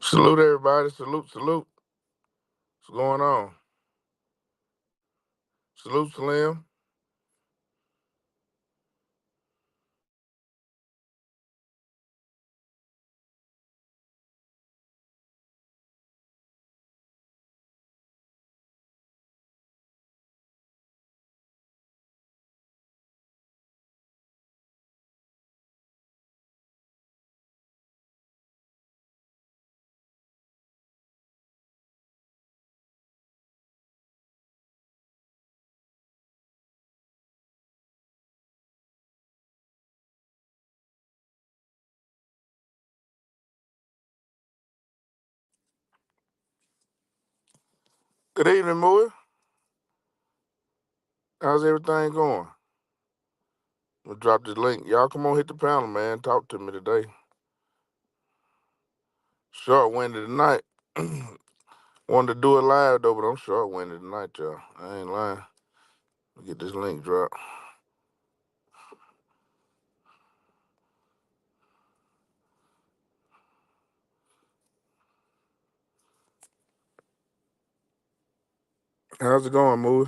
Salute everybody. Salute, salute. What's going on? Salute, Slim. Good evening, Moy. How's everything going? I'm gonna drop this link. Y'all come on, hit the panel, man. Talk to me today. Short-winded tonight. Wanted to do it live, though, but I'm short-winded tonight, y'all. I ain't lying. Get this link dropped. How's it going, Moy?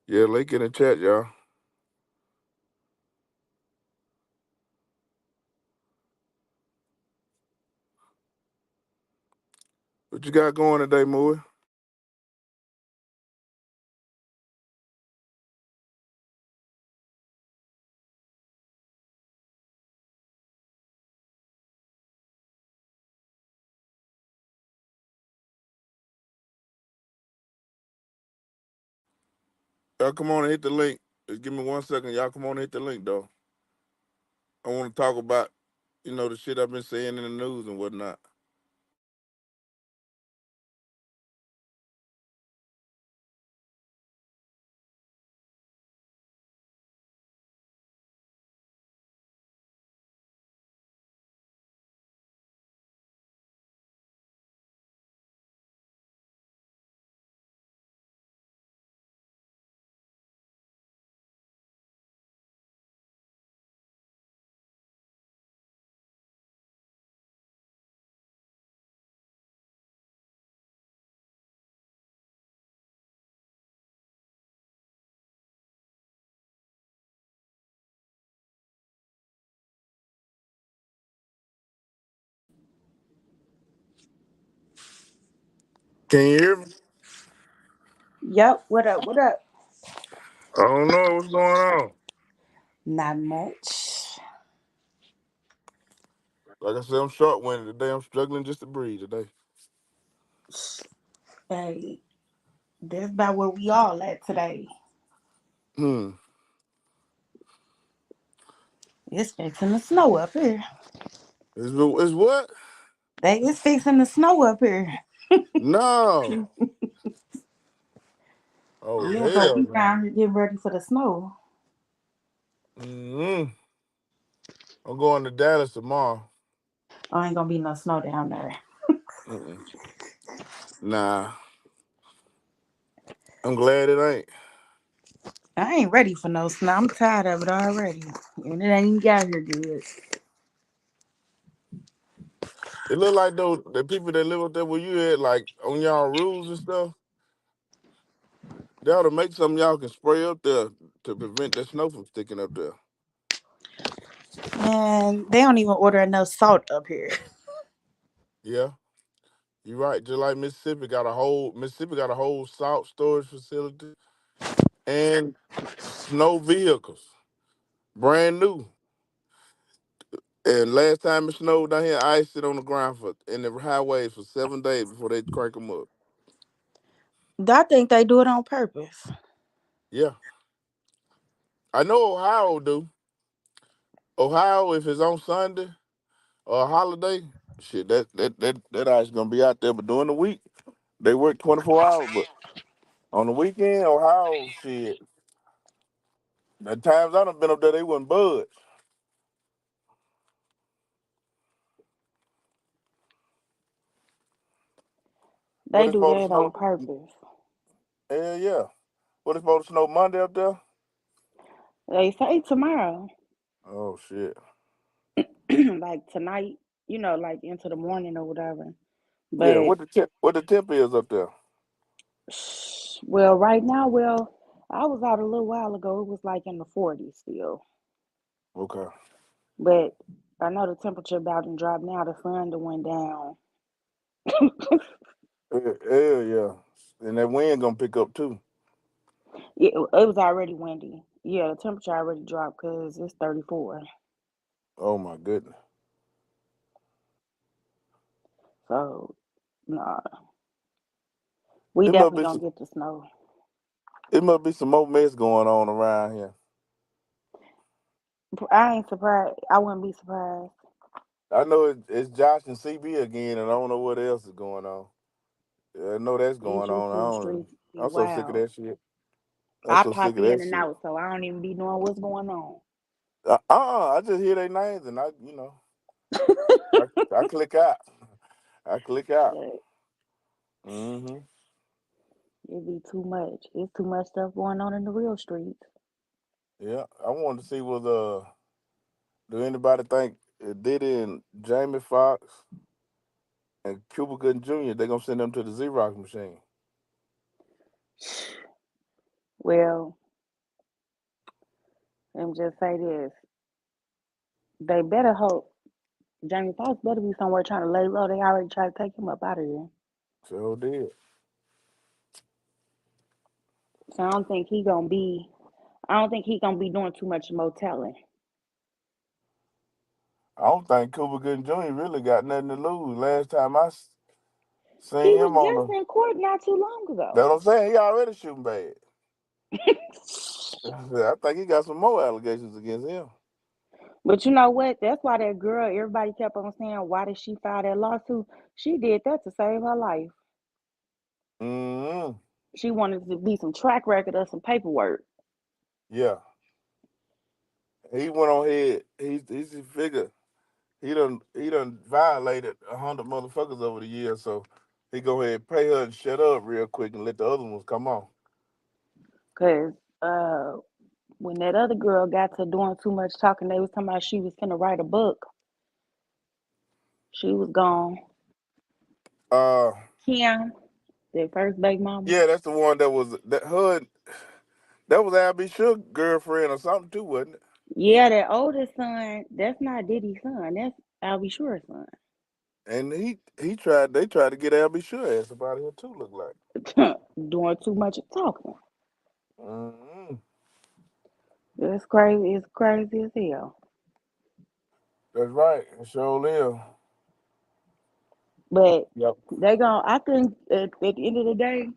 Yeah, link in the chat, y'all. What you got going today, Moy? Y'all come on and hit the link. Just give me 1 second. Y'all come on and hit the link, though. I want to talk about, the shit I've been saying in the news and whatnot. Can you hear me? Yep. What up? What up? I don't know what's going on. Not much. Like I said, I'm short-winded today. I'm struggling just to breathe today. Hey, that's about where we all at today. Hmm. It's fixing to snow up here. Is what? It's fixing to snow up here. No. Oh Yeah, so hell we no. down here getting ready for the snow. Hmm. I'm going to Dallas tomorrow. Oh, ain't gonna be no snow down there. Mm-mm. Nah. I'm glad it ain't. I ain't ready for no snow. I'm tired of it already. And it ain't even got here good. It look like though the people that live up there where you at, like on y'all rules and stuff, they ought to make something y'all can spray up there to prevent that snow from sticking up there. And they don't even order enough salt up here. Yeah. You're right. Just like Mississippi got a whole salt storage facility and snow vehicles, brand new. And last time it snowed down here, I sit on the ground in the highways for 7 days before they crank them up. I think they do it on purpose. Yeah, I know Ohio do. Ohio, if it's on Sunday or a holiday, shit, that ice gonna be out there. But during the week, they work 24 hours. But on the weekend, Ohio, shit, the times I done been up there, they wouldn't budge. What They is do supposed to that on snow? purpose. Hell yeah. What is supposed to snow Monday up there? They say tomorrow, Oh shit. like tonight. like into the morning or whatever. Yeah, But what the temp is up there? well, right now, I was out a little while ago. It was like in the 40s still. Okay. But I know the temperature about to drop now. The sun done went down. Yeah. And that wind gonna pick up too. It was already windy. Yeah, the temperature already dropped because it's 34. Oh my goodness. So, nah, we It must definitely be gonna some, get the snow. it must be some more mess going on around here. I ain't surprised. I wouldn't be surprised. I know it's Josh and CB again, and I don't know what else is going on. Yeah, I know that's These going on. I YouTube don't. streets be I'm so sick of wild. that shit. I'm I so sick pop of in that and shit. out, so I don't even be knowing what's going on. I just hear their names and I, I click out. I click out. But Hmm. it be too much. It's too much stuff going on in the real streets. Yeah, I wanted to see do anybody think Diddy and Jamie Foxx and Cuba Gooding Jr. They gonna send them to the Xerox machine? Well, let me just say this. They better hope Jamie Foxx better be somewhere trying to lay low. They already tried to take him up out of here. So did. So I don't think he gonna be doing too much motelling. I don't think Cuba Gooding Jr. really got nothing to lose. Last time He seen was him on just the, in court not too long that's ago. what I'm saying. He already shooting bad. I think he got some more allegations against him. But you know what? That's why that girl, everybody kept on saying, why did she file that lawsuit? She did that to save her life. Hmm. She wanted to be some track record or some paperwork. Yeah. He went on ahead. He's a figure. He done violated 100 motherfuckers over the years, so he go ahead and pay her and shut up real quick and let the other ones come on. Cause uh when that other girl got to doing too much talking, they was talking about she was gonna write a book. She was gone. Uh Kim, their first baby mama. yeah, that's the one that was Al B. Sugar girlfriend or something too, wasn't it? Yeah, that oldest son, that's not Diddy's son. That's Albie Shure's And they tried to get Al B. Sugar ass up out of here too, look like. son. Doing too much talking. Hmm. It's crazy. It's crazy as hell. That's right. It sure is. But Yep. I think at the end of the day,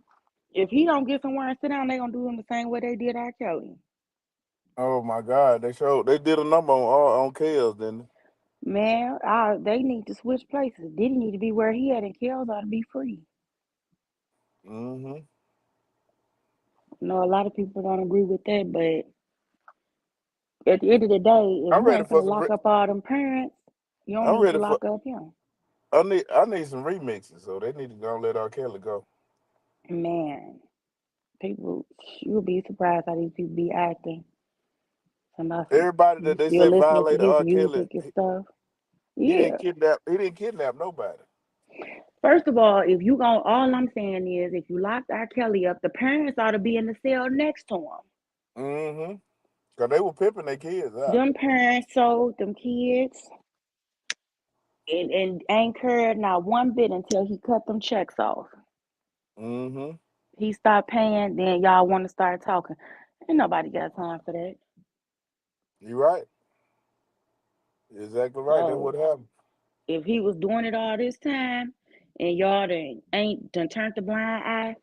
if he don't get somewhere and sit down, they gonna do him the same way they did R. Kelly. Oh my God, they did a number on Kels, didn't Man, they need to switch places. Diddy need to be where he at, and Kells ought to be free. they? Hmm. I know a lot of people don't agree with that, but at the end of the day, if I'm you ready ain't for finna some. lock up all them parents, you don't I'm need to ready for. lock up him. I need some remixes, so they need to go and let R. Kelly go. Man, people, you'll be surprised how these people be acting. Somebody, Everybody you that they still say listening to violated his R. Kelly, music and stuff. he Yeah. didn't kidnap. He didn't kidnap nobody. First of all, if you going all I'm saying is if you locked R. Kelly up, the parents ought to be in the cell next to him. Mm-hmm. Cause they were pimping their kids out. Them parents sold them kids and ain't cared not one bit until he cut them checks off. Mm-hmm. He stopped paying, then y'all want to start talking. Ain't nobody got time for that. You right. You're exactly right. That's what So happened. if he was doing it all this time and y'all done turned the blind eye,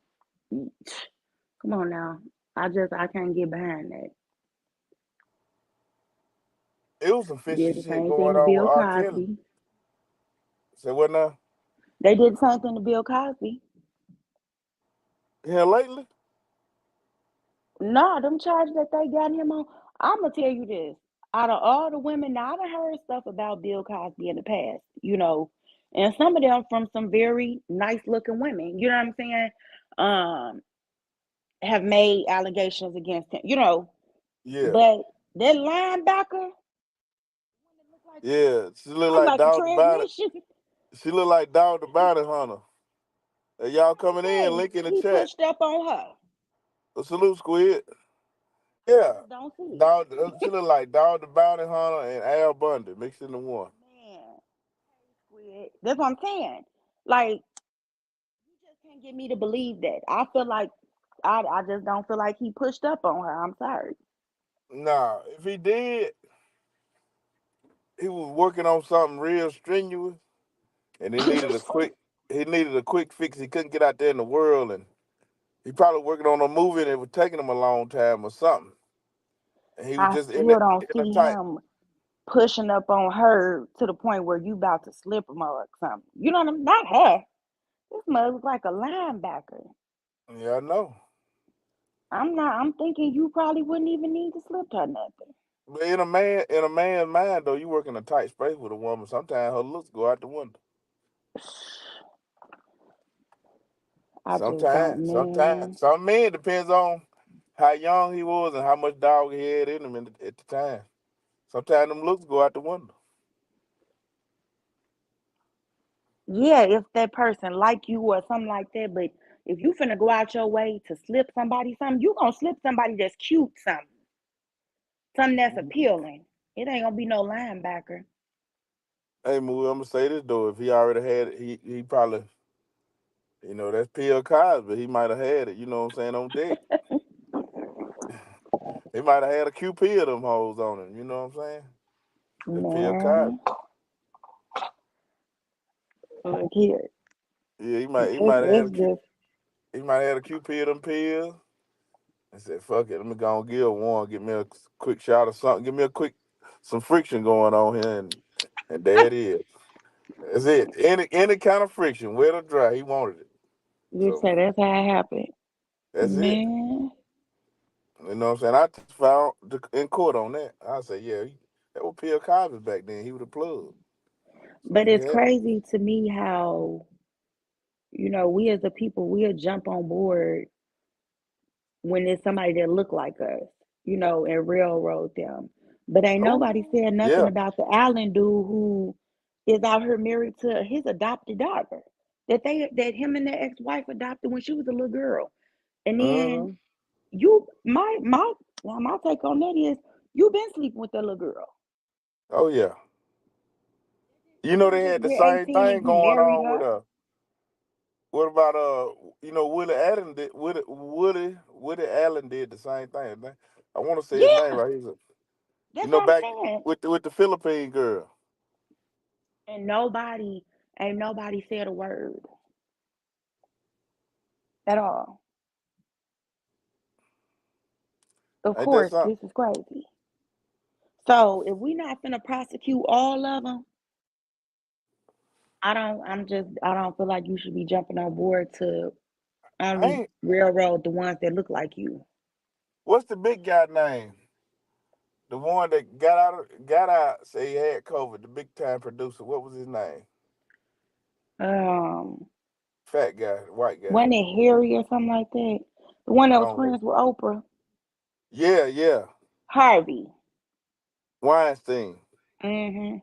come on now. I can't get behind that. It was some fishy Did the shit same thing going to on with Bill R. Kelly. Cosby. Say what now? They did the same thing to Bill Cosby. Here lately? No, them charges that they got him on. I'm gonna tell you this. Out of all the women, now I done heard stuff about Bill Cosby in the past, and some of them from some very nice looking women. You know what I'm saying? Um, have made allegations against him. Yeah. But that linebacker, Yeah, she look I'm like like a Dog the Bounty. transmission. She look like Dog the Bounty Hunter. Hey, y'all coming in? Say Link in the he chat. pushed up on her. Salute, Squid. I Yeah, just don't see it. Dog. She look like Dog the Bounty Hunter and Al Bundy mixed into one. Man, Squid. That's what I'm saying. Like, you just can't get me to believe that. I feel like I just don't feel like he pushed up on her. I'm sorry. Nah, if he did, he was working on something real strenuous, and he needed a quick fix. He couldn't get out there in the world, and he probably working on a movie, and it was taking him a long time or something. And he was I just still don't in the see tight. him pushing up on her to the point where you about to slip him or something. You know what I mean? Not her. This mug was like a linebacker. Yeah, I know. I'm thinking you probably wouldn't even need to slip her nothing. But in a man's mind though, you work in a tight space with a woman. Sometimes her looks go out the window. I just don't, man. Some men depends on how young he was and how much dog he had in him at the time. Sometimes them looks go out the window. Yeah, if that person like you or something like that, but if you finna go out your way to slip somebody something, you gonna slip somebody that's cute something that's Mhm. appealing. It ain't gonna be no linebacker. Hey, Moo, I'm gonna say this though. If he already had it, he probably, that's Bill Cosby. He might have had it. You know what I'm saying, on deck. He might have had a QP of them hoes on him. You know what I'm saying? It's Bill Cosby. Man, look here. Yeah, It's just he might have had a QP of them pills. And said, "Fuck it, let me go and give one. Get me a quick shot or something. Give me some friction going on here, and there it is. That's it. Any kind of friction, wet or dry, he wanted it. you So say that's how it happened. that's it. Man, You know what I'm saying? I just filed in court on that. I say, yeah, that was Bill Cosby back then. He was the plug. So but he it's had. crazy to me how, we as a people, we'll jump on board when it's somebody that look like us, and railroad them. But ain't nobody Oh, said nothing yeah. about the Allen dude who is out here married to his adopted daughter. That him and their ex-wife adopted when she was a little girl. And then Mm-hmm. you my take on that is you been sleeping with that little girl. Oh, yeah. You They didn't just had the get same 18 and thing you going married on her. with what about Willie Allen did Woody Allen did the same thing. I want to say his name Yeah, right. that's what I'm Back saying. with the Philippine girl. And ain't nobody said a word at all. Of Ain't that course, something? this is crazy. So if we not finna prosecute all of them, I don't feel like you should be jumping on board to I only ain't. railroad the ones that look like you. What's the big guy name? The one that got out, say he had COVID. The big time producer. What was his name? Um, Fat guy, white guy. wasn't it Harry or something like that? The one I that was don't know. friends with Oprah, Yeah, yeah. Harvey. Weinstein. Mm-hmm.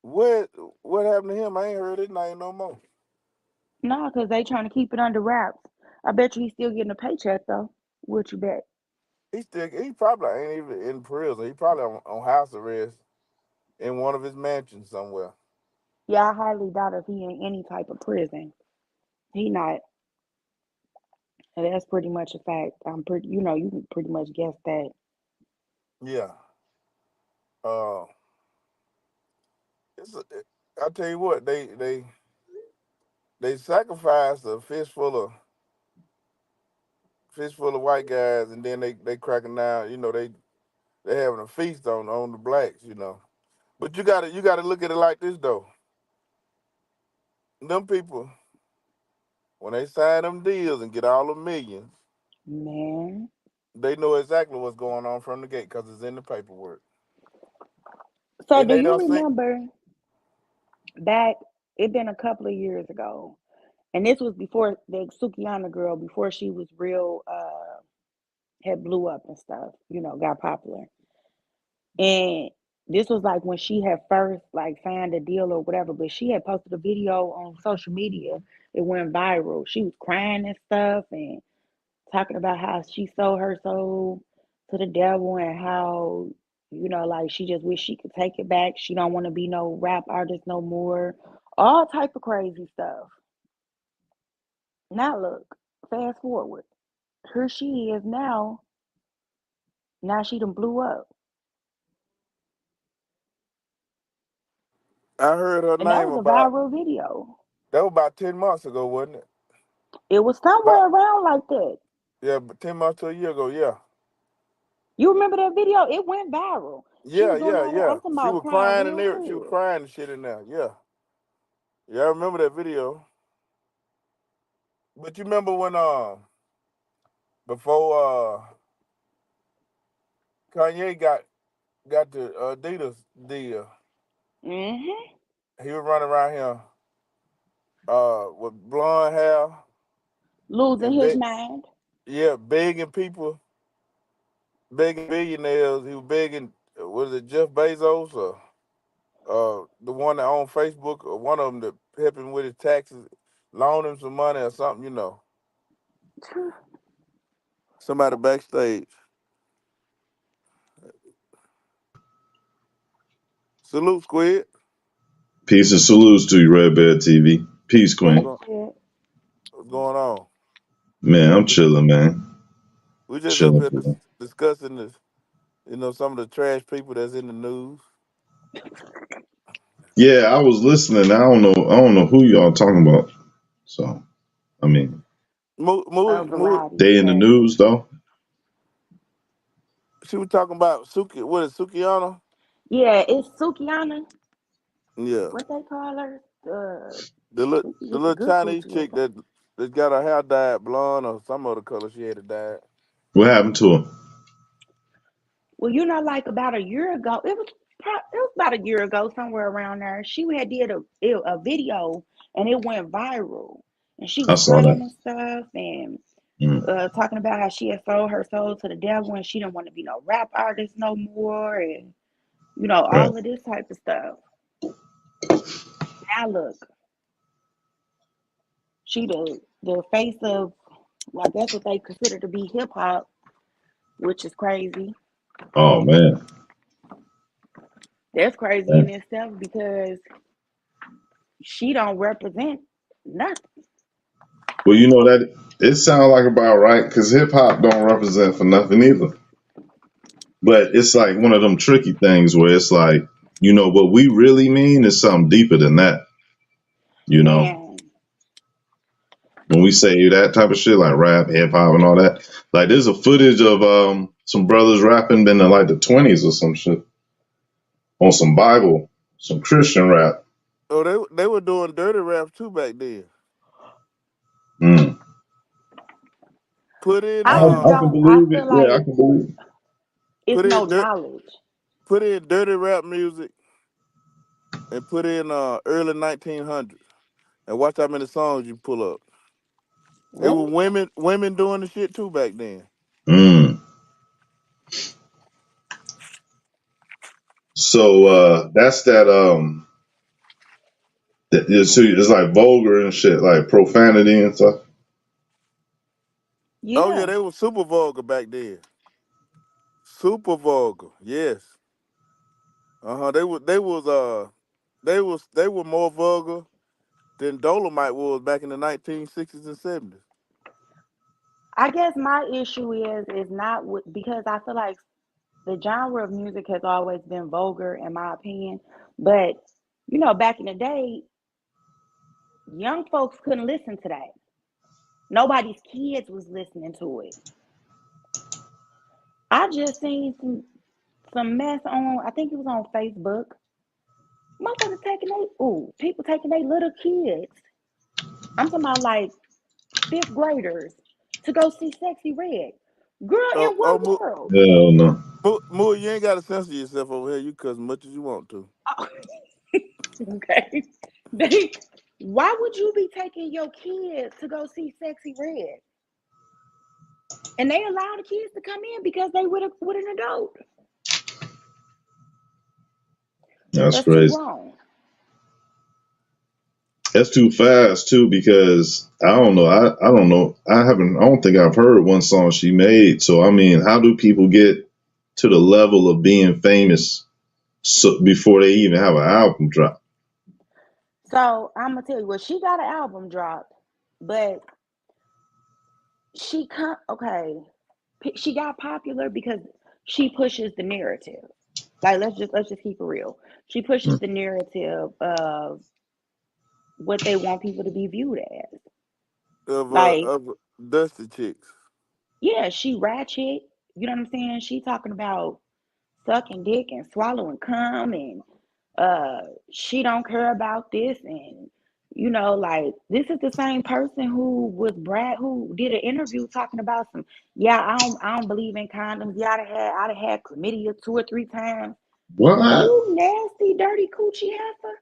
What what happened to him? I ain't heard his name no more. No, because they trying to keep it under wraps. I bet you he's still getting a paycheck though. What you bet? He probably ain't even in prison. He probably on house arrest in one of his mansions somewhere. Yeah, I highly doubt if he in any type of prison. He not. And that's pretty much a fact. You can pretty much guess that. Yeah. Uh, I tell you what, they sacrificed a fistful of white guys, and then they cracking down. They having a feast on the blacks. But you gotta look at it like this though. Them people, when they sign them deals and get all the millions, Man. they know exactly what's going on from the gate because it's in the paperwork. So And do they you don't see. remember back, it been a couple of years ago, and this was before the Sukiana girl, before she was real had blew up and stuff, got popular. And This was like when she had first like signed a deal or whatever, but she had posted a video on social media. It went viral. She was crying and stuff and talking about how she sold her soul to the devil and how, like she just wish she could take it back. She don't want to be no rap artist no more. All type of crazy stuff. Now look, fast forward. Here she is now. Now she done blew up. I heard her And that name was a about viral video. that was about 10 months ago, wasn't it? It was About somewhere around like that. yeah, but 10 months to a year ago. Yeah, You remember that video? It went viral. She yeah, was doing yeah, all that. yeah. I'm talking She about was crying crying in real there. She was good. crying and shit in there. Yeah, yeah. I remember that video. But you remember when before Kanye got the Adidas deal, Hmm. he was running around here with blonde hair Losing and his big, mind. yeah, begging people, begging billionaires. He was begging, was it Jeff Bezos or the one that owned Facebook, or one of them that helped him with his taxes, loan him some money or something, somebody backstage. Salute, Squid. Peace and salutes to you, Red Bear TV. Peace, What's Hey, Queen. going, Squid. what's going on? Man, I'm chilling, man. We just up Chilling here for them. discussing this, some of the trash people that's in the news. Yeah, I was listening. I don't know who y'all talking about. So, I mean, A Moo, variety of they in the trash news people. though. she was talking about Suki. What is Sukiana? Yeah, it's Sukiana. Yeah, What they call her? the It's a little good Chinese coochie or chick something. that got her hair dyed blonde or some other color she had it dyed. What happened to him? Well, like about a year ago, it was about a year ago, somewhere around there. She had did a video and it went viral, and she I was saw crying that. and stuff, and Mm, talking about how she had sold her soul to the devil and she didn't want to be no rap artist no more, and right. all of this type of stuff. Now look, she the face of, well, I guess what they consider to be hip hop, which is crazy. Oh man. That's crazy in man. itself because she don't represent nothing. Well, you know that it sounds like about right because hip hop don't represent for nothing either. But it's like one of them tricky things where it's like, what we really mean is something deeper than that. You know, Man, when we say that type of shit, like rap, hip hop, and all that, like there's a footage of some brothers rapping in like the 20s or some shit on some Bible, some Christian rap. Oh, they were doing dirty raps too back then. Mm. Put in I just I can don't. I believe it. feel Yeah, I like can believe it. it's put no in dirt knowledge. put in dirty rap music and put in early 1900s and watch how many songs you pull up. It Really? was women doing the shit too back then. Mm. So that's that. It's like vulgar and shit, like profanity and stuff. Oh yeah, Yeah. they were super vulgar back then. Super vulgar. Yes. Uh-huh. They were more vulgar than Dolomite was back in the 1960s and 70s. I guess my issue is not because I feel like the genre of music has always been vulgar in my opinion, but back in the day, young folks couldn't listen to that. Nobody's kids was listening to it. I just seen some mess on. I think it was on Facebook. Motherfuckers people taking their little kids. I'm talking about like fifth graders to go see Sexy Red. Girl, Oh, in oh, what world? Hell no. You ain't got to censor yourself over here. You cuss as much as you want to. Oh, okay. They, why would you be taking your kids to go see Sexy Red? And they allow the kids to come in because they with an adult. That's That's too crazy. wrong. That's too fast too, because I don't know. I don't know. I don't think I've heard one song she made. So I mean, how do people get to the level of being famous before they even have an album drop? So I'm gonna tell you, well, she got an album dropped, but okay. She got popular because she pushes the narrative. Like let's just keep it real. She pushes the narrative of what they want people to be viewed as. Like, of Dusty Chicks. yeah, she ratchet. You know what I'm saying? She talking about sucking dick and swallowing cum, and she don't care about this, and like, this is the same person who did an interview talking about some, yeah, I don't believe in condoms. Yeah, I'd have had chlamydia 2 or 3 times. What? Oh, nasty, dirty coochie heifer.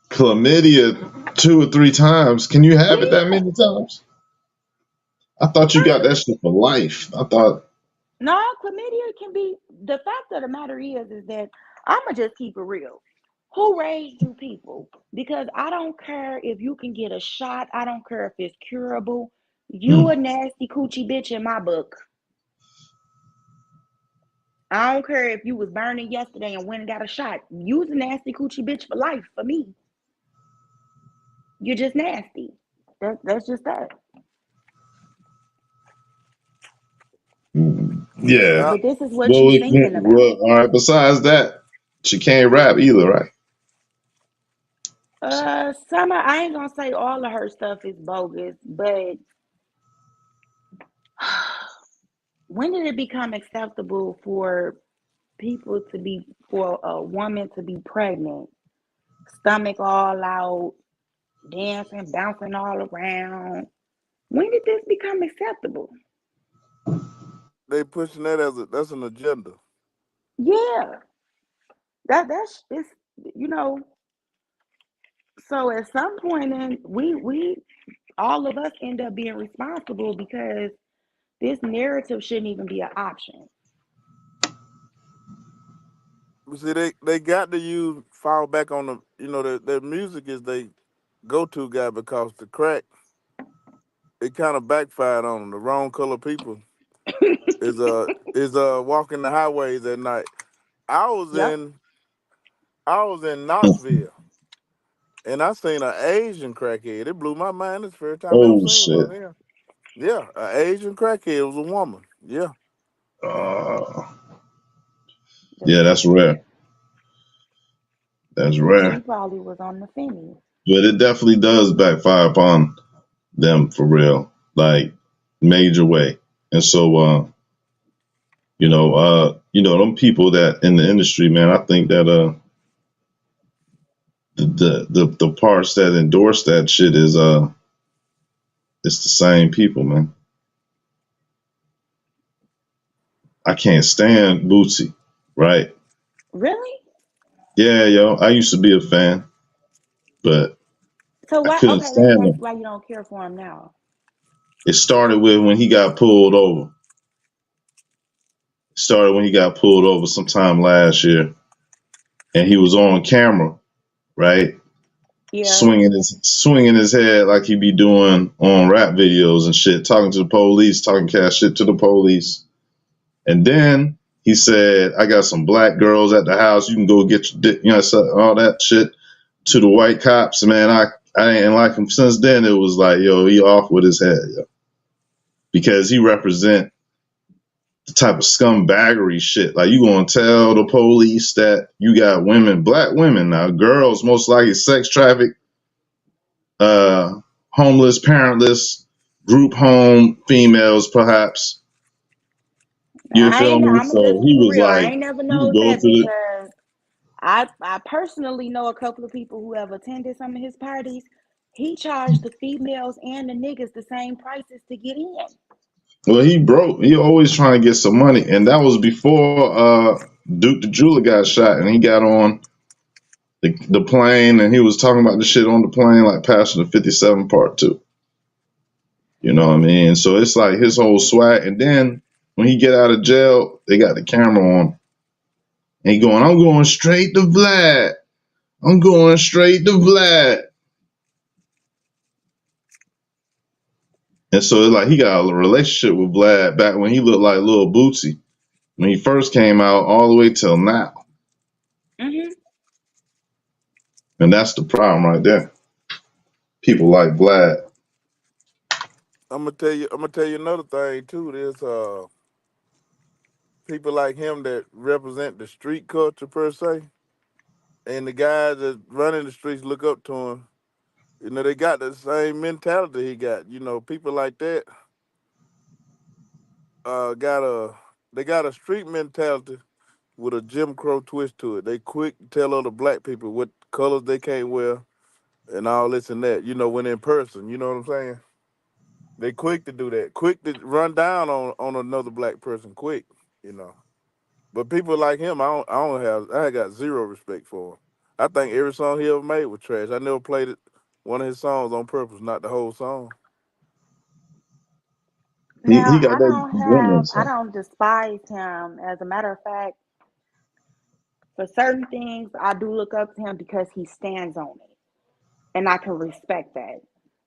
Chlamydia 2 or 3 times? Can you have it that Yeah, many times? I thought you got that right. shit for life. I thought. No, chlamydia can be. The fact of the matter is that I'ma just keep it real. Who raised you people? Because I don't care if you can get a shot. I don't care if it's curable. You Hmm. a nasty coochie bitch in my book. I don't care if you was burning yesterday and went and got a shot. You's a nasty coochie bitch for life for me. You're just nasty. That's just that. Yeah. But this is what you thinking about. Well, all right. Besides that, she can't rap either, right? I ain't gonna say all of her stuff is bogus, but when did it become acceptable for a woman to be pregnant, stomach all out, dancing, bouncing all around? When did this become acceptable? They pushing that that's an agenda. Yeah, that's it's you know. So at some point, in we all of us end up being responsible because this narrative shouldn't even be an option. But see, they got to fall back on their music is they go to guy because the crack it kind of backfired on them. The wrong color people is walking the highways at night. I was Yep. in I was in Knoxville and I seen an Asian crackhead. It blew my mind. It's the first time I ever Oh seen shit. one here. Yeah, an Asian crackhead. It was a woman. Yeah. Uh, That's yeah, that's nasty. rare. That's She rare. probably was on the Femi. But it definitely does backfire upon them for real, like major way. And so, them people that in the industry, man, I think that the parts that endorse that shit is it's the same people, man. I can't stand Bootsy, right? Really? Yeah, yo, I used to be a fan, but So I why? couldn't Okay, let me stand ask him. you why you don't care for him now. It started with when he got pulled over. It started when he got pulled over sometime last year, and he was on camera, right? Yeah. Swinging his head like he be doing on rap videos and shit, talking to the police, talking cash shit to the police. And then he said, "I got some black girls at the house. You can go get your dick," all that shit to the white cops. Man, I didn't like him. Since then, it was like, yo, he off with his head, yo, because he represent the type of scumbaggery shit. Like, you gonna tell the police that you got women, black women now, girls most likely sex trafficked, uh, homeless, parentless, group home females, perhaps. You feel me? I'm gonna So just he keep it was real. I like, ain't never you can know go to that the. because I personally know a couple of people who have attended some of his parties. He charged the females and the niggas the same prices to get in. Well, he broke. He always trying to get some money, and that was before Duke the Jeweler got shot, and he got on the plane, and he was talking about the shit on the plane like Passion of 57 Part 2. You know what I mean? So it's like his whole swag. And then when he get out of jail, they got the camera on, And he going, I'm going straight to Vlad. I'm going straight to Vlad. And so it's like he got a relationship with Vlad back when he looked like Lil Bootsy. When he first came out all the way till now. Mm-hmm. And that's the problem right there. People like Vlad. I'm gonna tell you another thing too. There's people like him that represent the street culture per se, and the guys that running the streets look up to him. You know, they got the same mentality he got. You know, people like that got a street mentality with a Jim Crow twist to it. They quick to tell other black people what colors they can't wear and all this and that. You know, when in person, you know what I'm saying? They quick to do that. Quick to run down on another black person. Quick, you know. But people like him, I got zero respect for him. I think every song he ever made was trash. I never played one of his songs on purpose, not the whole song. He Now, got that women I song. don't despise him. As a matter of fact, for certain things, I do look up to him because he stands on it, and I can respect that.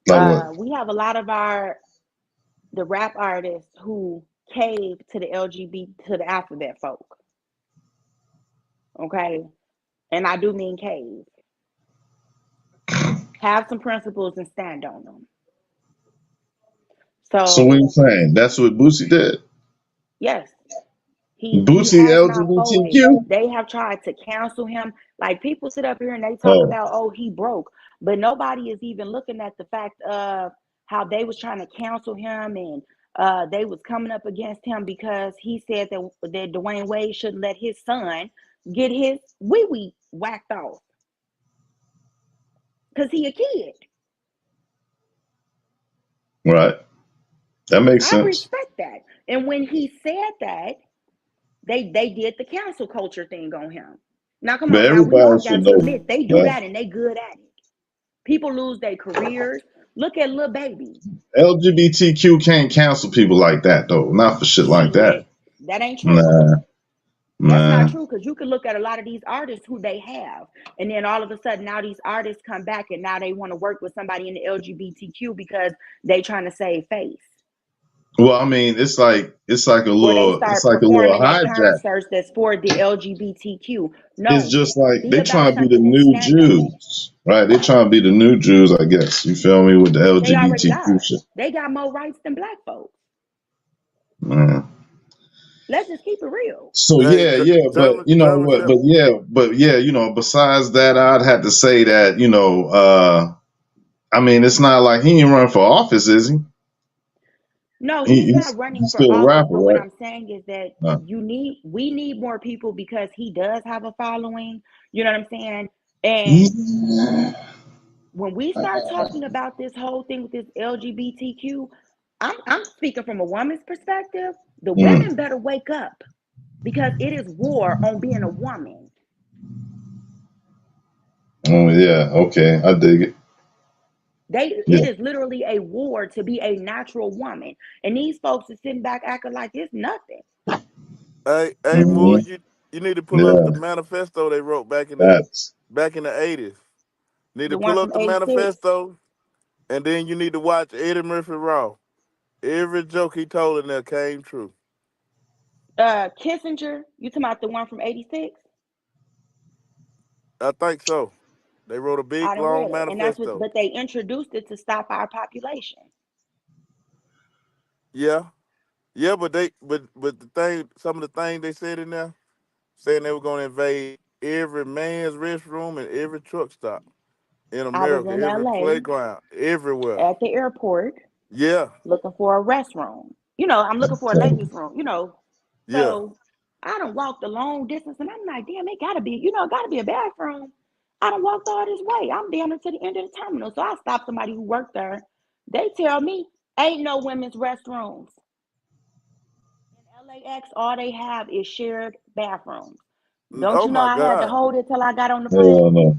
Like what? We have a lot of the rap artists who cave to the LGBT to the alphabet folk. Okay, and I do mean cave. Have some principles and stand on them. So what are you So saying? That's what Boosie did? yes, he Boosie has not folded. LGBTQ? They have tried to cancel him. Like people sit up here and they talk Oh, about, oh, he broke, but nobody is even looking at the fact of how they was trying to cancel him and they was coming up against him because he said that Dwayne Wade shouldn't let his son get his wee wee whacked off because he a kid. right. That makes I sense. respect that. And when he said that, they did the cancel culture thing on him. Now, come But on. Now, we everybody all should got to know admit they do that that and they good at it. People lose their careers. Look at Lil Baby. LGBTQ can't cancel people like that though. Not for shit like that. Shit, that ain't true. Nah, That's not nah. true because you can look at a lot of these artists who they have, and then all of a sudden now these artists come back and now they want to work with somebody in the LGBTQ because they trying to save face. Well, I mean, Or they it's start like a little performing at hijack. concerts that's for the LGBTQ. It's No, just like be they about trying to be the something and new stand on it. Jews, right? They trying to be the new Jews, I guess. You feel me with the They already LGBTQ are. shit? They got more rights than black folks. Mm. Let's just keep it real. So Hey, yeah, but you know tell what? Michelle. But yeah, you know. Besides that, I'd have to say that I mean, it's not like he ain't run for office, is he? No, he's not running He's for still a office, rapper, but what right? I'm saying is that Uh, we need more people because he does have a following. You know what I'm saying? And yeah. when we start talking about this whole thing with this LGBTQ, I'm speaking from a woman's perspective. The Mm. women better wake up because it is war on being a woman. Oh yeah, okay, I dig it. It Yeah. is literally a war to be a natural woman. And these folks are sitting back acting like it's nothing. Hey, more Hmm. you need to pull up the Yeah, manifesto they wrote that's back in the '80s. Need The to one pull from up the 86. manifesto, and then you need to watch Eddie Murphy Raw. Every joke he told in there came true. Kissinger, you talking about the one from 86? I think so. They wrote a I big done read long it. And that's what, manifesto. but they introduced it to stop our population. Yeah, yeah, but some of the things they said in there, saying they were going to invade every man's restroom and every truck stop in I was America, in every LA playground, everywhere. at the airport Yeah, looking for a restroom. I'm looking for a terrible. ladies' room, yeah. So I done walked a long distance and I'm like, damn, it gotta be, gotta be a bathroom. I done walked all this way. I'm down to the end of the terminal. So I stopped somebody who worked there. They tell me ain't no women's restrooms. In LAX, all they have is shared bathrooms. Don't Oh you know my I had to God. hold it till I got on the Hell plane? no,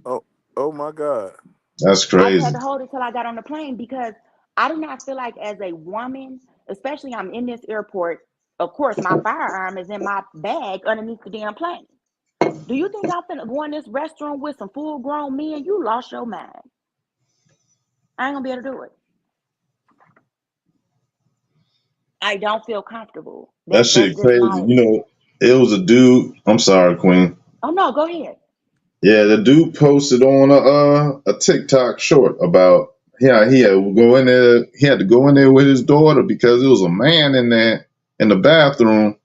Oh, oh my God. that's I just had crazy. to hold it till I got on the plane because I do not feel like as a woman, especially I'm in this airport. Of course, my firearm is in my bag underneath the damn plane. Do you think I'm finna go in this restaurant with some full grown men? You lost your mind. I ain't gonna be able to do it. I don't feel comfortable. That That's shit just crazy. my. You know, it was a dude. I'm sorry, Queen. Oh no, go ahead. Yeah, the dude posted on a TikTok short about he had to go in there. He had to go in there with his daughter because there was a man in there in the bathroom,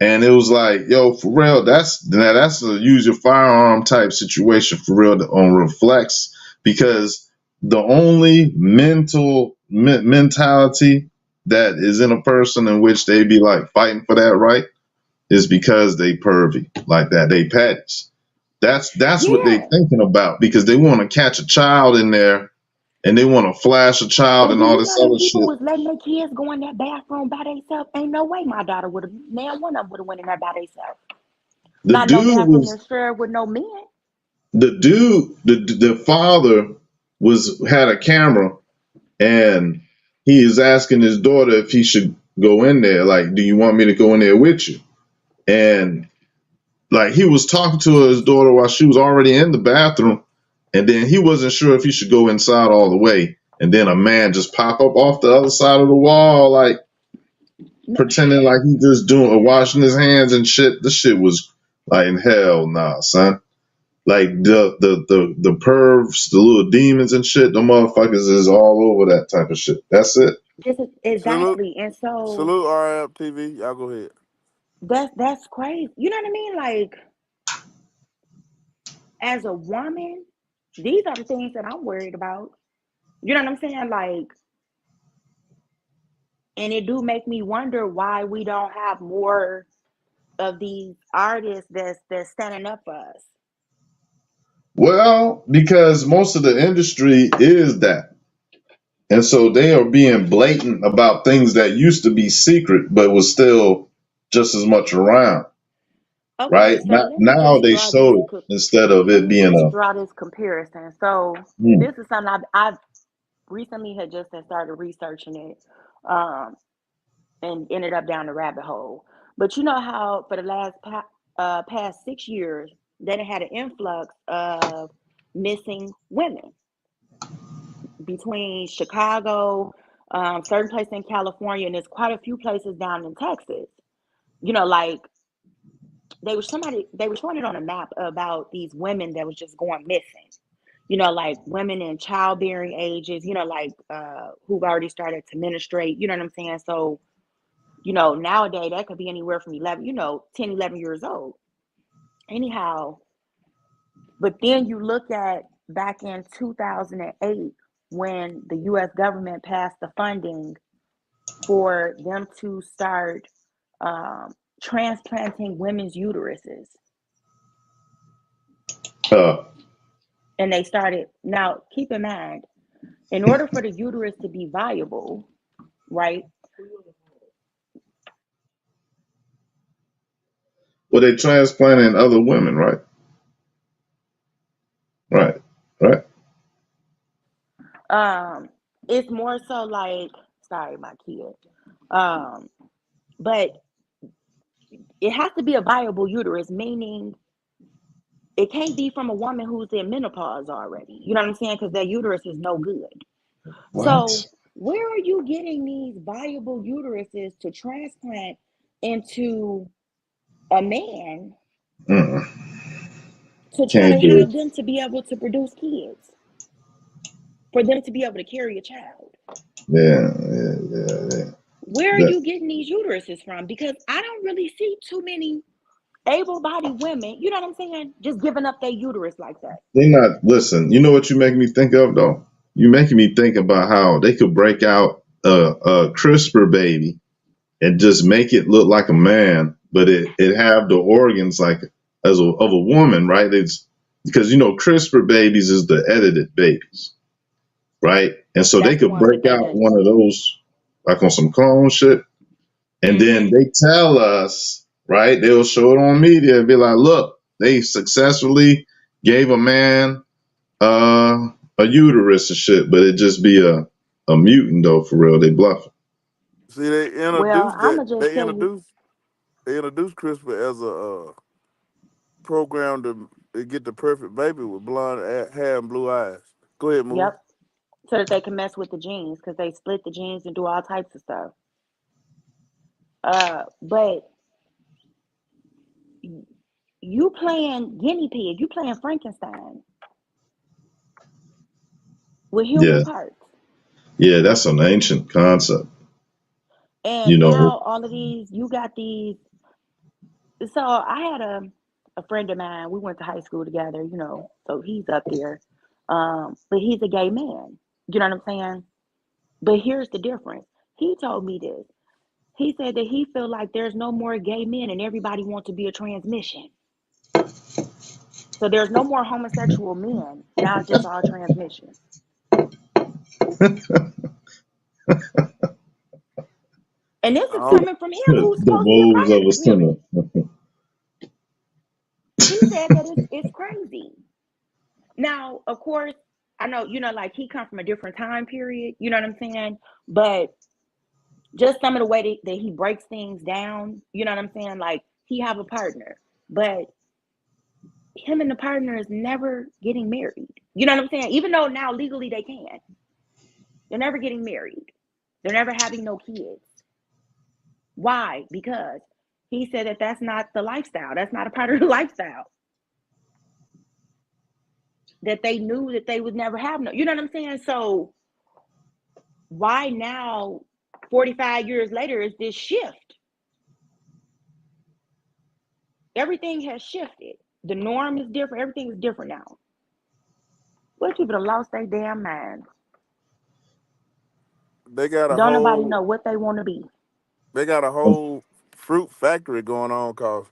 and it was like, yo, for real, that's a use your firearm type situation for real on reflex, because the only mentality that is in a person in which they be like fighting for that right is because they pervy like that. They petties. That's what they Yeah. thinking about, because they want to catch a child in there and they want to flash a child And and do all you this know them other people shit. was letting their kids go in that bathroom by themselves? Ain't no way my daughter would have. Man, one of them would have went in there by themselves. The Not no dude bathroom was that's shared with no men. the father was had a camera, and he is asking his daughter if he should go in there. Like, do you want me to go in there with you? And like he was talking to his daughter while she was already in the bathroom, and then he wasn't sure if he should go inside all the way. And then a man just pop up off the other side of the wall, like pretending like he just doing washing his hands and shit. This shit was like, hell nah, son. Like the pervs, the little demons and shit, the motherfuckers is all over that type of shit. That's it. This is Salute, exactly, and so salute RF TV. Y'all go ahead. that's crazy. You know what I mean? Like, as a woman, these are the things that I'm worried about. You know what I'm saying? Like, and it do make me wonder why we don't have more of these artists that's standing up for us. Well, because most of the industry is that. And so they are being blatant about things that used to be secret, but was still just as much around, right? Okay, so Not, let me now just they draw this. show it instead of Let it me being just a. draw this comparison. So Hmm. this is something I've recently had just started researching it, um, and ended up down the rabbit hole. But you know how for the past 6 years, they had an influx of missing women between Chicago, certain places in California, and there's quite a few places down in Texas. You know, like they were showing it on a map about these women that was just going missing. You know, like women in childbearing ages, you know, like who've already started to menstruate, you know what I'm saying? So, you know, nowadays that could be anywhere from 11, 10, 11 years old. Anyhow, but then you look at back in 2008 when the US government passed the funding for them to start um, transplanting women's uteruses. Uh, And they started, now keep in mind, in order for the uterus to be viable, right? well, they transplanting other women, right? Right. Right. It's more so like, sorry, my kid. Um, but it has to be a viable uterus, meaning it can't be from a woman who's in menopause already. You know what I'm saying? Because their uterus is no good. What? So where are you getting these viable uteruses to transplant into a man Mm-mm. to try to Can't do have it. them to be able to produce kids, for them to be able to carry a child? Yeah. Where are That, you getting these uteruses from? Because I don't really see too many able-bodied women, you know what I'm saying, just giving up their uterus like that. they not listen. You know what you make me think of though? You making me think about how they could break out a CRISPR baby and just make it look like a man, but it have the organs like as of a woman, right? It's because CRISPR babies is the edited babies, right? And so they That's the could ones that break they out done. one of those like on some clone shit, and then Mm-hmm. they tell us, right? They'll show it on media and be like, look, they successfully gave a man a uterus and shit, but it just be a mutant though, for real. They bluffing. See, they Well, introduced that. I'ma just tell you. They introduced CRISPR as a program to get the perfect baby with blonde hair and blue eyes. Go ahead, move. Yep, so that they can mess with the genes because they split the genes and do all types of stuff. But you playing guinea pig, you playing Frankenstein with human Yeah, parts. yeah, that's an ancient concept. You And know, now all of these, you got these. So I had a friend of mine. We went to high school together, so he's up there. But he's a gay man. You know what I'm saying? But here's the difference. He told me this. He said that he feel like there's no more gay men and everybody wants to be a transmission. So there's no more homosexual men. Now it's just all transmission. And this is Oh, coming from him who's the supposed to be a woes part of of a the sinner. community. He said that it's crazy. Now, of course, I know, like he come from a different time period, you know what I'm saying? But just some of the way that he breaks things down, you know what I'm saying? Like he have a partner, but him and the partner is never getting married. You know what I'm saying? Even though now legally they can. They're never getting married. They're never having no kids. Why? Because he said that that's not the lifestyle. That's not a part of the lifestyle. That they knew that they would never have no. You know what I'm saying? So why now, 45 years later, is this shift? Everything has shifted. The norm is different. Everything is different now. What people have lost their damn minds. they got a Don't nobody whole know what they want to be. they got a whole fruit factory going on, cause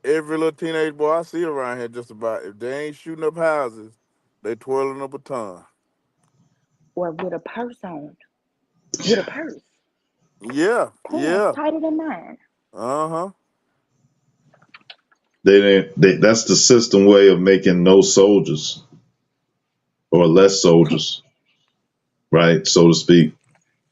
every little teenage boy I see around here, just about, if they ain't shooting up houses, they twirling a baton. Or with a purse on. With a purse. Yeah, Pants yeah. tighter than mine. Uh-huh. That's the system way of making no soldiers or less soldiers, right? So to speak,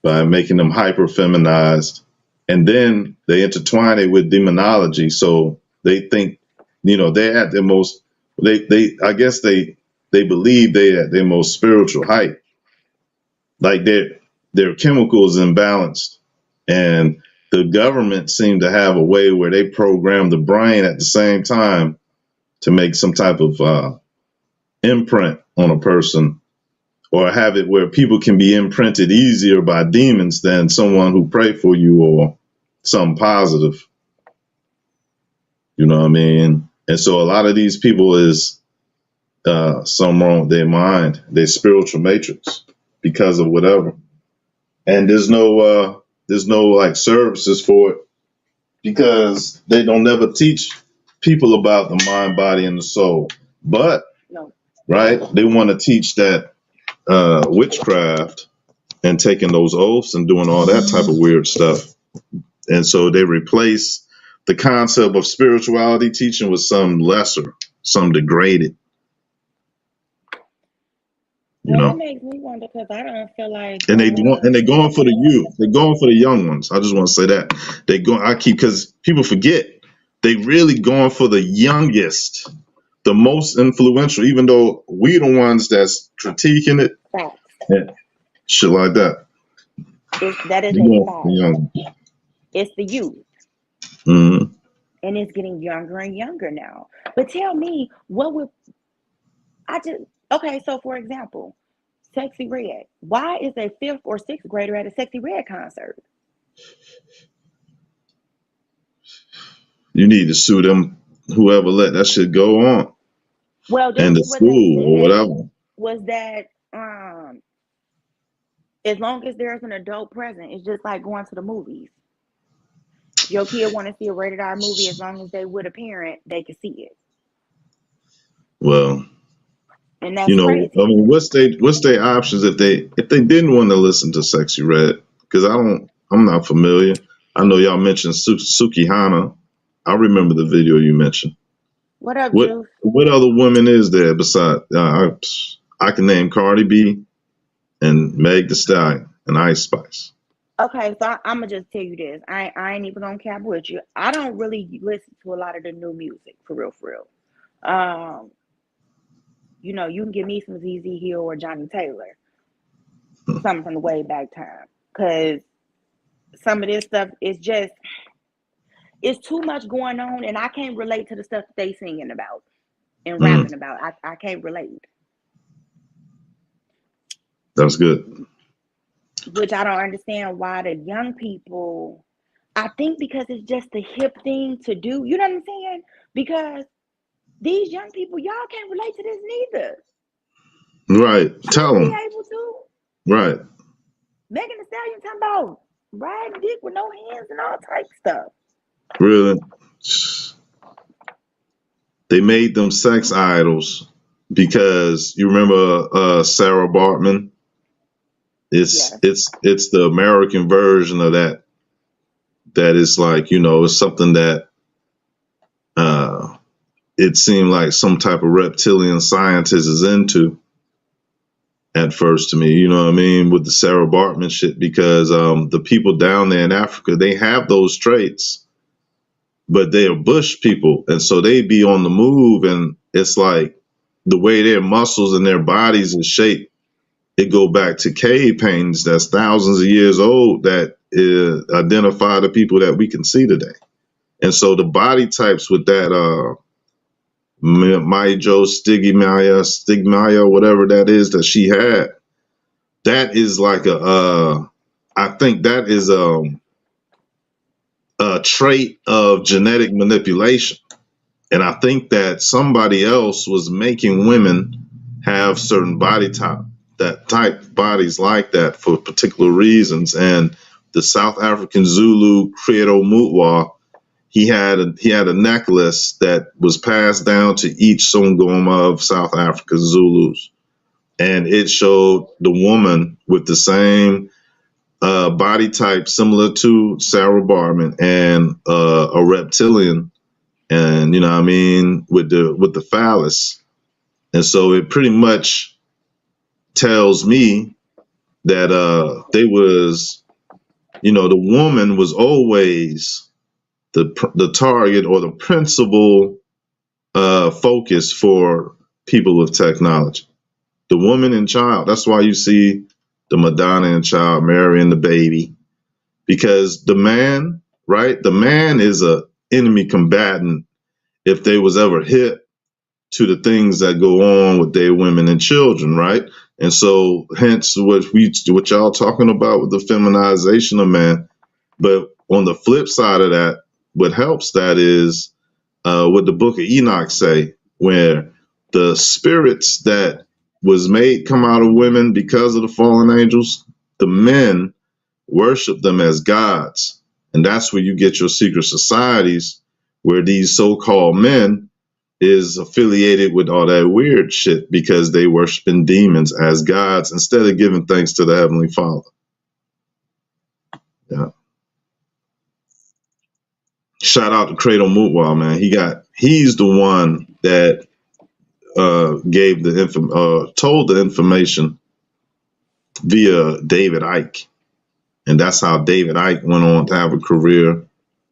by making them hyper feminized. And then they intertwine it with demonology. So they think, they're at their most, I guess they believe they're at their most spiritual height. Like their chemicals imbalanced. And the government seemed to have a way where they program the brain at the same time to make some type of imprint on a person, or have it where people can be imprinted easier by demons than someone who prayed for you or something positive. You know what I mean? And so a lot of these people is something wrong with their mind, their spiritual matrix, because of whatever. And there's no like services for it, because they don't never teach people about the mind, body, and the soul. But No. right, they want to teach that witchcraft and taking those oaths and doing all that type of weird stuff. And so they replace the concept of spirituality teaching with some lesser, some degraded. That makes me wonder because I don't feel like. And they're going for the youth. They're going for the young ones. I just want to say that because people forget they really going for the youngest, the most influential. Even though we the ones that's critiquing it, yeah, shit like that. That is a fact. It's the youth. Mm-hmm. And it's getting younger and younger now. But tell me, okay, so for example, Sexy Red. Why is a 5th or 6th grader at a Sexy Red concert? You need to sue them, whoever let that shit go on. Well, this and the is what they school or said, whatever. was that as long as there's an adult present, it's just like going to the movies. Your kid want to see a rated R movie, as long as they with a parent, they can see it. Well, and that's crazy. I mean, what's their options if they didn't want to listen to Sexy Red? Because I'm not familiar. I know y'all mentioned Sukihana. I remember the video you mentioned. What up, Juice? What other women is there besides? I can name Cardi B and Meg Thee Stallion and Ice Spice. Okay, so I'm gonna just tell you this. I ain't even gonna cap with you. I don't really listen to a lot of the new music for real, for real. Um, you can give me some ZZ Hill or Johnny Taylor, something from the way back time, because some of this stuff is just it's too much going on, and I can't relate to the stuff that they singing about and Mm, rapping about. I can't relate, that's good. which I don't understand why the young people. I think because it's just the hip thing to do. You know what I'm saying? Because these young people, y'all can't relate to this neither. Right. Should Tell be them. able to. Right. Megan Thee Stallion talking about riding dick with no hands and all type stuff. Really. They made them sex idols because you remember Sarah Bartman. It's Yes. it's it's the American version of that. That is like it's something that uh, it seemed like some type of reptilian scientist is into at first to me. You know what I mean with the Sarah Bartman shit because the people down there in Africa they have those traits, but they are bush people, and so they be on the move, and it's like the way their muscles and their bodies are shaped. It go back to cave paintings that's thousands of years old that identify the people that we can see today. And so the body types with that Maijo stigmaya, whatever that is that she had, that is like I think that is a trait of genetic manipulation. And I think that somebody else was making women have certain body type, that type bodies like that for particular reasons. And the South African Zulu Credo Mutwa, he had a necklace that was passed down to each Songoma of South Africa's Zulus, and it showed the woman with the same body type similar to Sarah Barman and a reptilian, and you know what I mean with the phallus, and so it pretty much tells me that they was the woman was always the target or the principal focus for people with technology. The woman and child. That's why you see the Madonna and child marrying the baby, because the man, right? The man is a enemy combatant if they was ever hit to the things that go on with their women and children, right? And so, hence what y'all talking about with the feminization of man. But on the flip side of that, what helps that is what the Book of Enoch say, where the spirits that was made come out of women because of the fallen angels, the men worship them as gods, and that's where you get your secret societies, where these so-called men is affiliated with all that weird shit because they worshiping demons as gods instead of giving thanks to the Heavenly Father. Yeah. Shout out to Cradle Mootwall, man. He's the one that gave told the information via David Icke, and that's how David Icke went on to have a career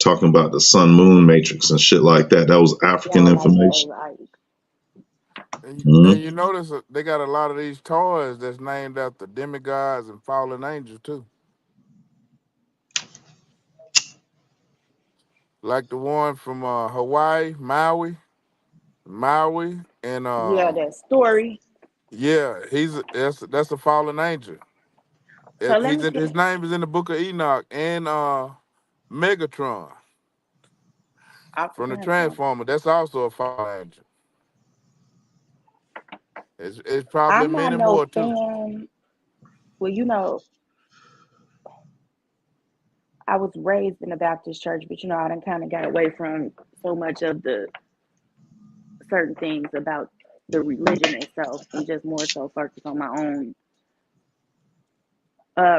talking about the sun moon matrix and shit like that. That was African Y'all like information. that, And Mm-hmm. you notice they got a lot of these toys that's named after demigods and fallen angels too. Like the one from Hawaii, Maui, and yeah, that story. yeah, that's a fallen angel. So let He's me his get. name is in the Book of Enoch and Megatron Off the from the transformer. Transformer. That's also a fallen angel. It's probably I'm not many no more too. fan. Well, I was raised in a Baptist church, but I done kind of got away from so much of the certain things about the religion itself and just more so focus on my own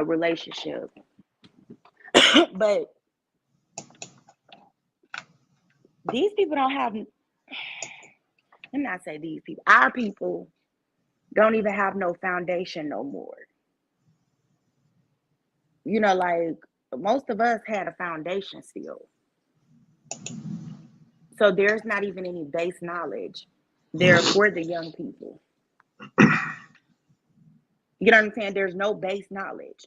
relationship. But these people don't have. Let me not say these people. Our people don't even have no foundation no more. like most of us had a foundation still. So there's not even any base knowledge there for the young people. You know what I'm saying? There's no base knowledge.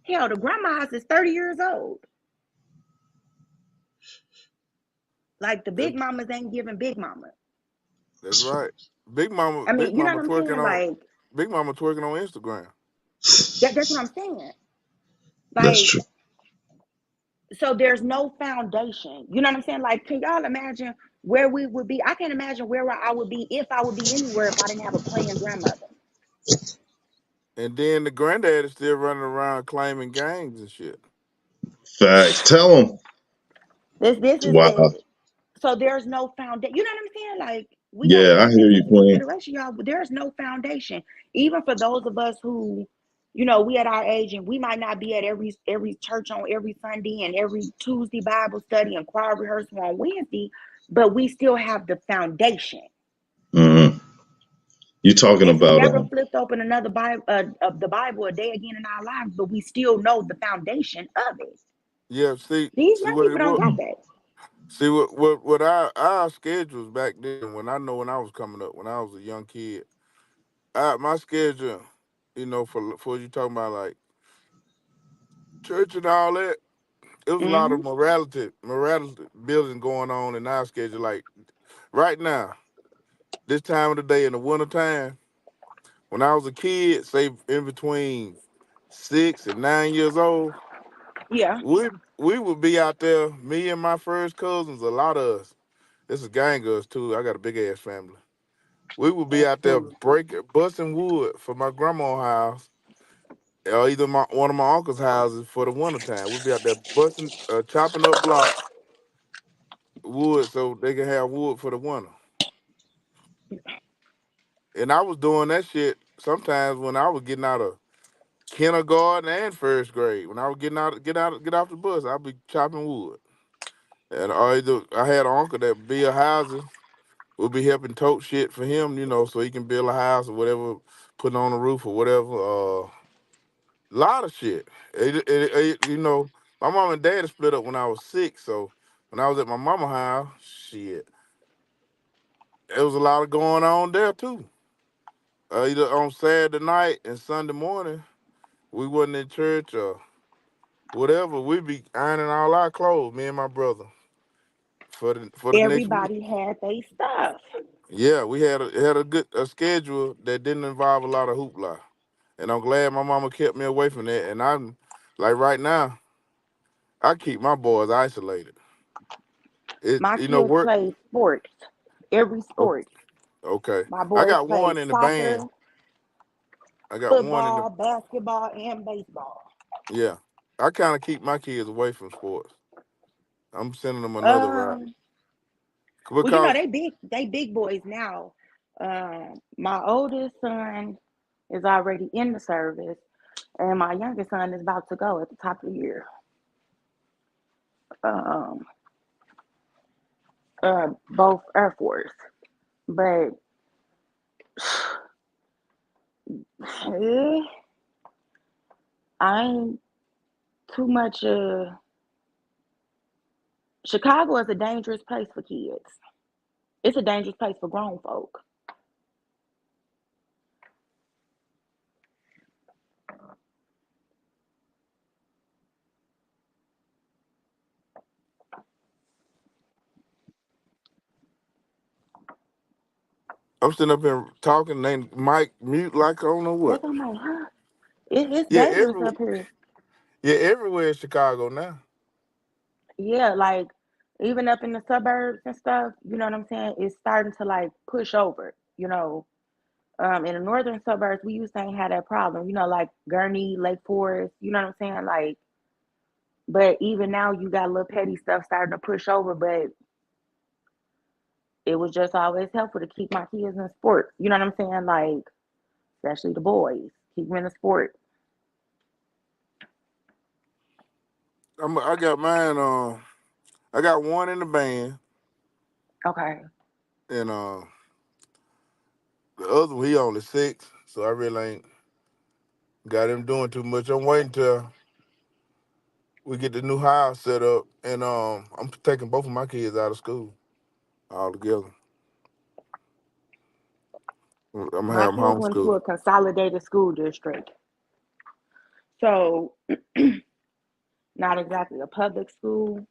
Hell, the grandmas is 30 years old. Like the That, big mamas ain't giving big mama. that's right. Big mama, I big mean, you know mama what I'm twerking saying? on, Like big mama twerking on Instagram. that's what I'm saying. That's Like, true. so there's no foundation. You know what I'm saying? Like, can y'all imagine where we would be? I can't imagine where I would be if I would be anywhere if I didn't have a praying grandmother. And then the granddad is still running around claiming gangs and shit. Facts. Tell them. This is Wow. the so there's no foundation. You know what I'm saying? Like we got to Yeah, I take hear this you, into Queen. consideration, y'all. There's no foundation, even for those of us who, we at our age and we might not be at every church on every Sunday and every Tuesday Bible study and choir rehearsal on Wednesday, but we still have the foundation. Hmm. You talking If we about never flipped open another Bible of the Bible a day again in our lives, but we still know the foundation of it. Yeah, These see young what it people don't was. got that. See what our schedules back then when when I was coming up when I was a young kid. My schedule, for you talking about like church and all that, it was a lot Hmm. of morality building going on in our schedule. Like right now, this time of the day in the winter time, when I was a kid, say in between 6 and 9 years old, Yeah, we we would be out there, me and my first cousins, a lot of us. This is gang of us too. I got a big ass family. We would be that's out there cool. busting wood for my grandma's house, or either one of my uncle's houses for the wintertime. We'd be out there busting, chopping up blocks, wood, so they can have wood for the winter. And I was doing that shit sometimes when I was getting out of kindergarten and first grade. When I was get off the bus, I'd be chopping wood. And I had an uncle that build houses. We'll be helping tote shit for him, so he can build a house or whatever, putting on the roof or whatever. Lot of shit. My mom and dad split up when I was 6, so when I was at my mama house, shit, there was a lot of going on there too. Either on Saturday night and Sunday morning, we wasn't in church or whatever. We be ironing all our clothes, me and my brother, for the next week. Everybody had their stuff. Yeah, we had a good schedule that didn't involve a lot of hoopla, and I'm glad my mama kept me away from that. And I'm like right now, I keep my boys isolated. My kids Work. play sports, every o- sport. Okay, My I boys got play one in the soccer, band. I got one in the football, basketball, and baseball. yeah. I kind of keep my kids away from sports. I'm sending them another route Um, well, because they big boys now. My oldest son is already in the service, and my youngest son is about to go at the top of the year. Um, both Air Force, but I ain't too much. Chicago is a dangerous place for kids. It's a dangerous place for grown folk. I'm sitting up here talking. They mic mute like I don't know what. That's what I'm like, huh? It's Yeah, dangerous up here. everywhere in Chicago now. Yeah, like even up in the suburbs and stuff, you know what I'm saying? It's starting to like push over. In the northern suburbs, we used to ain't have that problem, like Gurney, Lake Forest, you know what I'm saying? Like, but even now you got little petty stuff starting to push over, but it was just always helpful to keep my kids in sport. You know what I'm saying? Like, especially the boys, keep them in the sport. I got mine. I got one in the band, Okay. and the other one, he only 6, so I really ain't got him doing too much. I'm waiting till we get the new house set up, and I'm taking both of my kids out of school all together. I'm gonna My have them kids went to homeschooled. a consolidated school district. So not exactly a public school.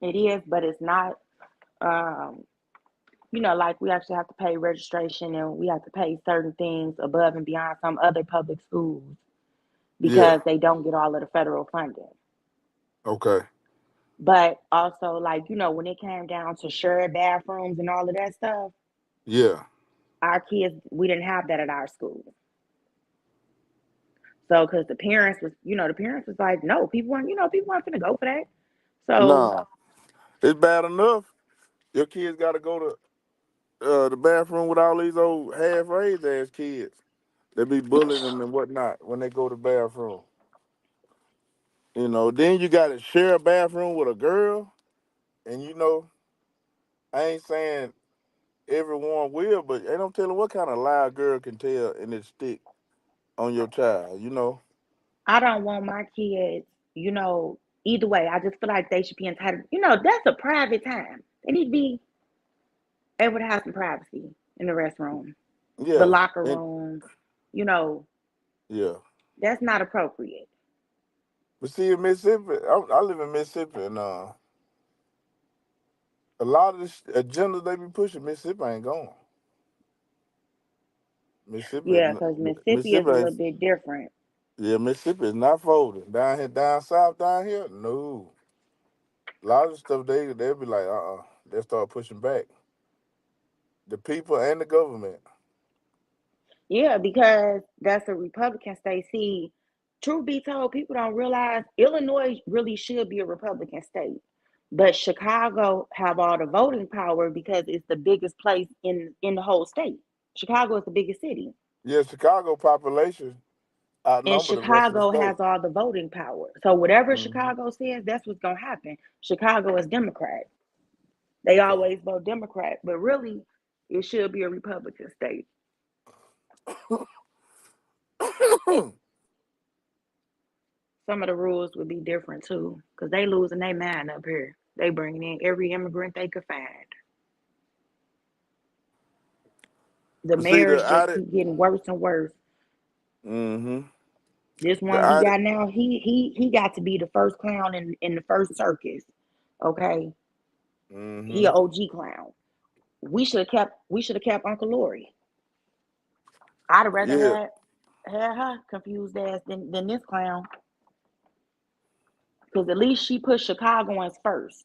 It is, but it's not. Um, like we actually have to pay registration and we have to pay certain things above and beyond some other public schools Yeah. because they don't get all of the federal funding. Okay. But also, like, when it came down to shared bathrooms and all of that stuff, Yeah. our kids, we didn't have that at our school. So, because the parents was like, no, people weren't going to go for that. So, Nah, it's bad enough. Your kids got to go to the bathroom with all these old half-raised ass kids. They be bullying them and whatnot when they go to the bathroom. Then you got to share a bathroom with a girl, and I ain't saying everyone will, but ain't no telling what kind of lie a girl can tell and it stick on your child. I don't want my kids, either way. I just feel like they should be entitled. That's a private time. They need to be able to have some privacy in the restroom, the Yeah, locker and rooms. You know, yeah. that's not appropriate. But see, in Mississippi, I live in Mississippi, and a lot of this agenda they be pushing, Mississippi ain't going. Mississippi, Yeah, because Mississippi is Mississippi a ain't. little bit different. Yeah, Mississippi is not folding down here, down south, down here. No, a lot of stuff they be like, they start pushing back. The people and the government. Yeah, because that's a Republican state. See, truth be told, people don't realize Illinois really should be a Republican state. But Chicago have all the voting power because it's the biggest place in the whole state. Chicago is the biggest city. Yeah, Chicago population And outnumber the rest of the Chicago state. has all the voting power. So whatever Hmm. Chicago says, that's what's gonna happen. Chicago is Democrat. They Okay. always vote Democrat, but really it should be a Republican state. Some of the rules would be different too, because they losing their mind up here. They bringing in every immigrant they could find. The But see, mayors the just audit. keep getting worse and worse. Hmm. This The one we audit. got now, he got to be the first clown in the first circus. Okay, he Hmm. a OG clown. We should have kept Uncle Lori. I'd have rather Yeah. had her confused ass than this clown, because at least she put Chicagoans first.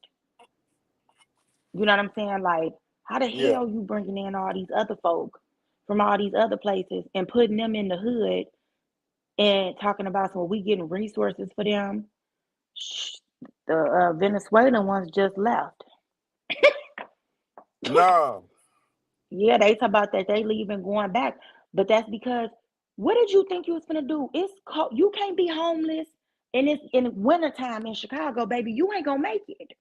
You know what I'm saying? Like, how the Yeah. hell you bringing in all these other folk from all these other places and putting them in the hood and talking about some we getting resources for them? The Venezuelan ones just left. Nah. Yeah, they talk about that they leaving going back, but that's because what did you think you was gonna do? It's cold. You can't be homeless and it's in wintertime in Chicago, baby. You ain't gonna make it.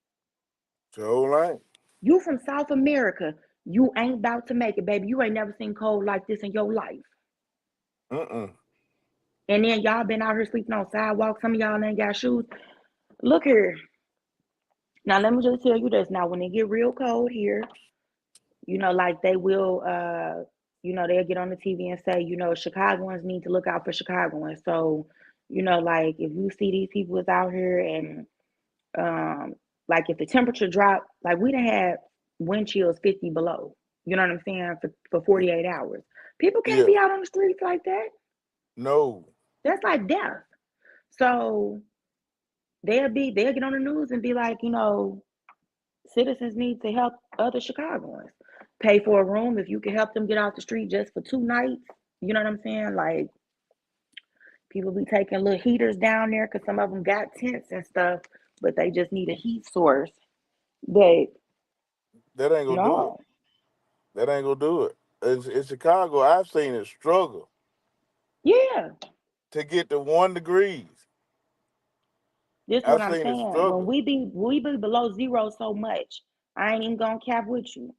So like. You from South America. You ain't about to make it, baby. You ain't never seen cold like this in your life. Mm-mm. And then y'all been out here sleeping on sidewalks. Some of y'all ain't got shoes. Look here. Now let me just tell you this. Now when it get real cold here, like they will they'll get on the TV and say, Chicagoans need to look out for Chicagoans. So, like if you see these people is out here and like if the temperature drop, like we done had wind chills 50 below. You know what I'm saying? For 48 hours. People can't Yeah. be out on the streets like that. No. That's like death. So they'll get on the news and be like, citizens need to help other Chicagoans. Pay for a room if you can help them get off the street just for 2 nights. You know what I'm saying? Like people be taking little heaters down there because some of them got tents and stuff, but they just need a heat source. But That ain't gonna do it. no, That ain't gonna do it. In Chicago, I've seen it struggle yeah, to get to 1 degrees. this is what I've I'm seen it saying. When struggle. we be below zero so much, I ain't even gonna cap with you.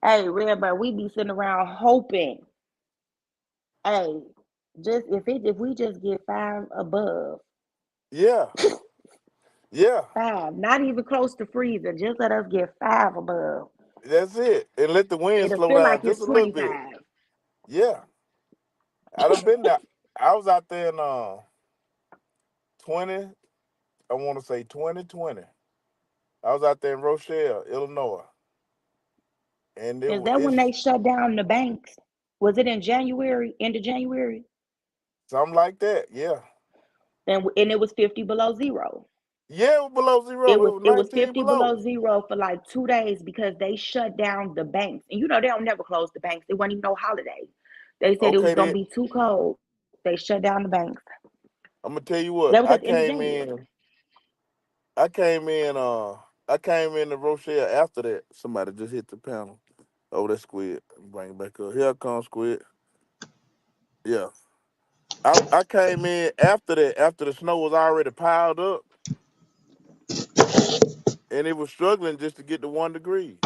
Hey, Red, but we be sitting around hoping. Hey, just if we just get 5 above, Yeah. Yeah, Five. Not even close to freezing. Just let us get five above. that's it. And let the wind It'll slow feel like down just it's a little bit. 25. Yeah. I done been there. I was out there in 20, I want to say 2020. I was out there in Rochelle, Illinois. And Is that when it's they shut down the banks? Was it in January, end of January? something like that. Yeah. And it was 50 below zero. Yeah, it was below zero. It was It was 19 50 below. below zero for like 2 days because they shut down the banks. And you know they don't never close the banks. It wasn't even no holiday. They said it was Okay, gonna then be too cold. They shut down the banks. I'm gonna tell you That what. was at the end of January. I came in I came in the Rochelle after that. Somebody just hit the panel. Oh, that squid. Bring it back up. Here comes squid. Yeah. I came in after that, after the snow was already piled up and it was struggling just to get to 1 degree.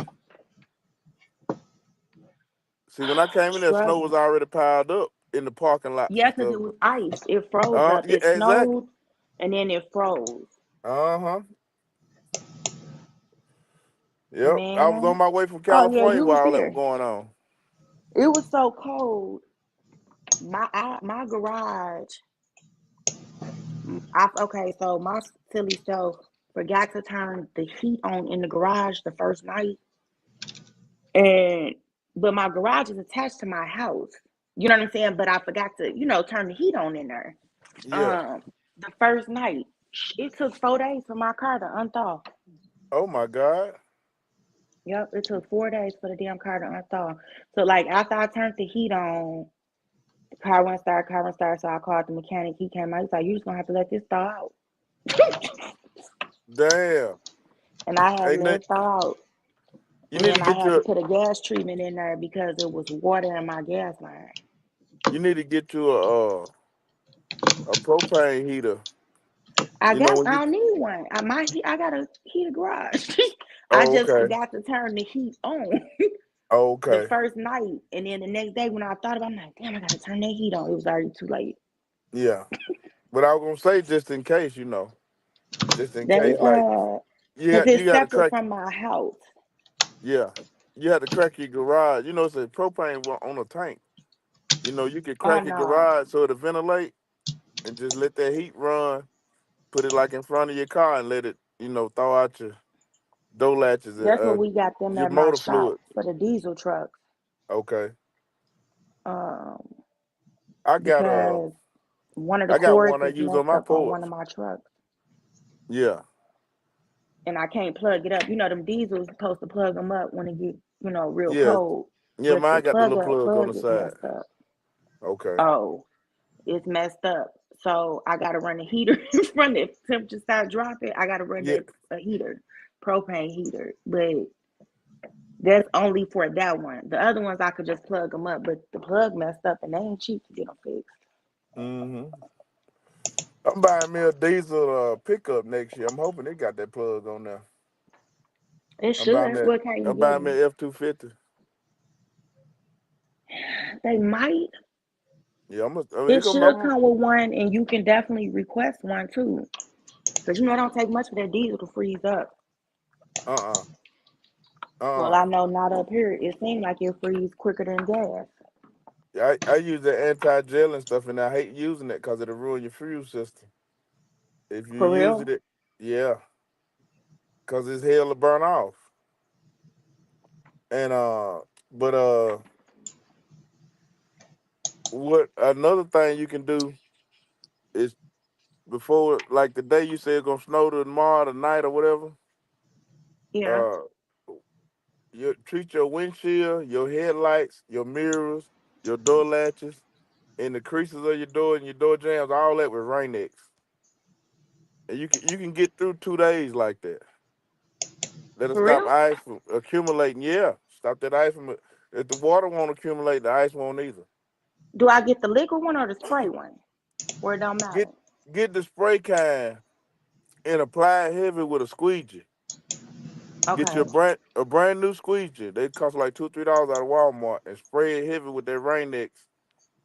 See, when I came in there, snow was Struggling. already piled up in the parking lots and Yeah, because stuff. it was ice. It froze up. Yeah, It exactly. snowed and then it froze. Uh-huh. Yep. I was on Man. my way from Oh yeah, California you was while all that was there. going on. It was so cold. My garage. Okay, so my silly self forgot to turn the heat on in the garage the first night, and but my garage is attached to my house. You know what I'm saying? But I forgot to, turn the heat on in there. Yeah. Um, the first night, it took 4 days for my car to unthaw. Oh my God. Yep, it took 4 days for the damn car to unthaw. So like after I turned the heat on, the car wouldn't start, car wouldn't start. So I called the mechanic. He came out. He's like, "You just gonna have to let this thaw out." Damn. And I had to Ain't let that, it thaw out. you And need to then I get had to your put a gas treatment in there because it was water in my gas line. you need to get you a propane heater. You know when I you don't need one. I got a heater garage. I oh just okay. forgot to turn the heat on Oh, the okay. first night. And then the next day when I thought about it, I'm like, damn, I gotta turn that heat on. It was already too late. Yeah. But I was gonna say just in case, just in They case, like cause you it's got to separate crack. from my house. Yeah, you had to crack your garage. It's a propane on a tank. You could Oh crack your no. garage so it'll ventilate and just let that heat run. Put it like in front of your car and let it, thaw out your door latches and That's what we got them your at my motor shop fluid. for the diesel trucks. Okay, Um, I got because one of the I got cords one I is use on messed my up on porch. one of my trucks. Yeah, And I can't plug it up. Them diesels supposed to plug them up when it get, real yeah, cold. yeah. But the Mine got the little plug on plug the is side. messed up. Okay. Oh, it's messed up. So I gotta run a heater in front if temperature start dropping. I gotta run Yeah. that a heater, propane heater. But that's only for that one. The other ones I could just plug them up, but the plug messed up and they ain't cheap to get them fixed. Mhm. I'm buying me a diesel pickup next year. I'm hoping it got that plug on there. It I'm buying should. me. What kind you I'm buying me getting? an F-250. They might. Yeah, I mean, It it gonna. should come with one, and you can definitely request one too. Because it don't take much for that diesel to freeze up. Uh-uh. Well, I Uh-uh. know not up here. It seems like it freeze quicker than gas. I use the anti-gel and stuff, and I hate using it because it'll ruin your fuel system. If you For use real? it, yeah, because it's hell to burn off. And but what another thing you can do is before, like the day you say it's gonna snow tomorrow, tonight or whatever. Yeah. Uh, you treat your windshield, your headlights, your mirrors, your door latches, and the creases of your door and your door jams, all that with Rain-X. And you can get through 2 days like that. That'll For stop real? ice from accumulating. Yeah, stop that ice from. If the water won't accumulate, the ice won't either. Do I get the liquid one or the spray one? Or it don't Get matter? get the spray can and apply it heavy with a squeegee. Get you Okay. a brand new squeegee. They cost like $2-3 out of Walmart, and spray it heavy with that Rain-X,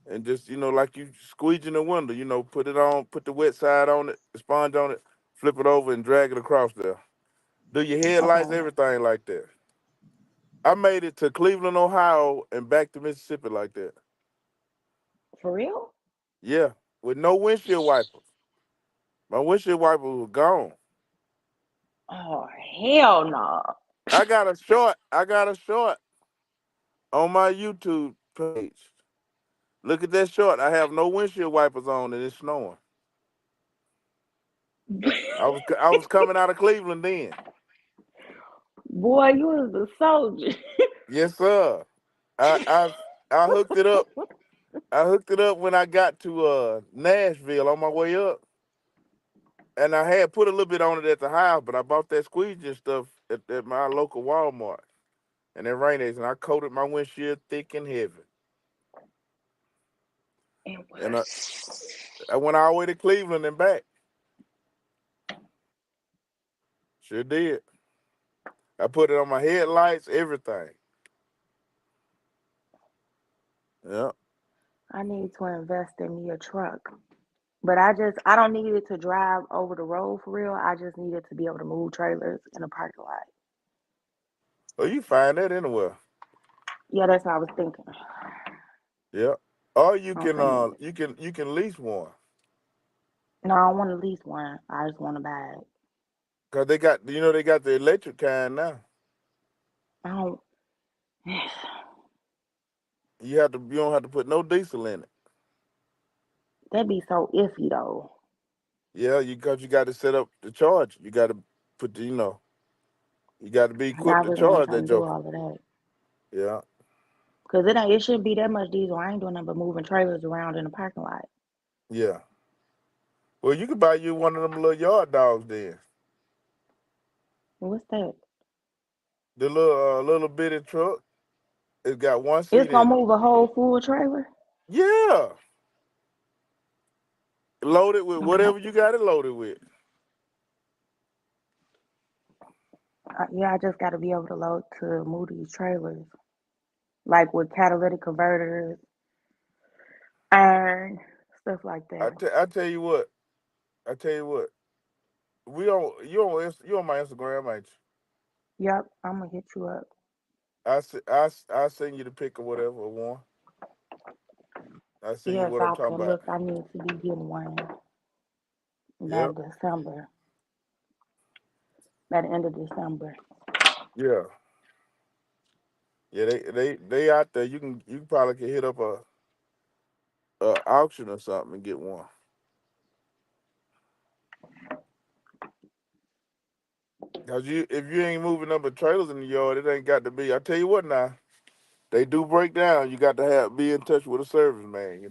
and just like you squeegee in the window. Put it on, put the wet side on it, the sponge on it, flip it over and drag it across there. Do your headlights, Okay. everything like that. I made it to Cleveland, Ohio, and back to Mississippi like that. For real? Yeah, with no windshield wipers. My windshield wipers were gone. Oh hell no. I got a short. I got a short on my YouTube page. Look at that short. I have no windshield wipers on, and it's snowing. I was coming out of Cleveland then. Boy, you was a soldier. Yes, sir. I I I hooked it up. I hooked it up when I got to Nashville on my way up, and I had put a little bit on it at the house, but I bought that squeegee stuff at my local Walmart and that Rain-X, and I coated my windshield thick and heavy. It And was. I went all the way to Cleveland and back. Sure did. I put it on my headlights, everything. Yeah. I need to invest in me a truck. But I don't need it to drive over the road for real. I just need it to be able to move trailers in a parking lot. Well, you find that anywhere. Yeah, that's what I was thinking. Yeah. Or you I'm can finna. you can lease one. No, I don't want to lease one. I just want to buy it. Cause they got the electric kind now. I don't. You don't have to put no diesel in it. That'd be so iffy though. Yeah, cause you got to set up the charge. You got to put you got to be And equipped I to really ain't charge trying that to do joker. all of that. Yeah. Cause it shouldn't be that much diesel. I ain't doing nothing but moving trailers around in the parking lot. Yeah. Well, you could buy you one of them little yard dogs then. What's that? The little bitty truck. It's got one It's seat gonna in it. move a whole full trailer. Yeah. Loaded with I'm gonna have whatever you got it loaded with. yeah, I just got to be able to load to move these trailers, like with catalytic converters, iron, stuff like that. I tell you what. I tell you what. You on my Instagram, ain't Yep, I'm gonna hit you up. you? I send you the pic or whatever or one. I send you Yes, what I'm I talking could about. look. I need to be getting one by Yep. December, by the end of December. Yeah. Yeah. They out there. You probably can hit up a auction or something and get one. Cause if you ain't moving number trailers in the yard, it ain't got to be. I tell you what now, they do break down. You got to be in touch with a service man.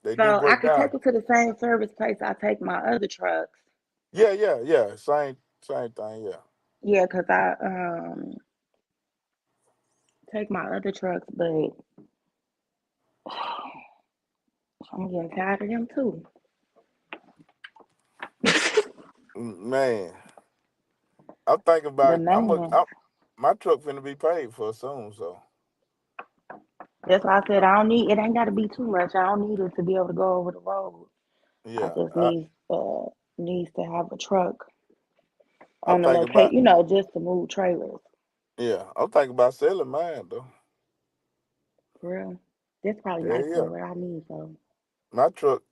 They do So I break could down. take it to the same service place I take my other trucks. Yeah. Same thing. Yeah. Yeah, cause I take my other trucks, but I'm getting tired of them too. Man, I'm thinking The about maintenance. my truck finna be paid for soon. So That's why I said I don't need it. Ain't got to be too much. I don't need it to be able to go over the road. I yeah, just needs to have a truck I'm on the thinking about locate, just to move trailers. I'm thinking about selling mine though. For real. That's probably Yeah, nicer yeah. than what I need though. My truck,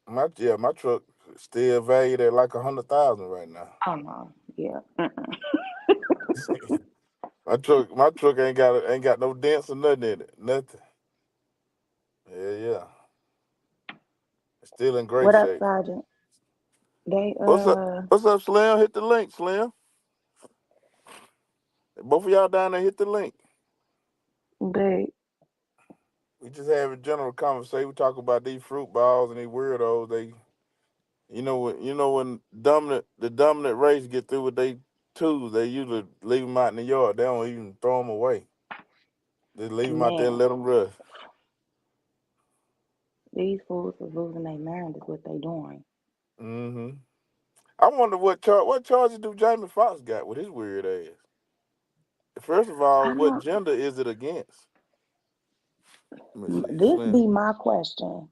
my truck still valued at like 100,000 right now. Oh no. Yeah. Mm-mm. My truck ain't got no dents or nothing in it. Nothing. Yeah. It's still in great What up, shape. Sergeant? They What's up? What's up, Slim? Hit the link, Slim. Both of y'all down there, hit the link. they We just have a general conversation. We talk about these fruit balls and these weirdos. When the dominant race get through with they tools, they usually leave them out in the yard. They don't even throw them away. They leave them out there and man, let them rust. these fools are losing their mind is what they doing. Hmm. I wonder what charges do Jamie Foxx got with his weird ass. First of all, I what don't gender is it against? Let me see. this Slim. be my question.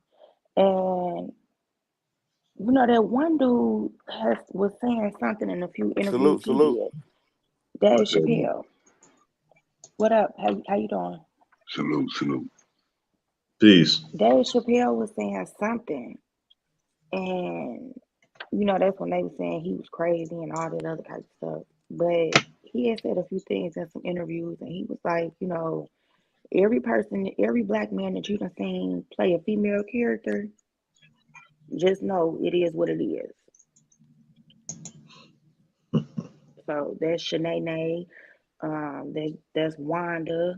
And You know that one dude was saying something in a few interviews Salute, he salute. did. Dave What's that? Chappelle. What up? How you doing? Salute, salute. Peace. Dave Chappelle was saying something, and you know that's when they were saying he was crazy and all that other kind of stuff. But he had said a few things in some interviews, and he was like, you know, every person, every black man that you done seen play a female character, just know it is what it is. So that's Shanae, that's Wanda,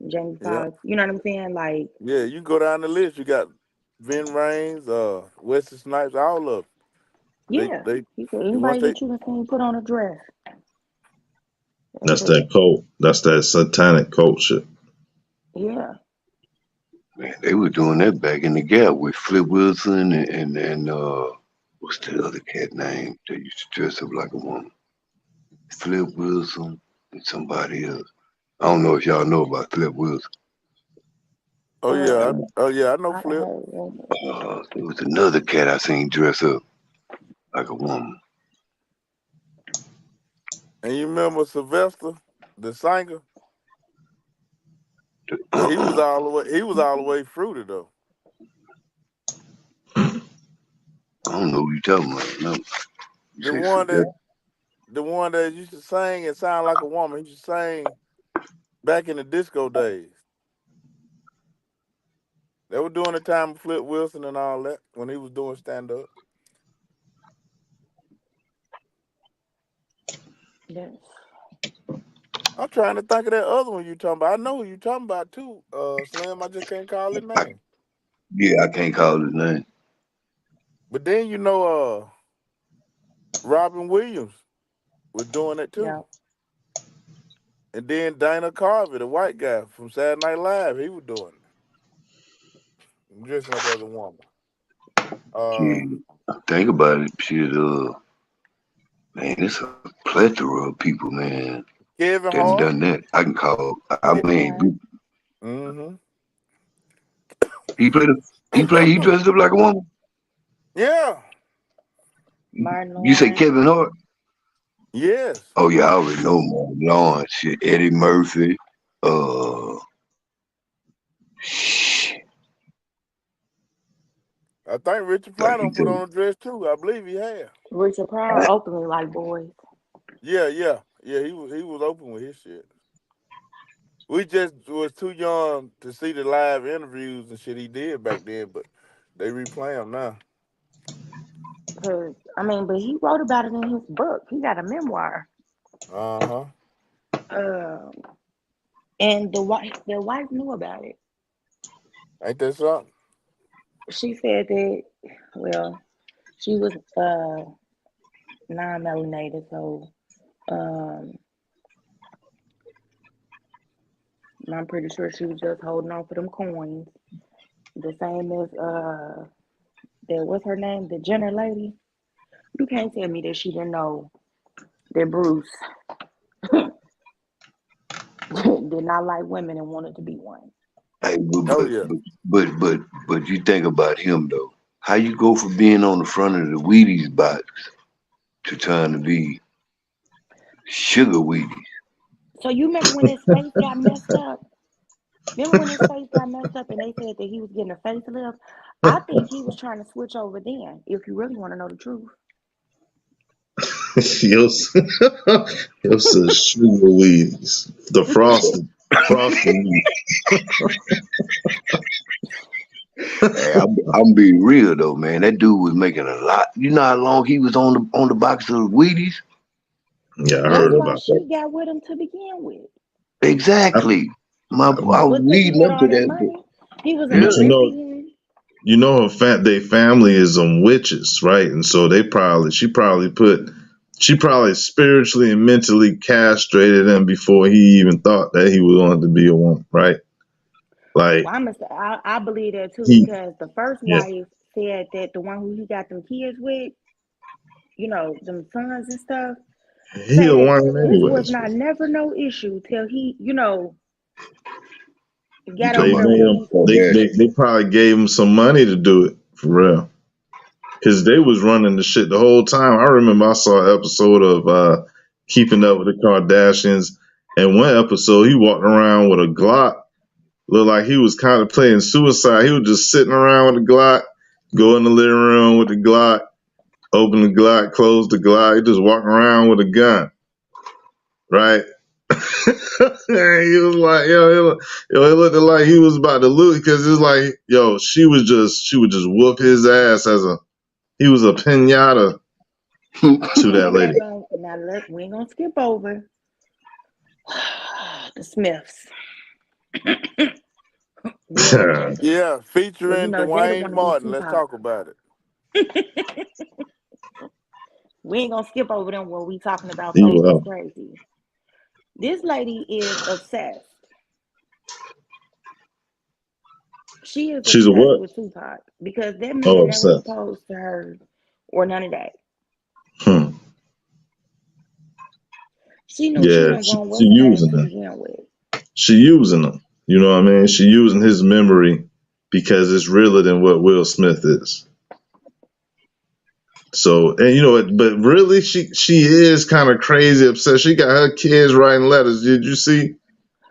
Jamie Yeah, Foxx. You know what I'm saying? Like, yeah. You go down the list. You got Vin Rains, Wesley Snipes, all of them. yeah, They he said once anybody they. that you done seen put on a dress, that's That's it. that cult. That's that satanic cult shit. Yeah, Man, they were doing that back in the gap with Flip Wilson and what's the other cat name that used to dress up like a woman? Flip Wilson and somebody else. I don't know if y'all know about Flip Wilson. Oh yeah, uh, I know I done Flip. heard rumors. There was another cat I seen dress up like a woman. And you remember Sylvester, the singer? He was all the way. He was all the way fruited though. I don't know who you talking about. No, you The say one that Sylvester. the one that used to sing and sound like a woman. He used to sing back in the disco days. They were doing the time of Flip Wilson and all that when he was doing stand up. Yes. I'm trying to think of that other one you talking about. I know who you talking about too. Slim. I just can't call his I, name. yeah, I can't call his name. But then Robin Williams was doing it too. Yeah. And then Dana Carvey, the white guy from Saturday Night Live, he was doing it, dressing up as a woman. Uh, Shit, think about it. Shit, man, it's a plethora of people, man, Kevin that Hart. done that. I can call. I Ke- Right. mean, mm-hmm. he played. He dressed up like a woman. Yeah. Martin You say Lawrence. Kevin Hart? Yes. Oh yeah, I already know Martin Lawrence. Shit, Eddie Murphy. Uh, shit, I think Richard like Pryor you put said. on a dress too. I believe he had. Richard Pryor openly like boys. Yeah. He was open with his shit. We just was too young to see the live interviews and shit he did back then, but they replay them now. Cause I mean, but he wrote about it in his book. He got a memoir. Uh-huh. Um, and the wife knew about it. Ain't that something? She said that, well, she was non-melanated, so um, I'm pretty sure she was just holding on for them coins. The same as that what's her name, the Jenner lady. You can't tell me that she didn't know that Bruce did not like women and wanted to be one. Hey, Oh yeah. but you think about him though. How you go from being on the front of the Wheaties box to trying to be Sugar Wheaties? So you remember when his face got messed up? Remember when his face got messed up and they said that he was getting a facelift? I think he was trying to switch over then, if you really want to know the truth. You'll say sugar weeds. The frosted. Hey, I'm being real though, man. That dude was making a lot. You know how long he was on the box of Wheaties? Yeah, I That's heard why about that. she got with him to begin with. Exactly. I was Because he leading had up to all that that. money. He was an But Yeah. Olympian. you know their family is witches, right? And so she probably spiritually and mentally castrated him before he even thought that he was going to be a woman, right? Like Well, I believe that too, he, because the first yeah, wife said that the one who he got them kids with, them sons and stuff, he say a that woman this was anyways. not never no issue till he, You got talking They over about there made with him. these. that? They probably gave him some money to do it for real. because they was running the shit the whole time. I remember I saw an episode of Keeping Up with the Kardashians, and one episode he walked around with a Glock, looked like he was contemplating suicide. He was just sitting around with a Glock, go in the living room with the Glock, open the Glock, close the Glock. He just walking around with a gun, right? And he was like, it looked like he was about to lose because it's like, she would just whoop his ass he was a pinata to that lady. Now look, we ain't gonna skip over the Smiths. Yeah, featuring Jada Dwayne wanna be Martin. Let's Tupac. talk about it. We ain't gonna skip over them when we talking about You those will. crazy. This lady is obsessed. She is She's a obsessed what? with Tupac because that Oh, man never obsessed. proposed to her or none of that. She knew she Yeah, wasn't going she what's name using to him. begin with. She using him. You know what I mean? She using his memory because it's realer than what Will Smith is. So, and but really, she is kind of crazy obsessed. She got her kids writing letters. Did you see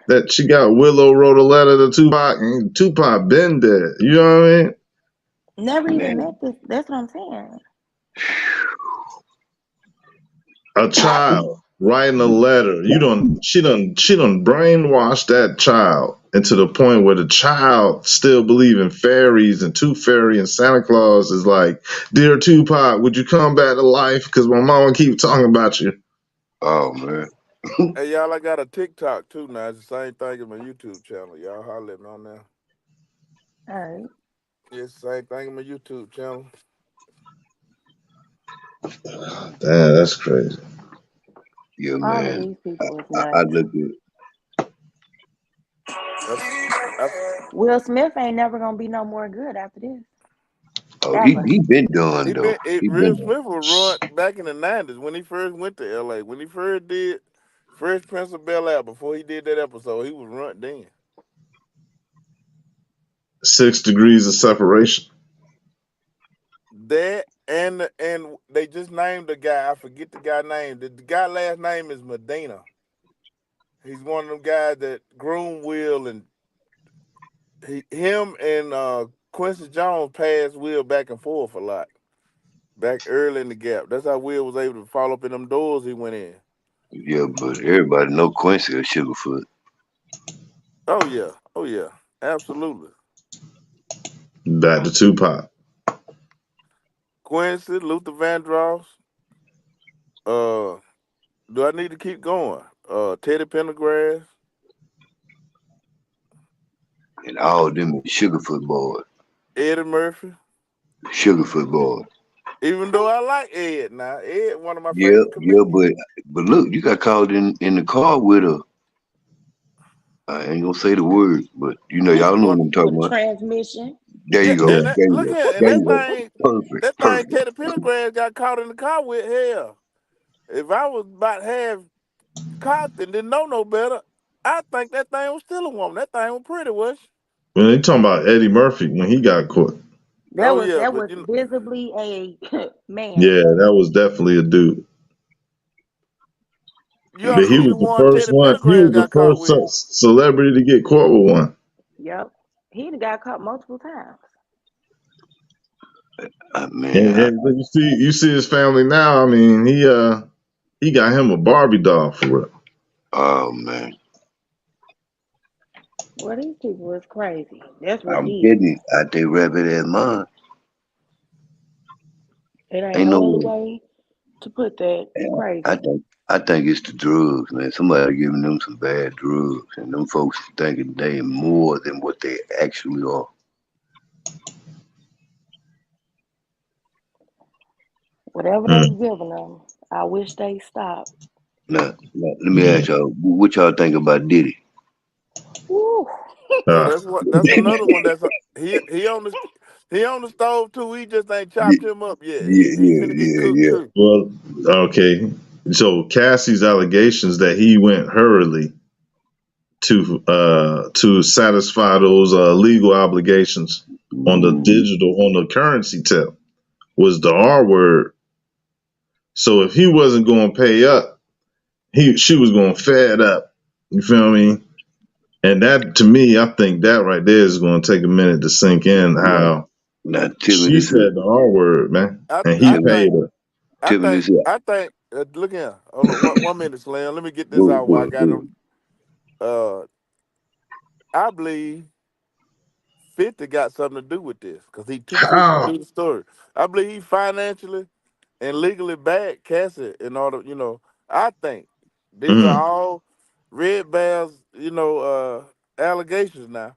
that she got Willow wrote a letter to Tupac, and Tupac been dead? You know what I mean? Never even met this. That's what I'm saying. A child writing a letter. She done brainwashed that child into the point where the child still believe in fairies and Tooth Fairy and Santa Claus is like, dear Tupac, would you come back to life? Because my mama keep talking about you. Oh man. Hey, y'all, I got a TikTok too now. It's the same thing as my YouTube channel. Y'all holler at me on there. All right. It's the same thing as my YouTube channel. Damn, that's crazy. Yeah, All of man. these people is I nuts. look at. Will Smith ain't never gonna be no more good after this. Oh, Ever. he been done though. He Will been done. Smith was run back in the 90s when he first went to LA. When he first did Fresh Prince of Bel-Air, before he did that episode, he was run then. 6 degrees of separation. That and they just named the guy. I forget the guy's name. The guy last name is Medina. He's one of them guys that groomed Will, and him and Quincy Jones passed Will back and forth a lot. Back early in the gap. That's how Will was able to fall up in them doors he went in. Yeah, but everybody know Quincy or Sugarfoot. Oh yeah, absolutely. Back to Tupac. Quincy, Luther Vandross. Do I need to keep going? Teddy Pendergrass. And all them Sugarfoot boys. Eddie Murphy. Sugarfoot boys. Even though I like Ed now. Ed, one of my Yeah, favorite comedians. but look, you got caught in the car with a. I ain't gonna say the word, but y'all know what I'm talking With a about. transmission. There you go. And Yeah. look here, and There you go. that Perfect. thing Teddy Pendergrass got caught in the car with. Hell, if I was about half cocked and didn't know no better, I think that thing was still a woman. That thing was pretty, was she? When they talking about Eddie Murphy when he got caught. That But was visibly a man. Yeah, that was definitely a dude. you ought But to he see was the the one first Teddy one. He Pendergrass was the got caught with. first celebrity to get caught with one. Yep. He got caught multiple times. Man, And you see his family now. I mean, he got him a Barbie doll for real. oh man. Well, these people is crazy. That's what I'm it is. kidding. I think rabbit as mine. It ain't Ain't no no other way to put that. Crazy. I think it's the drugs, man. Somebody giving them some bad drugs, and them folks thinking they more than what they actually are. Whatever they giving them, I wish they stopped. Now, let me ask y'all, what y'all think about Diddy? Woo. That's another one that's he on the stove too. He just ain't chopped him up yet. He finna get cooked Yeah. too. Well, okay. So Cassie's allegations that he went hurriedly to satisfy those legal obligations on the currency tip was the R word. So if he wasn't going to pay up, she was going to fed up. You feel me? And that, to me, I think that right there is going to take a minute to sink in. How Now, she said the R word, man, and he paid her. I think. Look here. Hold on. One minute, Slim. Let me get this out while I got him. I believe 50 got something to do with this because he too quick to do the story. I believe he financially and legally backed Cassie in order, I think these are all Red Bears, allegations now.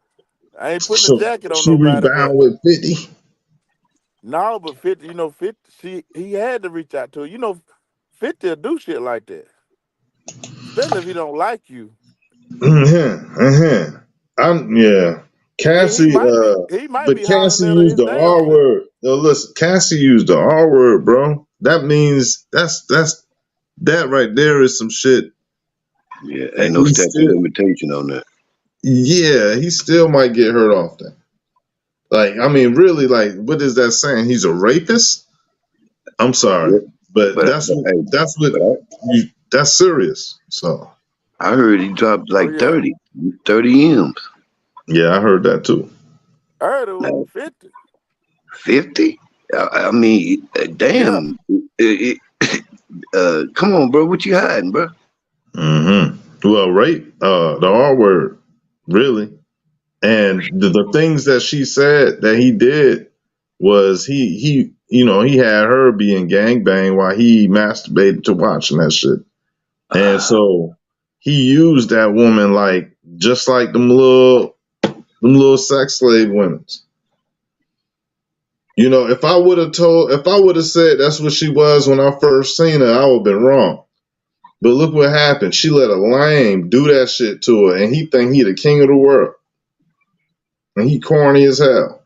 I ain't putting a jacket on she nobody, but rebound with 50. no, but 50, 50, he had to reach out to her. 50 will do shit like that. Especially if he don't like you. Yeah. Cassie, he might but be Cassie hollering at her used his the damn R self. word. No, listen, Cassie used the R word, bro. That means that right there is some shit. Yeah, ain't no statute of limitation on that. Yeah, he still might get hurt off that. Like, I mean, really, like, what is that saying? He's a rapist? I'm sorry, but that's serious. So I heard he dropped like 30 M's. Yeah, I heard that too. I heard it was 50. 50? I mean, damn. Yeah. Come on, bro. What you hiding, bro? Well, rape, the R word, really. And the things that she said that he did was he had her being gangbanged while he masturbated to watching that shit. And so he used that woman like just like them little sex slave women. If I would have said that's what she was when I first seen her, I would have been wrong. But look what happened. She let a lame do that shit to her, and he think he the king of the world. And he corny as hell.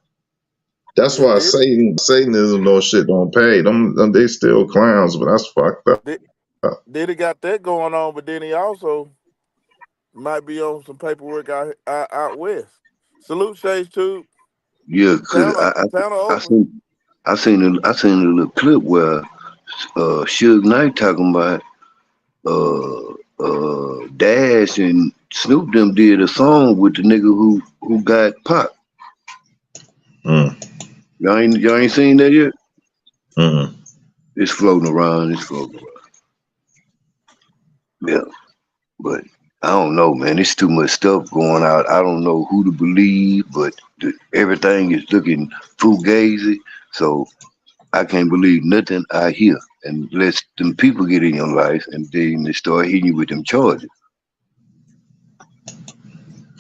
That's why Satanism, no shit don't pay. Them they still clowns, but that's fucked up. Then he got that going on, but then he also might be on some paperwork out west. Salute Shades too. Yeah, cause I seen a little clip where Suge Knight talking about Dash and Snoop them did a song with the nigga who got popped. Y'all ain't seen that yet? It's floating around. Yeah, but I don't know, man. It's too much stuff going out. I don't know who to believe, but everything is looking fugazi. So I can't believe nothing I hear unless them people get in your life and then they start hitting you with them charges.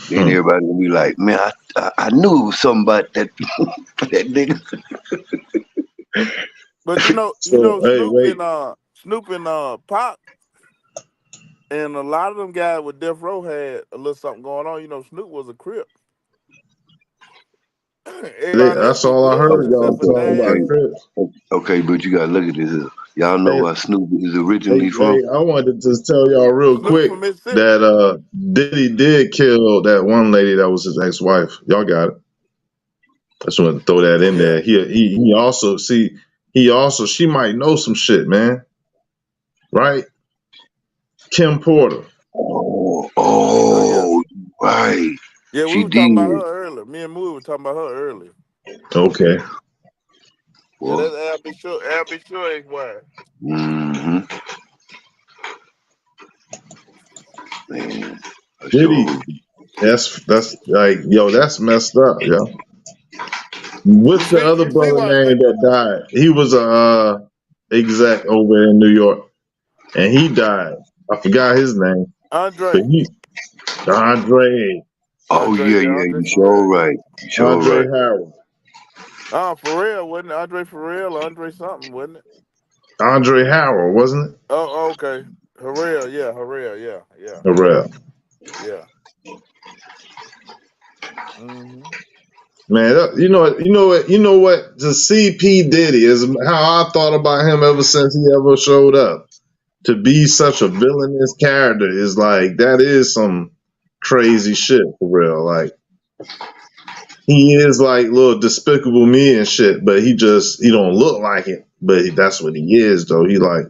Then everybody will be like, man, I knew it was something about that that nigga. But Snoop and Pop and a lot of them guys with Death Row had a little something going on. Snoop was a Crip. That's all I heard y'all talking about Crips. Okay, but you gotta look at this. Y'all know where Snoop is originally from? I wanted to just tell y'all real quick that Diddy did kill that one lady that was his ex-wife. Y'all got it. I just wanted to throw that in there. He also she might know some shit, man. Right? Kim Porter. Oh, right. Yeah, we were talking about her earlier. Me and Moo were talking about her earlier. Okay. Yeah, that's Albie Sure ex-wife. Man, Diddy. That's like, yo, that's messed up, yo. What's the other brother name that died? He was a exec over in New York, and he died. I forgot his name. Andre. Andre. Oh yeah, you sure right. Andre Harrell. Pharrell, wasn't it? Andre Pharrell or Andre something, wasn't it? Andre Harrell, wasn't it? Oh, okay. Harrell, yeah. Harrell. Yeah. Mm-hmm. Man, you know what? To see P. Diddy is how I thought about him ever since he ever showed up. To be such a villainous character is like, that is some crazy shit for real. Like, he is like little Despicable Me and shit, but he don't look like it. But that's what he is though. He like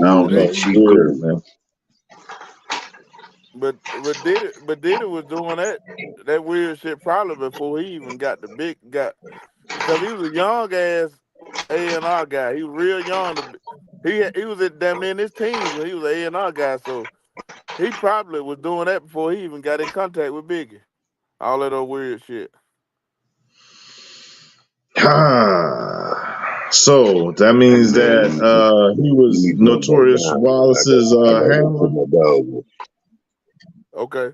I Wolves don't It know. and ain't. It's cheat weird, codes. man. Diddy was doing that weird shit probably before he even got the big got because he was a young ass A&R guy. He was real young. He was at damn near in his teens when he was an A&R guy. So he probably was doing that before he even got in contact with Biggie. All that old weird shit. So that Hey means man, that he you was need to go back Notorious down, man. Wallace's I gotta go handler. put my dog in. Okay.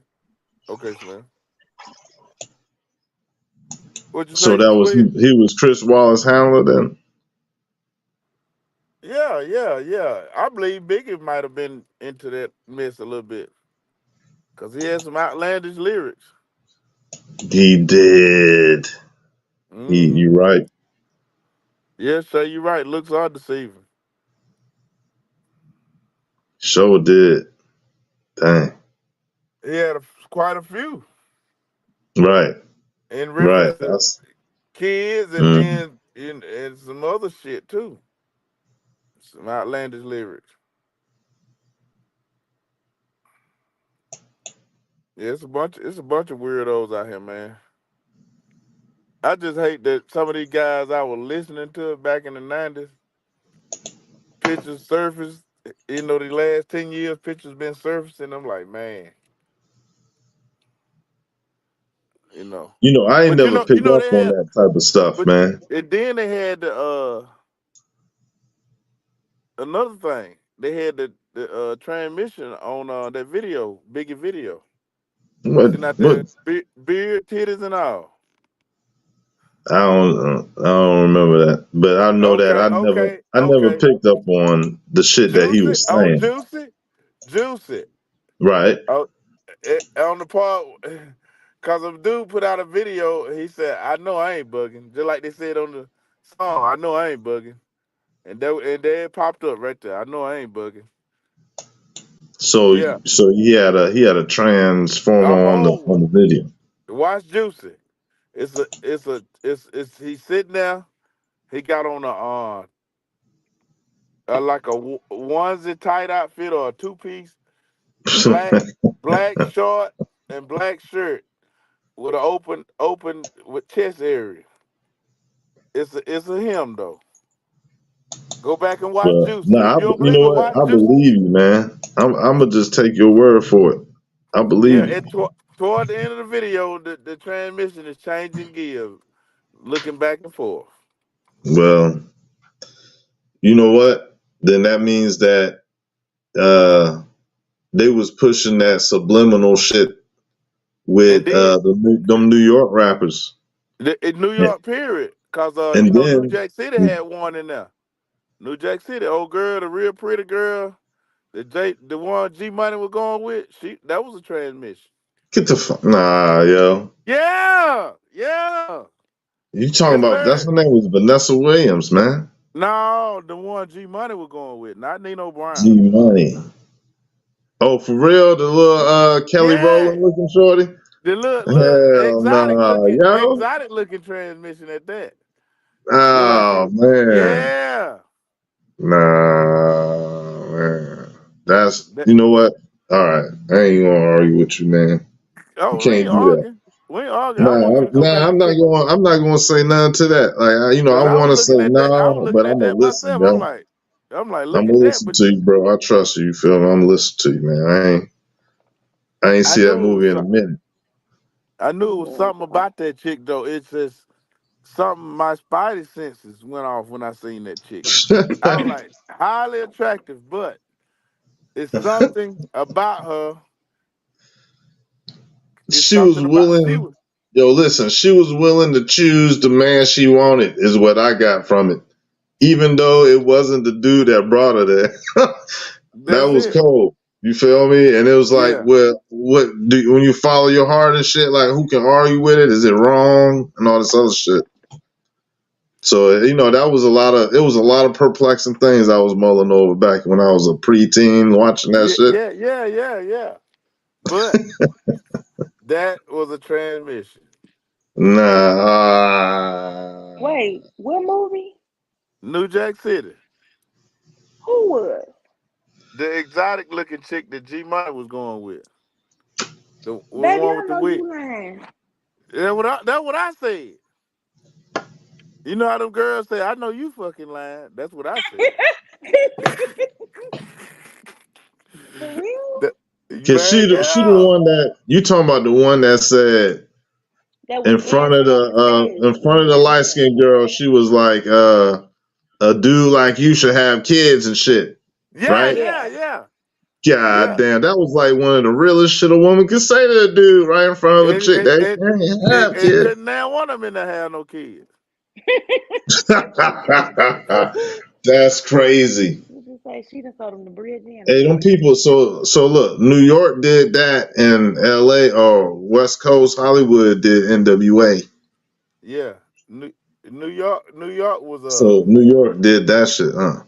Okay, Slim. What'd you So say? that Go was ahead. he was Chris Wallace handler then. Yeah. I believe Biggie might have been into that mess a little bit because he had some outlandish lyrics. He did. Mm-hmm. You right. Yes, sir, you're right. Looks are deceiving. Sure did. Dang. He had quite a few Right. in reference Right. to That's kids and mm. then and some other shit too. Some outlandish lyrics. Yeah, it's a bunch of weirdos out here, man. I just hate that some of these guys I was listening to back in the '90s, pictures surfaced. You know, the last 10 years, pictures been surfacing. I'm like, man, you know. I ain't But never picked up they on had, that type of stuff, but man. and then they had the another thing. They had the transmission on that video, Biggie video, What looking at what the beard, titties, and all. I don't remember that. But I know that Okay, okay, I never okay. picked up on the shit that he Juicy, was oh saying. juicy. Right. Oh, on the part, cause a dude put out a video. He said, "I know I ain't bugging," just like they said on the song. I know I ain't bugging, and there it popped up right there. I know I ain't bugging. So Yeah, he had a transformer a on whole one. the video. Watch Juicy. It's he's sitting there. He got on like a onesie tight outfit or a two piece, black short and black shirt with an open with chest area. It's a him though. Go back and watch But Juicy. If nah, you don't you believe know me, what? watch I Juicy. believe you, man. I'm gonna just take your word for it. I Yeah, believe you. and toward the end of the video, the transmission is changing gears, looking back and forth. Well, you know what? Then that means that they was pushing that subliminal shit And with then them New York rappers. in New Yeah. York, period, because And New then Jack City had one in there. New Jack City, old girl, the real pretty girl, the one G Money was going with, that was a transmission. get the fuck nah, yo. Yeah. You talking Yes, about that's sir. her name was Vanessa Williams, man. No, the one G Money was going with, not Nino Brown. G Money. Oh, for real? The little Kelly Yeah, Rowland looking shorty? the little Hell nah, yo. exotic looking transmission at that. Look like she Oh was. man. Yeah. Nah, man. That's That, you know what? All right, I ain't gonna argue with you, man. You oh, we can't ain't do that. arguing. We ain't arguing. I want you to go back I'm and not check. going. I'm not going to say nothing to that. Like, I Cause I want was to say looking at that. I was no, looking but at I'm gonna that listen, myself. yo. I'm like, I'm look gonna at that. listen But to you, bro. I trust you. You feel me? I'm gonna listen to you, man. I ain't I see that knew it movie was. in a minute. I knew it was something about that chick though. It's just something. My spidey senses went off when I seen that chick. I was like, highly attractive, but it's something about her. It's She was something about she willing. was. Yo, listen. She was willing to choose the man she wanted. Is what I got from it. Even though it wasn't the dude that brought her there. That That's was it. cold. You feel me? And it was like, Yeah. well, what do when you follow your heart and shit? Like, who can argue with it? Is it wrong and all this other shit? So that was it was a lot of perplexing things I was mulling over back when I was a preteen watching that shit. Yeah. But That was a transmission. Nah. Wait, what movie? New Jack City. Who was? The exotic looking chick that G Money was going with. The Baby, one I with the know wig. you lying. That's what I said. You know how them girls say, I know you fucking lying. That's what I said. For real? That- Cause Man, she the yeah. one that you talking about, the one that said That was dancing on the in stage. front of the Yeah, light yeah. skinned girl, she was like, a dude like you should have kids and shit. Yeah, Right? yeah, Yeah. yeah. God Yeah. damn, that was like one of the realest shit a woman could say to a dude right in front of a And, chick and, that and, ain't and, have and kids. couldn't now one of them in there have no kids. That's crazy. You just say she done sold him the bridge and the Hey, them tunnel. people. So look, New York did that, and L.A. or West Coast Hollywood did NWA. Yeah. New York was So New York did that shit, huh?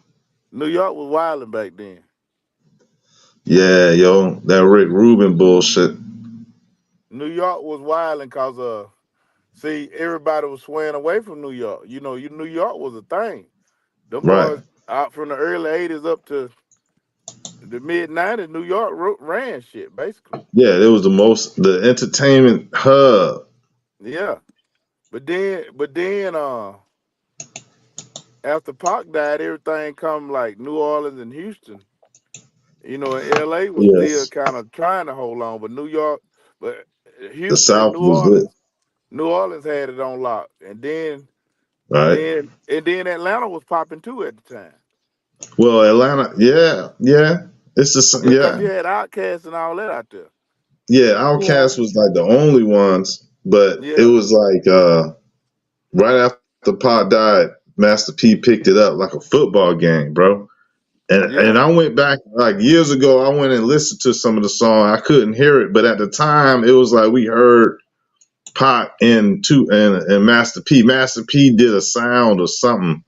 New York was wilding back then. Yeah, yo, that Rick Rubin bullshit. New York was wilding because see, everybody was swaying away from New York. New York was a thing. Them Right. boys out from the early '80s up to the mid '90s, New York ran shit basically. Yeah, it was the entertainment hub. Yeah, but then, after Pac died, everything come like New Orleans and Houston. And L.A. was still Yes, kind of trying to hold on, but but the Houston and South was it, New Orleans had it on lock, and then right? Atlanta was popping too at the time. Well, Atlanta, yeah, it's Yeah, because yeah, you had Outkast and all that out there. yeah. Yeah. Outkast was like the only ones, but it Yeah, was like right after Pac died, Master P picked it up like a football game, bro. And yeah, I went back like years ago. I went and listened to some of the song. I couldn't hear it, but at the time, it was like we heard Pac and Master P. Master P did a sound or something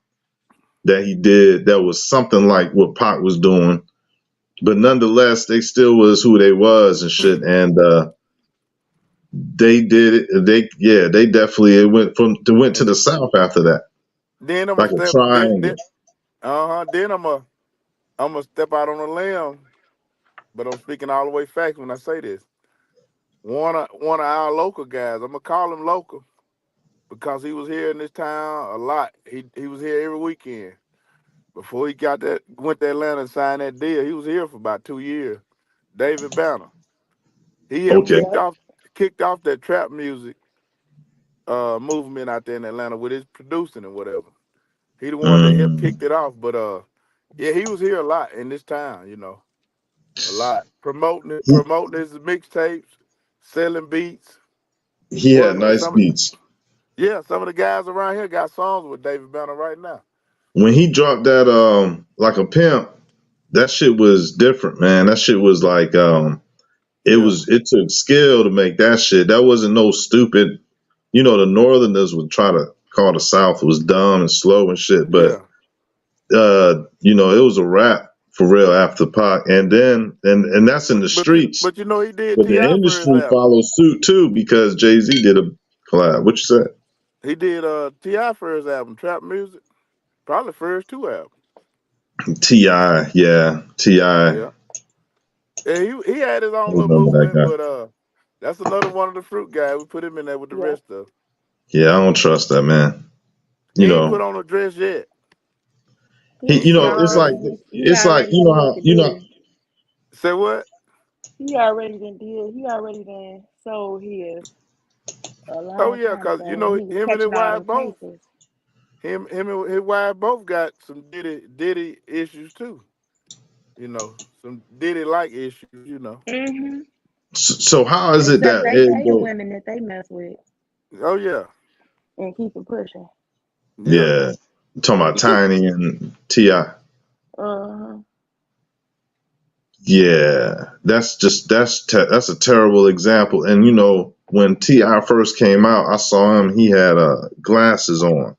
that he did that was something like what Pac was doing, but nonetheless, they still was who they was and shit. And they did it. They definitely went to and the South after that, then I'm gonna like a step triangle. then I'm gonna step out on a limb, but I'm speaking all the way facts when I say this. One of our local guys, I'm gonna call him local because he was here in this town a lot. He was here every weekend before he went to Atlanta and signed that deal. He was here for about 2 years. David Banner. He helped Okay. Yep. kicked off that trap music movement out there in Atlanta with his producing and whatever. He the one that helped Mm. kicked it off. But yeah, he was here a lot in this town, a lot. Promoting his mixtapes, selling beats. He Boy, had nice beats. some of the guys around here got songs with David Banner right now. When he dropped that like a pimp, that shit was different, man. That shit was like Yeah, it took skill to make that shit. That wasn't no stupid, the northerners would try to call the South was dumb and slow and shit, but yeah. it was a rap for real after Pac. And then and that's in But the but you streets. but you know he did But the Ti for his industry album. followed suit too because Jay-Z did a collab. What you said? He did Ti for his album, Trap Music. Probably for his two albums. T.I., yeah. T.I. Yeah. And he had his own little Remember that movement, guy. but that's another one of the fruit guys. We put him in there with the Yep. rest of. Yeah, I don't trust that man. He ain't put on a dress yet. He, He's still it's early. like He already you know done how booked the deal. Say what? He already done did. He already done sold his a Oh long yeah, time cause ago when he was him and his catching all wife them both. cases. Him and his wife both got some Diddy issues too. Some Diddy like issues. Mm-hmm. So how is it Except that they pay the women that they mess with Oh yeah, and keep it pushing. yeah. yeah, you're talking about Tiny and T.I. Uh-huh. Yeah, that's a terrible example. And when T.I. first came out, I saw him. He had glasses on,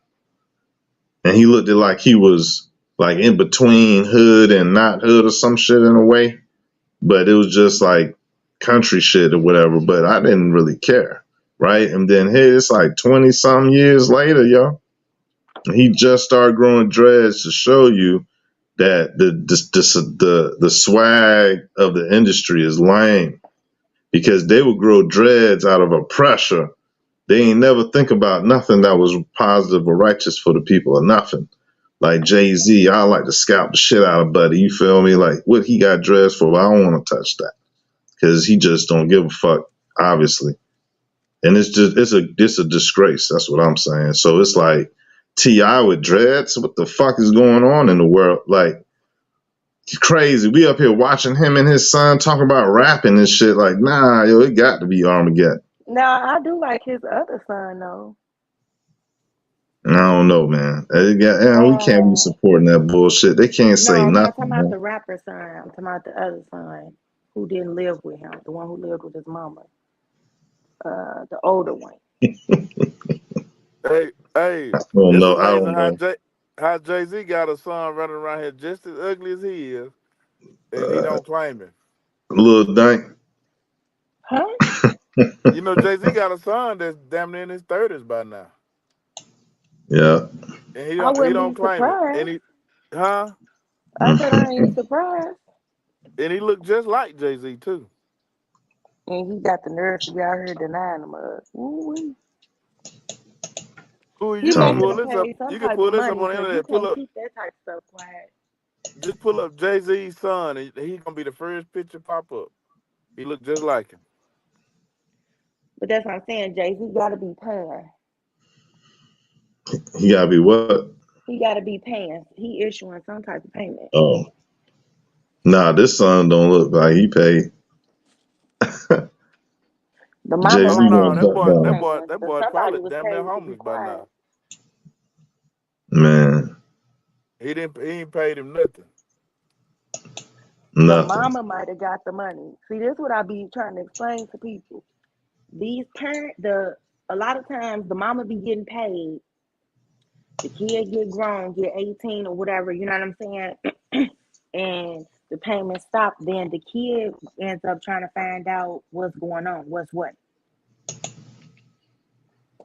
and he looked like he was like in between hood and not hood or some shit in a way. But it was just like country shit or whatever, but I didn't really care, right? And then here it's like 20 some years later, yo, he just started growing dreads to show you that the swag of the industry is lame because they would grow dreads out of a pressure. They ain't never think about nothing that was positive or righteous for the people or nothing. Like Jay-Z, I like to scalp the shit out of Buddy. You feel me? Like what he got dressed for, I don't want to touch that because he just don't give a fuck, obviously. And it's a disgrace. That's what I'm saying. So it's like T.I. with dreads. What the fuck is going on in the world? Like crazy. We up here watching him and his son talk about rapping and shit. Like, nah, yo, it got to be Armageddon. Now I do like his other son though. I don't know, man. We can't be supporting that bullshit. They can't No, say I'm not nothing, talking about man. the rapper son. I'm talking about the other son who didn't live with him, the one who lived with his mama, the older one. Hey, I don't it's know. I amazing don't know. how Jay-Z got a son running around here just as ugly as he is, and he don't claim it. Lil Dank. Huh? You know, Jay-Z got a son that's damn near in his 30s by now, Yeah. and he I wouldn't don't be claim it. surprised. And he, huh? I said I ain't surprised. And he looked just like Jay-Z too. And he got the nerve to be out here denying them. Ooh-wee. Who He you can must Tom. have pull been this up? paid some You can type pull of this up money on the because you internet. can't keep that type of stuff quiet. Just pull up Jay-Z's son, and he gonna be the first picture pop up. He looked just like him. But that's what I'm saying. Jay-Z got to be paying. He gotta be what? He got to be paying. He issuing some type of payment. Oh. Nah, this son don't look like he paid. The mama Jay-Z Oh might no, gonna be duck down. paying, that but boy somebody probably was damn near paid to be homeless by quiet. now. Man, He ain't paid him nothing. The nothing. mama might have got the money. See, this is what I be trying to explain to people. These a lot of times the mama be getting paid. The kid get grown, get 18 or whatever, you know what I'm saying? And the payment stop, then the kid ends up trying to find out what's going on, what's what.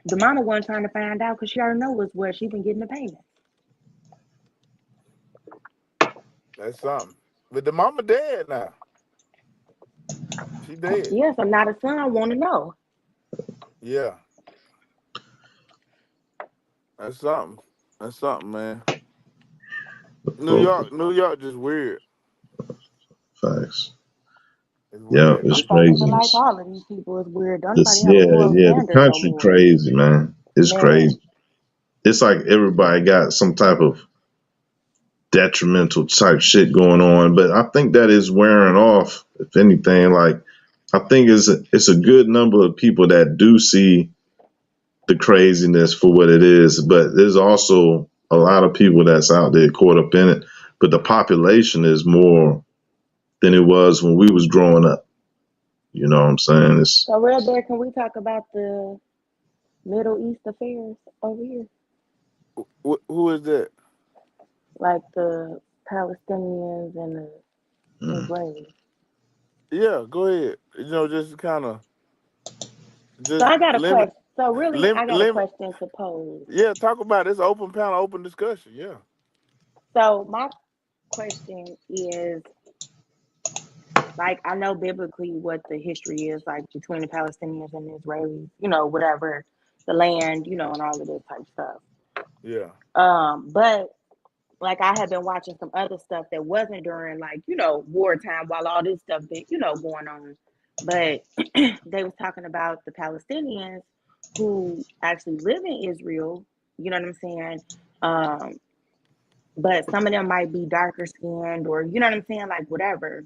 The mama wasn't trying to find out because she already know what's what. She been getting the payment. That's something. But the mama dead now. She dead. Yes, I'm not a son. Want to know? Yeah. That's something. That's something, man. New York just weird. Facts. It's Yeah, weird. it's I think it's like craziness. all of these people is weird. Don't nobody This, have a yeah, moral yeah, the standard no country more. crazy, man. It's Man, crazy. It's like everybody got some type of detrimental type shit going on, but I think that is wearing off. If anything, like I think it's a good number of people that do see the craziness for what it is, but there's also a lot of people that's out there caught up in it. But the population is more than it was when we was growing up. You know what I'm saying? It's so real bad, can we talk about the Middle East affairs over here? Who is that? Like the Palestinians and the mm, Israelis. Yeah, go ahead. You know, just kind of So just I got a limit question. So really, I got a limit. question to pose. Yeah, talk about it. It's open panel, open discussion. Yeah. So my question is, like, I know biblically what the history is like between the Palestinians and the Israelis, you know, whatever, the land, you know, and all of this type of stuff. Yeah. But like I have been watching some other stuff that wasn't during like, you know, wartime while all this stuff been, you know, going on. But they was talking about the Palestinians who actually live in Israel, you know what I'm saying? Um, but some of them might be darker skinned or you know what I'm saying, like whatever.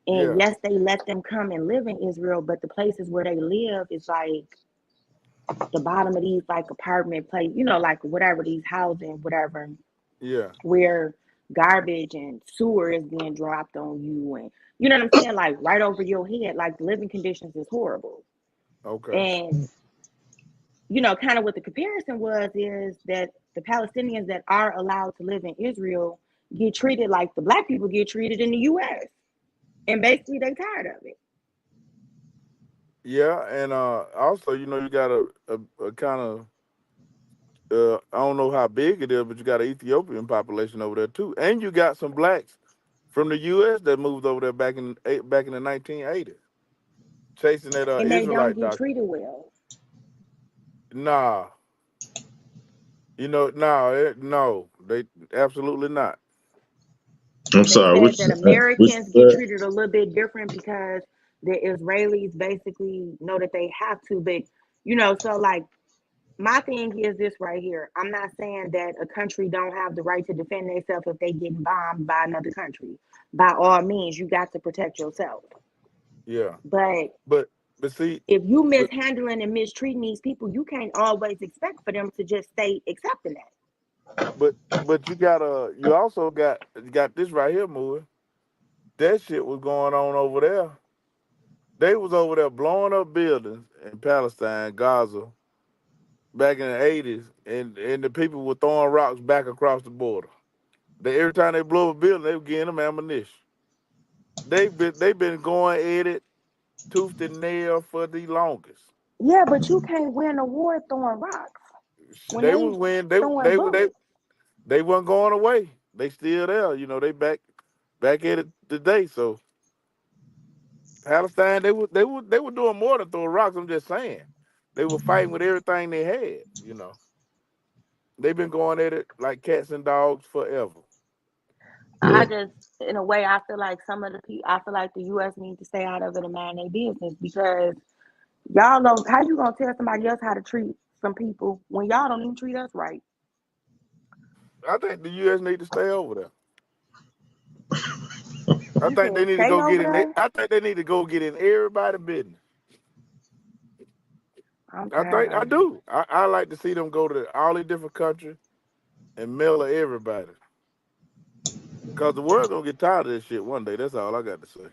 And Yeah. yes, they let them come and live in Israel, but the places where they live is like the bottom of these like apartment place, you know, like whatever these housing, whatever, Yeah. where garbage and sewer is being dropped on you and you know what I'm saying, like right over your head, like the living conditions is horrible. Okay. And you know, kind of what the comparison was is that the Palestinians that are allowed to live in Israel get treated like the black people get treated in the US. And basically they tired of it. Yeah, and also, you got a kind of I don't know how big it is, but you got an Ethiopian population over there too, and you got some blacks from the U.S. that moved over there back in the 1980s, chasing that And they don't Israelite get doctrine. treated well. Nah, no, they absolutely not. I'm They sorry, said that which Americans get treated a little bit different because the Israelis basically know that they have to, but so like my thing is this right here. I'm not saying that a country don't have the right to defend themselves if they get bombed by another country. By all means, you got to protect yourself. Yeah, But but but see, if you but mishandling and mistreating these people, you can't always expect for them to just stay accepting that. but you also got this right here, movie. That shit was going on over there. They was over there blowing up buildings in Palestine, Gaza, back in the 80s, and the people were throwing rocks back across the border. Every time they blow a building, they were getting them ammunition. They been going at it tooth and nail for the longest. Yeah, but you can't win a war throwing rocks when They they was win. throwing bullets. They weren't going away. They still there. They back at it today. So Palestine, they were doing more than throw rocks. I'm just saying, they were fighting with everything they had. They've been going at it like cats and dogs forever. I yeah. just, in a way, I feel like some of the people, I feel like the U.S. needs to stay out of it and mind their business because y'all don't. How you gonna tell somebody else how to treat some people when y'all don't even treat us right? I think the U.S. need to stay over there. I You think they said need to stay go get over in. there. I think they need to go get in everybody's business. I'm I tired think I of it. do. I like to see them go to all these different countries and mail everybody. Cause the world gonna get tired of this shit one day. That's all I got to say.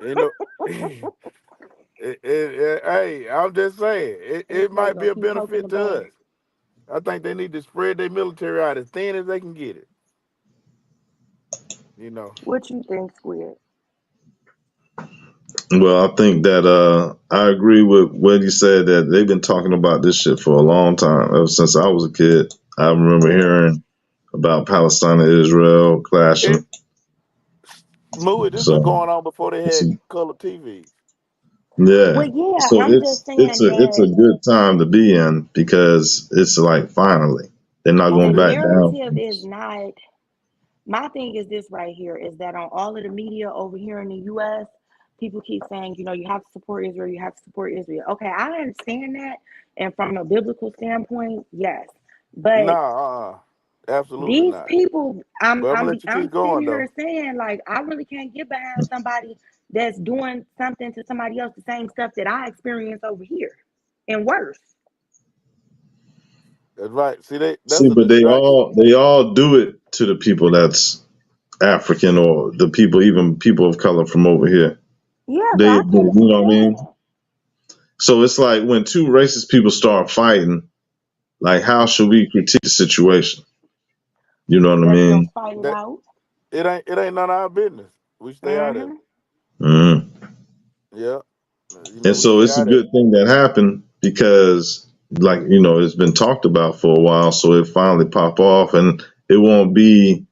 You know, hey, I'm just saying This it boy might be gonna a keep poking benefit the to bear. us. I think they need to spread their military out as thin as they can get it. You know, What you think, Squid? Well, I think that I agree with what he said that they've been talking about this shit for a long time. Ever since I was a kid, I remember Yeah. hearing about Palestine and Israel it clashing. Movie. This been So going on before they it's had color TV. yeah. Well, yeah, So I'm just it's saying it's that a good time to be in because it's like finally they're not the going back down. narrative is not. My thing is this right here is that on all of the media over here in the U.S., people keep saying, you have to support Israel, you have to support Israel. Okay, I understand that. And from a biblical standpoint, yes. But Nah, absolutely these not. people, I'm But I'm gonna I'm let you I'm keep sitting going here though. saying like I really can't get behind somebody that's doing something to somebody else, the same stuff that I experience over here and worse. That's right. See, that's See, a but distraction. they all do it to the people that's African or the people, even people of color from over here. Yeah, so They, I can't you know what I mean? understand. So it's like when two racist people start fighting, like how should we critique the situation? You know what I Let them mean? fight it That out. it ain't none of our business. We stay out of it. Mm-hmm. Mhm. Yeah, And we so stay it's a out of it. good thing that happened because, like it's been talked about for a while. So it finally pop off, and it won't be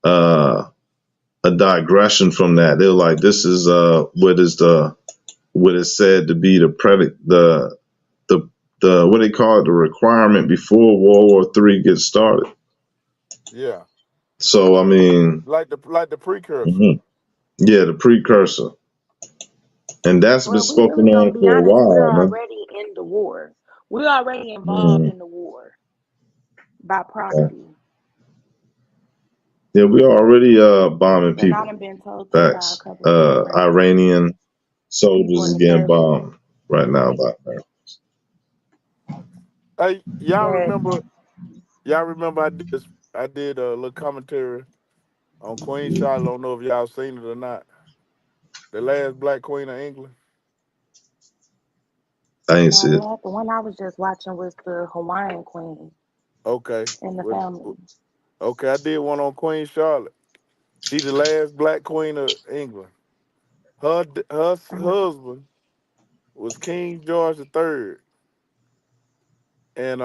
uh, a digression from that. They're like, this is what is said to be the predicate, the what they call it, the requirement before World War III gets started. Yeah, So I mean, like the precursor. mhm. Yeah, the precursor, and that's been Well, we spoken really gonna on be for a honest. We're while, man. already in the war. We're already involved Mm. in the war by proxy. Yeah, we already bombing And I people. done been told that by a Facts. couple of different Iranian people soldiers in is the getting service. bombed right now by America. Hey, y'all But remember? Y'all remember? I did a little commentary on Queen Charlotte. I don't know if y'all seen it or not. The last Black Queen of England. I ain't not see it. yet. The one I was just watching was the Hawaiian Queen Okay. and the What? family. Okay, I did one on Queen Charlotte. She the last Black Queen of England. Her I'm a, husband. was King George III, and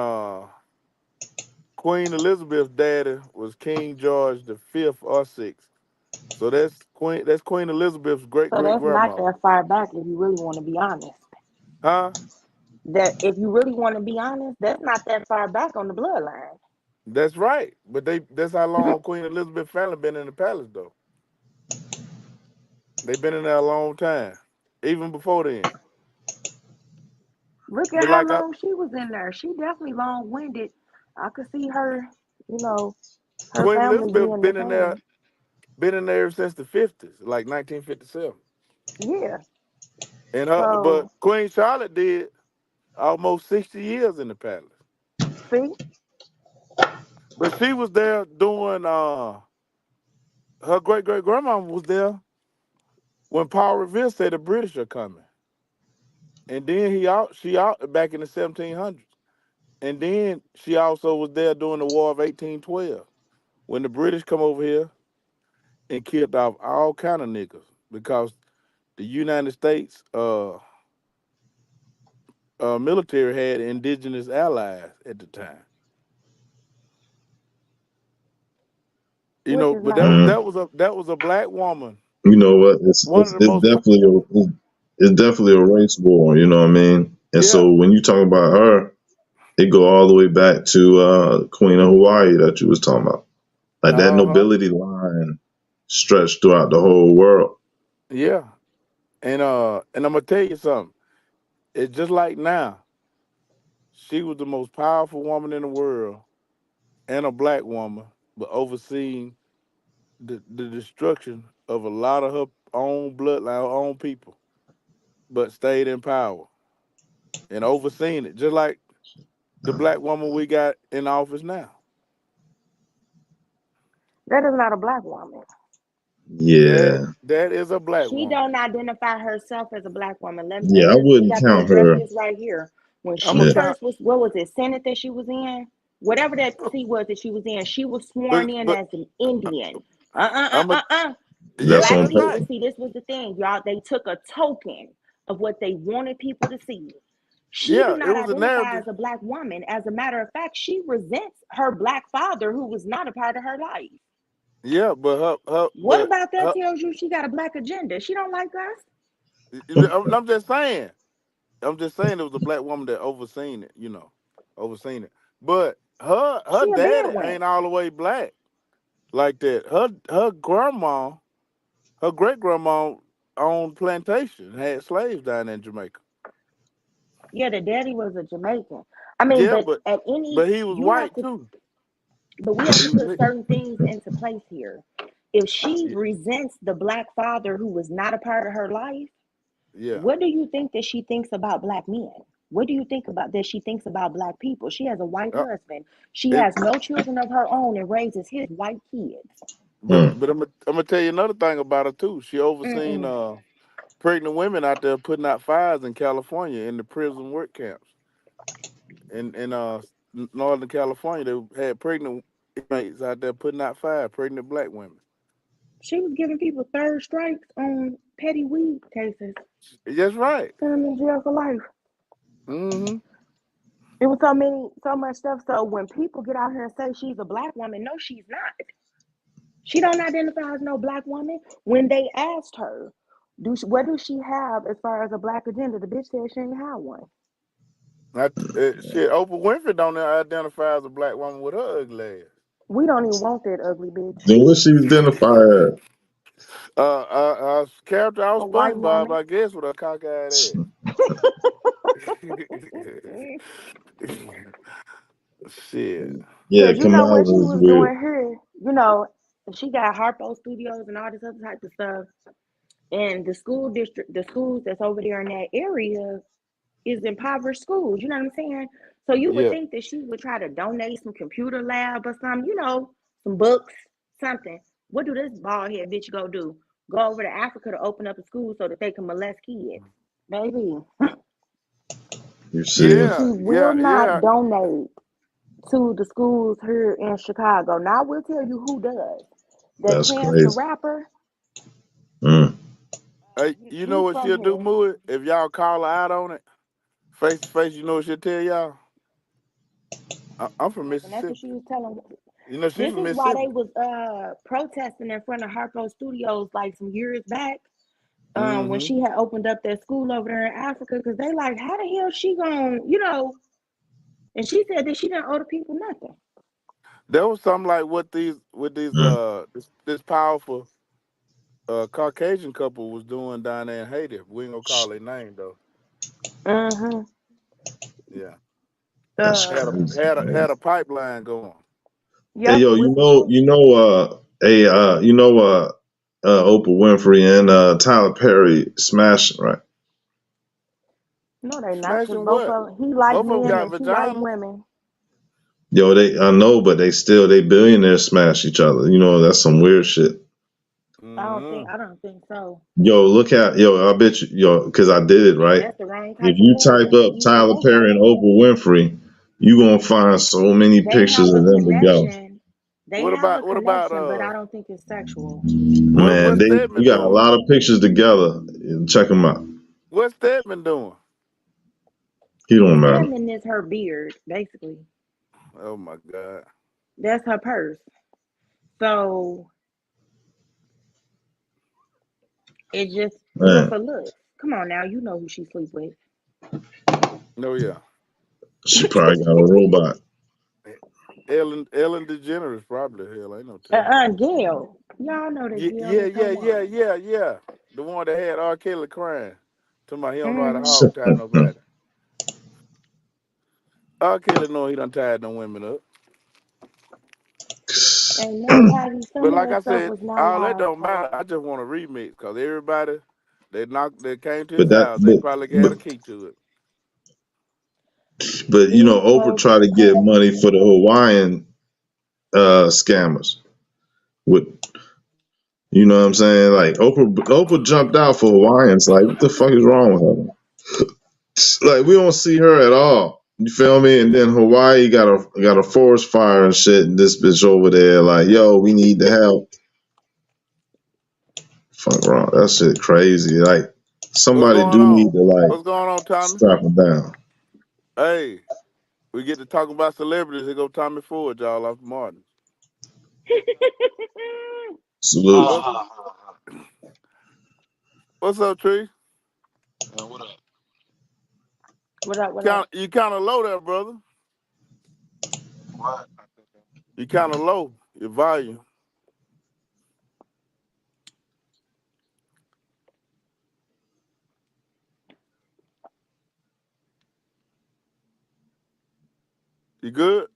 Queen Elizabeth's daddy was King George the Fifth or Sixth. So that's Queen Elizabeth's great So great that's not grandma. that far back if you really want to be honest. Huh? That if you really want to be honest, that's not that far back on the bloodline. That's right. But that's how long Queen Elizabeth family been in the palace though. They've been in there a long time. Even before then. Look at But how like long she was in there. She definitely long winded. I could see her, you know, her Queen family Elizabeth being the same. been in there since the 50s, like 1957. Yeah. And but So Queen Charlotte did almost 60 years in the palace. see, But she was there doing her great great grandma was there when Paul Revere said the British are coming. And then she out back in the 1700s. And then she also was there during the War of 1812 when the British come over here and killed off all kind of niggas because the United States military had indigenous allies at the time. You which know, is but nice. that was a black woman, You know what? one of the It's most definitely it's definitely a race war. You know what I mean? And yeah so when you talk about her, it go all the way back to Queen of Hawaii that you was talking about. Like that uh-huh nobility line stretched throughout the whole world. yeah, and I'm gonna tell you something. It's just like now. She was the most powerful woman in the world and a black woman, but overseeing the destruction of a lot of her own bloodline, her own people, but stayed in power and overseeing it, just like the black woman we got in office now. That is not a black woman. Yeah, That is a black She woman. don't identify herself as a black woman. yeah, And I we wouldn't got to count address her. this right here. When I'm gonna she Yeah, count, first was, what was it, Senate that she was in? Whatever that seat was that she was in, she was sworn in but as an Indian. I'm a that's yeah, Black on that's people, right. paper. see, this was the thing, y'all. They took a token of what they wanted people to see. She do Yeah, it not was a identify narrative. as a black woman. As a matter of fact, she resents her black father, who was not a part of her life. Yeah, What about that her, tells you she got a black agenda? She don't like us. I'm just saying. I'm just saying it was a black woman that overseen it, overseen it. But her She a daddy bedwin. ain't all the way black like that. Her grandma, her great grandma owned plantation, had slaves down in Jamaica. Yeah, the daddy was a Jamaican. I mean, Yeah, but at any, but he was you have white to, too. but we have to He was put certain things into place here. If she yeah, resents the black father who was not a part of her life, yeah. what do you think that she thinks about black men? What do you think about that she thinks about black people? She has a white Uh, husband. She and has no children of her own and raises his white kids. Mm. but I'm gonna tell you another thing about her too. She overseen Mm-mm. pregnant women out there putting out fires in California in the prison work camps. In Northern California, they had pregnant inmates out there putting out fire, pregnant black women. She was giving people third strikes on petty weed cases, That's right. sending them in jail for life. Mm-hmm. It was so many, so much stuff. So when people get out here and say she's a black woman, no, she's not. She don't identify as no black woman. When they asked her, what does she have as far as a black agenda? The bitch said she ain't have one. Shit, Oprah Winfrey don't identify as a black woman with her ugly ass. We don't even want that ugly bitch. Then what she identify as? Character out A white SpongeBob, woman. I guess, with her cockeyed ass. Shit. Yeah, Cause you know what Kamala she is was weird. doing here. You know, she got Harpo Studios and all this other type of stuff. And the school district, the schools that's over there in that area is impoverished schools. You know what I'm saying? So you would Yeah. think that she would try to donate some computer lab or something, some books, something. What do this bald head bitch go do? Go over to Africa to open up a school so that they can molest kids. Maybe. You see, She Yeah, will yeah, yeah. not donate to the schools here in Chicago. Now I will tell you who does. That that's Chance the crazy. Rapper, Mm. Hey, you know She's what from she'll do, here. Moody? If y'all call her out on it, face to face, you know what she'll tell y'all? I'm from Yes, and that's what Mississippi. she was telling. You know, she's This from is why they Mississippi. was protesting in front of Harpo Studios like some years back. When Mm-hmm. she had opened up that school over there in Africa, because they like, how the hell she gonna, and she said that she didn't owe the people nothing. There was something like what Mm. this powerful Caucasian couple was doing down there in Haiti. We ain't gonna call their name though. Mm-hmm. Yeah, That's had Uh, crazy, man. a pipeline going. Hey, yep, yo, with some truth. Oprah Winfrey and Tyler Perry smashing, right? No, they not, because Smashing both what? of them, he like Both of them men got and she like vaginas. women. Yo, I know, but they billionaires smash each other. You know, that's some weird shit. Mm-hmm. I don't think so. Yo, I bet you, because I did it, And right? that's the wrong If type of you type movement, up either Tyler both of Perry and them. Oprah Winfrey, you gonna find so many They pictures have a of them together. connection. They have a What about connection, but I don't think it's sexual. Man, what's you Stedman got a doing? lot of pictures together. Check them out. What's Stedman doing? He don't matter. Stedman is her beard, basically. Oh my God. That's her purse. So it just Man, for looks. Come on now, you know who she sleep with. No, yeah. she probably got a robot. Ellen DeGeneres probably. Hell, ain't no telling. Gail. Y'all know that Gail is her mom. Yeah. The one that had R. Kelly crying. Talking about he don't know how to Mm-hmm. hog tie nobody. R. Kelly know he done tied them women up. And no, Patty, But some of like that I stuff said, was not all that live, don't folks. matter. I just want a remix because everybody that came to but his that, house, they probably had a key to it. but These Oprah folks tried to get crazy. money for the Hawaiian scammers. With you know what I'm saying? Like Oprah jumped out for Hawaiians. Like, what the fuck is wrong with her? Like, we don't see her at all. You feel me? And then Hawaii got a forest fire and shit. And this bitch over there, like, yo, we need the help. Fuck wrong. That shit crazy. Like, What's somebody going do need on? to like What's going on, Tommy? strap him down. Hey, we get to talking about celebrities. Here go Tommy Ford, y'all, off Martin. Salute. What, what's up, Tree? What up? What up? What up? You kind of low there, brother. What? You kind of low. Your volume. You good?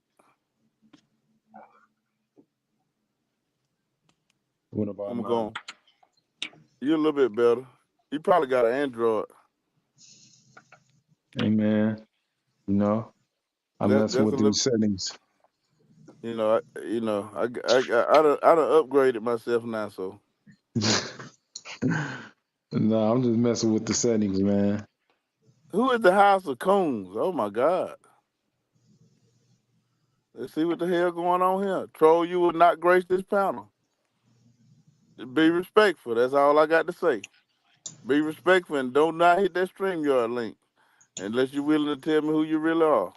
What about I'm now? going. You a little bit better. You probably got an Android. Hey man, you know, I'm messing That's a with little. these settings. I done upgraded myself now. So No, I'm just messing with the settings, man. who is the House of Coons? Oh my God. Let's see what the hell going on here. Troll, you will not grace this panel. Be respectful. That's all I got to say. Be respectful and do not hit that StreamYard link unless you're willing to tell me who you really are.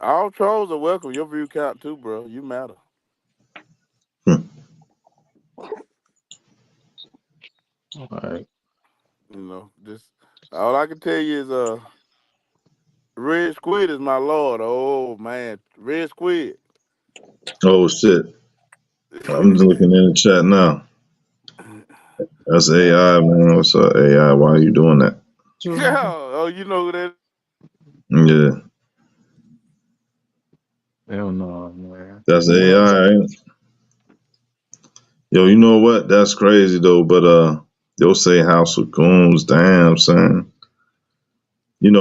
All trolls are welcome. Your view count too, bro. You matter. All right. Just all I can tell you is Red Squid is my lord. Oh man, Red Squid. Oh shit. I'm just looking in the chat now. That's Yeah. AI, man. What's up, AI? Why are you doing that? Oh, you know who that? Yeah, Hell no, man. that's What up, AI. though? Ain't it? Yo, you know what? That's crazy though. But they'll say House of Goons. Damn, son.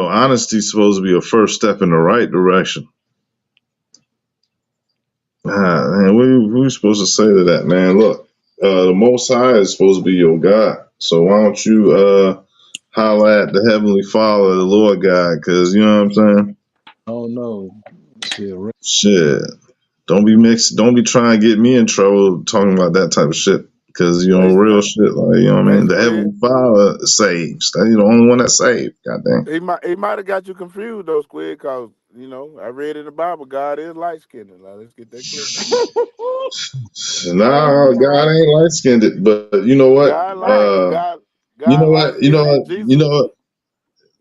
Honesty's supposed to be a first step in the right direction. Ah, man, what are we supposed to say to that, man? Look, the Most High is supposed to be your God. So why don't you holler at the Heavenly Father, the Lord God? Because you know what I'm saying. Oh no, shit. Shit, don't be mixed. Don't be trying to get me in trouble talking about that type of shit. Cause Hey, real shit, like you know what I hey, mean. The Squid. Heavenly Father saves. That's the only one that saved. Goddamn. He might have got you confused though, Squid, cause I read in the Bible God is light skinned. Now let's get that clear. No, he Nah, God not. ain't light skinned. But you know what? God light Right. God light You know skinned. what? You know what?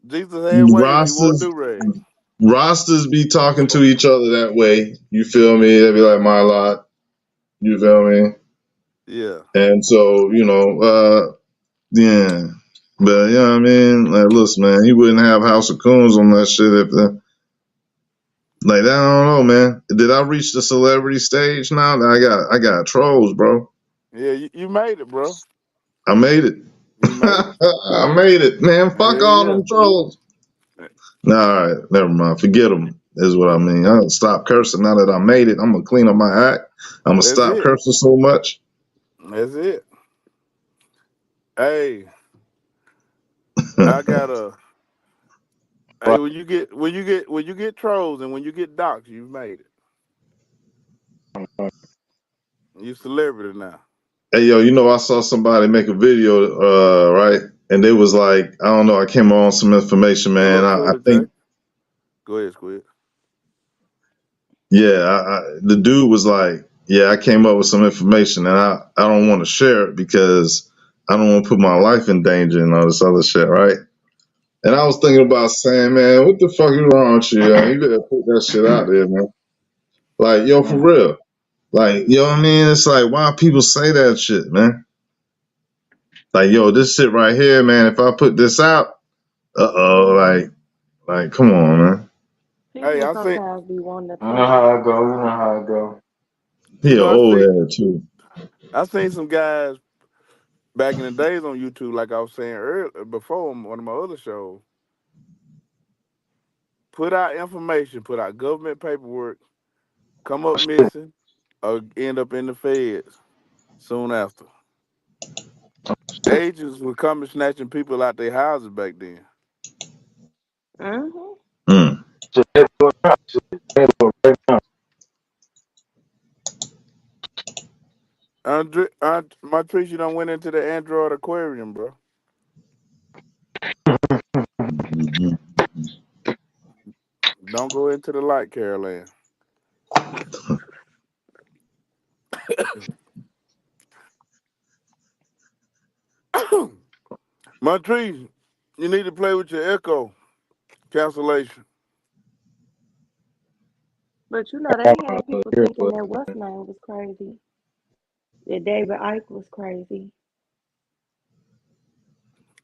Jesus had waves. He wore Rosters do rag. rosters be talking to each other that way. You feel me? They be like my lot. You feel me? Yeah. And so yeah. But you know what I mean? Like, listen, man, he wouldn't have House of Coons on that shit if like I don't know, man. Did I reach the celebrity stage now? I got trolls, bro. Yeah, you made it, bro. I made it. You made it. I made it, man. Fuck Hell all yeah. them trolls. Nah, all right, never mind. Forget them. Is what I mean. I stop cursing now that I made it. I'm gonna clean up my act. I'm gonna That's stop it. cursing so much. That's it. Hey, I gotta. Hey, when you get trolls and when you get doxxed, you made it. You celebrity now. Hey, yo, I saw somebody make a video, right? And they was like, I don't know, I came on some information, A man. little I Twitter J. think, Go ahead, Squid. yeah, the dude was like, yeah, I came up with some information and I don't want to share it because I don't want to put my life in danger and all this other shit, right? And I was thinking about saying, man, what the fuck is wrong with you? You better put that shit out there, man. Like, yo, for real. Like, you know what I mean? It's like, why people say that shit, man? Like, yo, this shit right here, man, if I put this out, like, come on, man. Hey, People I think sometimes be wanting I know attention. how it go. You know how it go. He an old head, too. I seen some guys back in the days on YouTube, like I was saying earlier before on one of my other shows, put out information, put out government paperwork, come up missing, or end up in the feds soon after. Agents were coming snatching people out their houses back then. Mm-hmm. Mm. Just head to a crowd. Just head to a right now. Montrese, you done went into the Android aquarium, bro. Mhm. Don't go into the light, Caroline. Montrese, you need to play with your echo cancellation. But they had people Here, thinking that what's name was crazy. That David Icke was crazy.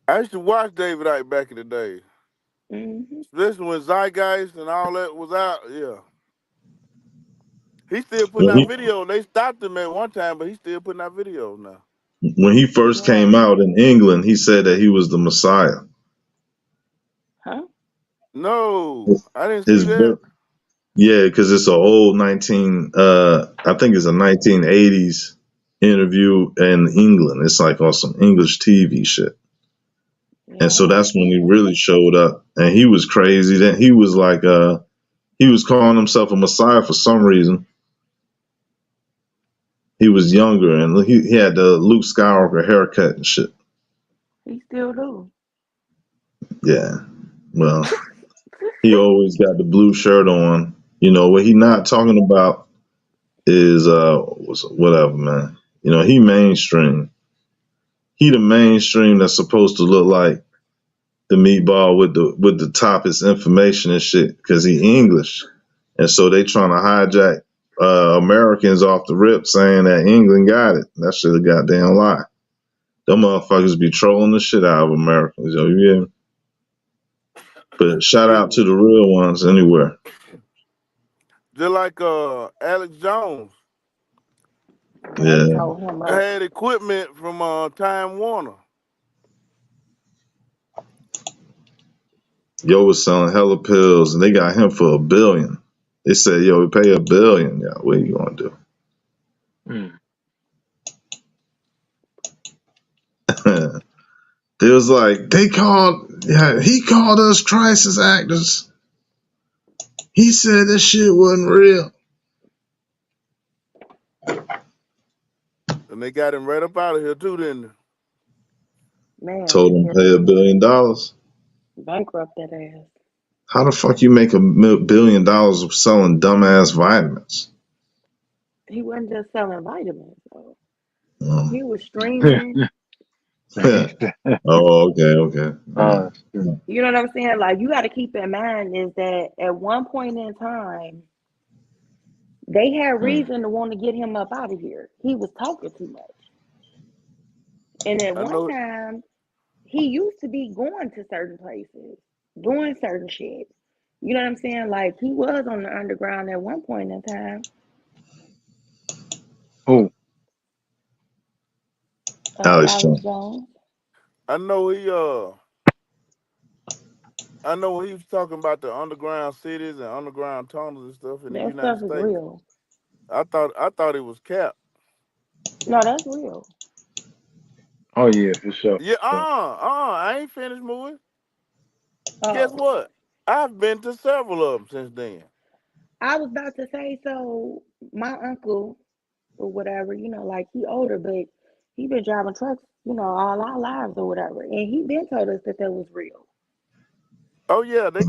I used to watch David Icke back in the day, Mm-hmm. especially when Zeitgeist and all that was out. Yeah, he's still putting When out he videos. They stopped him at one time, but he's still putting out videos now. when he first Yeah. came out in England, he said that he was the Messiah. Huh? No, I didn't see His that. book, yeah, because it's an old I think it's a 1980s interview in England. It's like on some English TV shit. Yeah, And I so never that's when seen he that. really showed up. And he was crazy. Then he was like he was calling himself a Messiah for some reason. He was younger and he had the Luke Skywalker haircut and shit. He still do. Yeah. Well, he always got the blue shirt on. What he not talking about is whatever, man. He mainstream. He the mainstream that's supposed to look like the meatball with the top is information and shit because he English, and so they trying to hijack Americans off the rip saying that England got it. That shit a goddamn lie. Them motherfuckers be trolling the shit out of Americans, yo. You hear me? But shout out to the real ones anywhere. Just like Alex Jones They Yeah, told him up. had equipment from Time Warner. yo was selling hella pills, and they got him for $1 billion. They said, yo, we pay $1 billion. Yeah, what you gonna do? It was like he called us crisis actors. He said this shit wasn't real. The And they got him right up out of here too, didn't they? Man, Told him pay $1 billion. bankrupt that ass. How the fuck you make $1 billion of selling dumbass vitamins? He wasn't just selling vitamins, though. Oh, He was streaming. oh okay. You know what I'm saying? Like, you got to keep in mind is that at one point in time, they had reason to want to get him up out of here. He was talking too much. And at I one know. time, he used to be going to certain places, doing certain shit. You know what I'm saying? Like, he was on the underground at one point in time. Who? Alex Alex Jones. Jones. I know he. I know when he was talking about the underground cities and underground tunnels and stuff in the That United stuff is States. real. I thought it was cap. No, that's real. Oh yeah, for sure. Yeah. I ain't finished moving. Guess Oh, what? I've been to several of them since then. I was about to say, so my uncle or whatever, like he older, but he been driving trucks, all our lives or whatever. And he been told us that was real. Oh yeah, they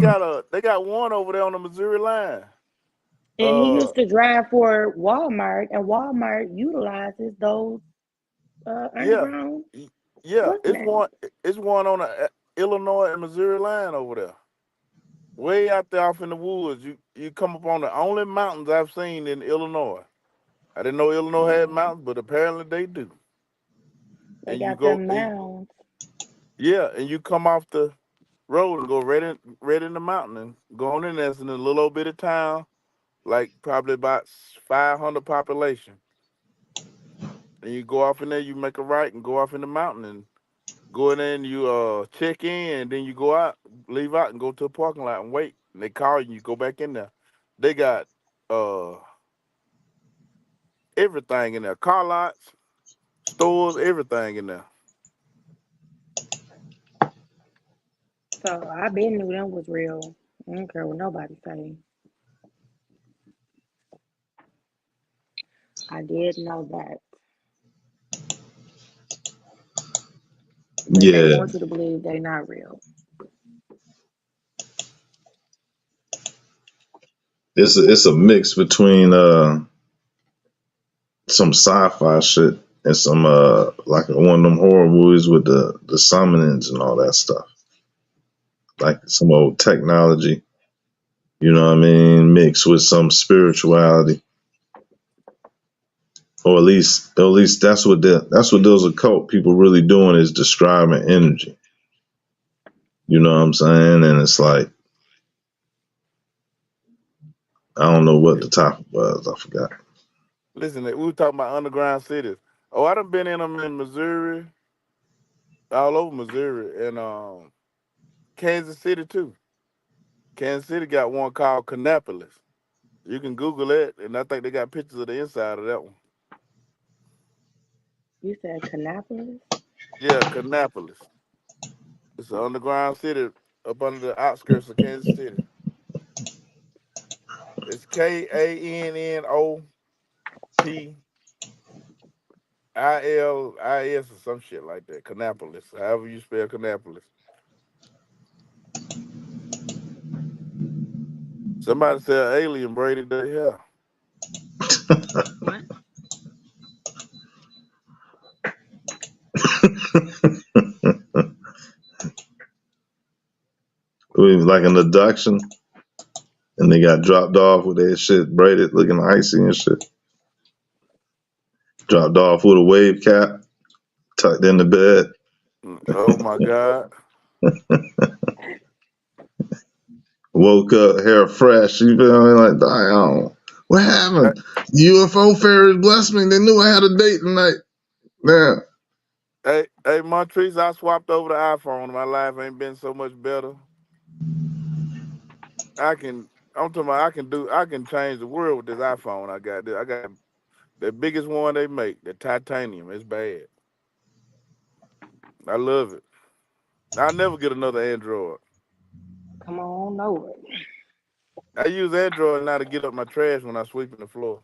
got one over there on the Missouri line. And he Uh, used to drive for Walmart, and Walmart utilizes those yeah, underground y- yeah. what's It's name. one. It's one on the Illinois and Missouri line over there. Way out there off in the woods. You come up on the only mountains I've seen in Illinois. I didn't know Illinois had Yeah, mountains, but apparently they do. they And you got go, them mounds. yeah, and you come off the road and go right in the mountain and go on in there. It's in a little old bit of town, like probably about 500 population. And you go off in there, you make a right and go off in the mountain and go in there and you check in, and then you go out, leave out and go to a parking lot and wait. And they call you, you go back in there. They got uh everything in there, car lots, stores, everything in there. So I been knew them was real. I don't care what nobody say. I did know that. But they Yeah, want you to believe they not real. it's a mix between some sci-fi shit and some like one of them horror movies with the summonings and all that stuff. Like some old technology, you know what I mean, mixed with some spirituality. Or at least that's what those occult people really doing is describing energy. You know what I'm saying? And it's like I don't know what the topic was. I forgot. Listen, we were talking about underground cities. Oh, I done been in them in Missouri, all over Missouri, and Kansas City too. Kansas City got one called Kannapolis. You can Google it, and I think they got pictures of the inside of that one. You said Kannapolis? Yeah, Kannapolis. It's an underground city up under the outskirts of Kansas City. It's Kannopolis or some shit like that. Kannapolis, however you spell Kannapolis. Somebody said alien braided their hair. What? It was like an abduction, and they got dropped off with their shit braided, looking icy and shit. Dropped off with a wave cap, tucked in the bed. Oh my God. Woke up, hair fresh. You feel me? Like, damn, what Hey, happened? UFO fairies blessed me. They knew I had a date tonight. Man, hey, Montrese, I swapped over the iPhone. My life ain't been so much better. I'm talking about I can change the world with this iPhone I got. I got the biggest one they make, the titanium. It's bad. I love it. I'll never get another Android. Come on, know it. I use Android now to get up my trash when I'm sweeping the floor.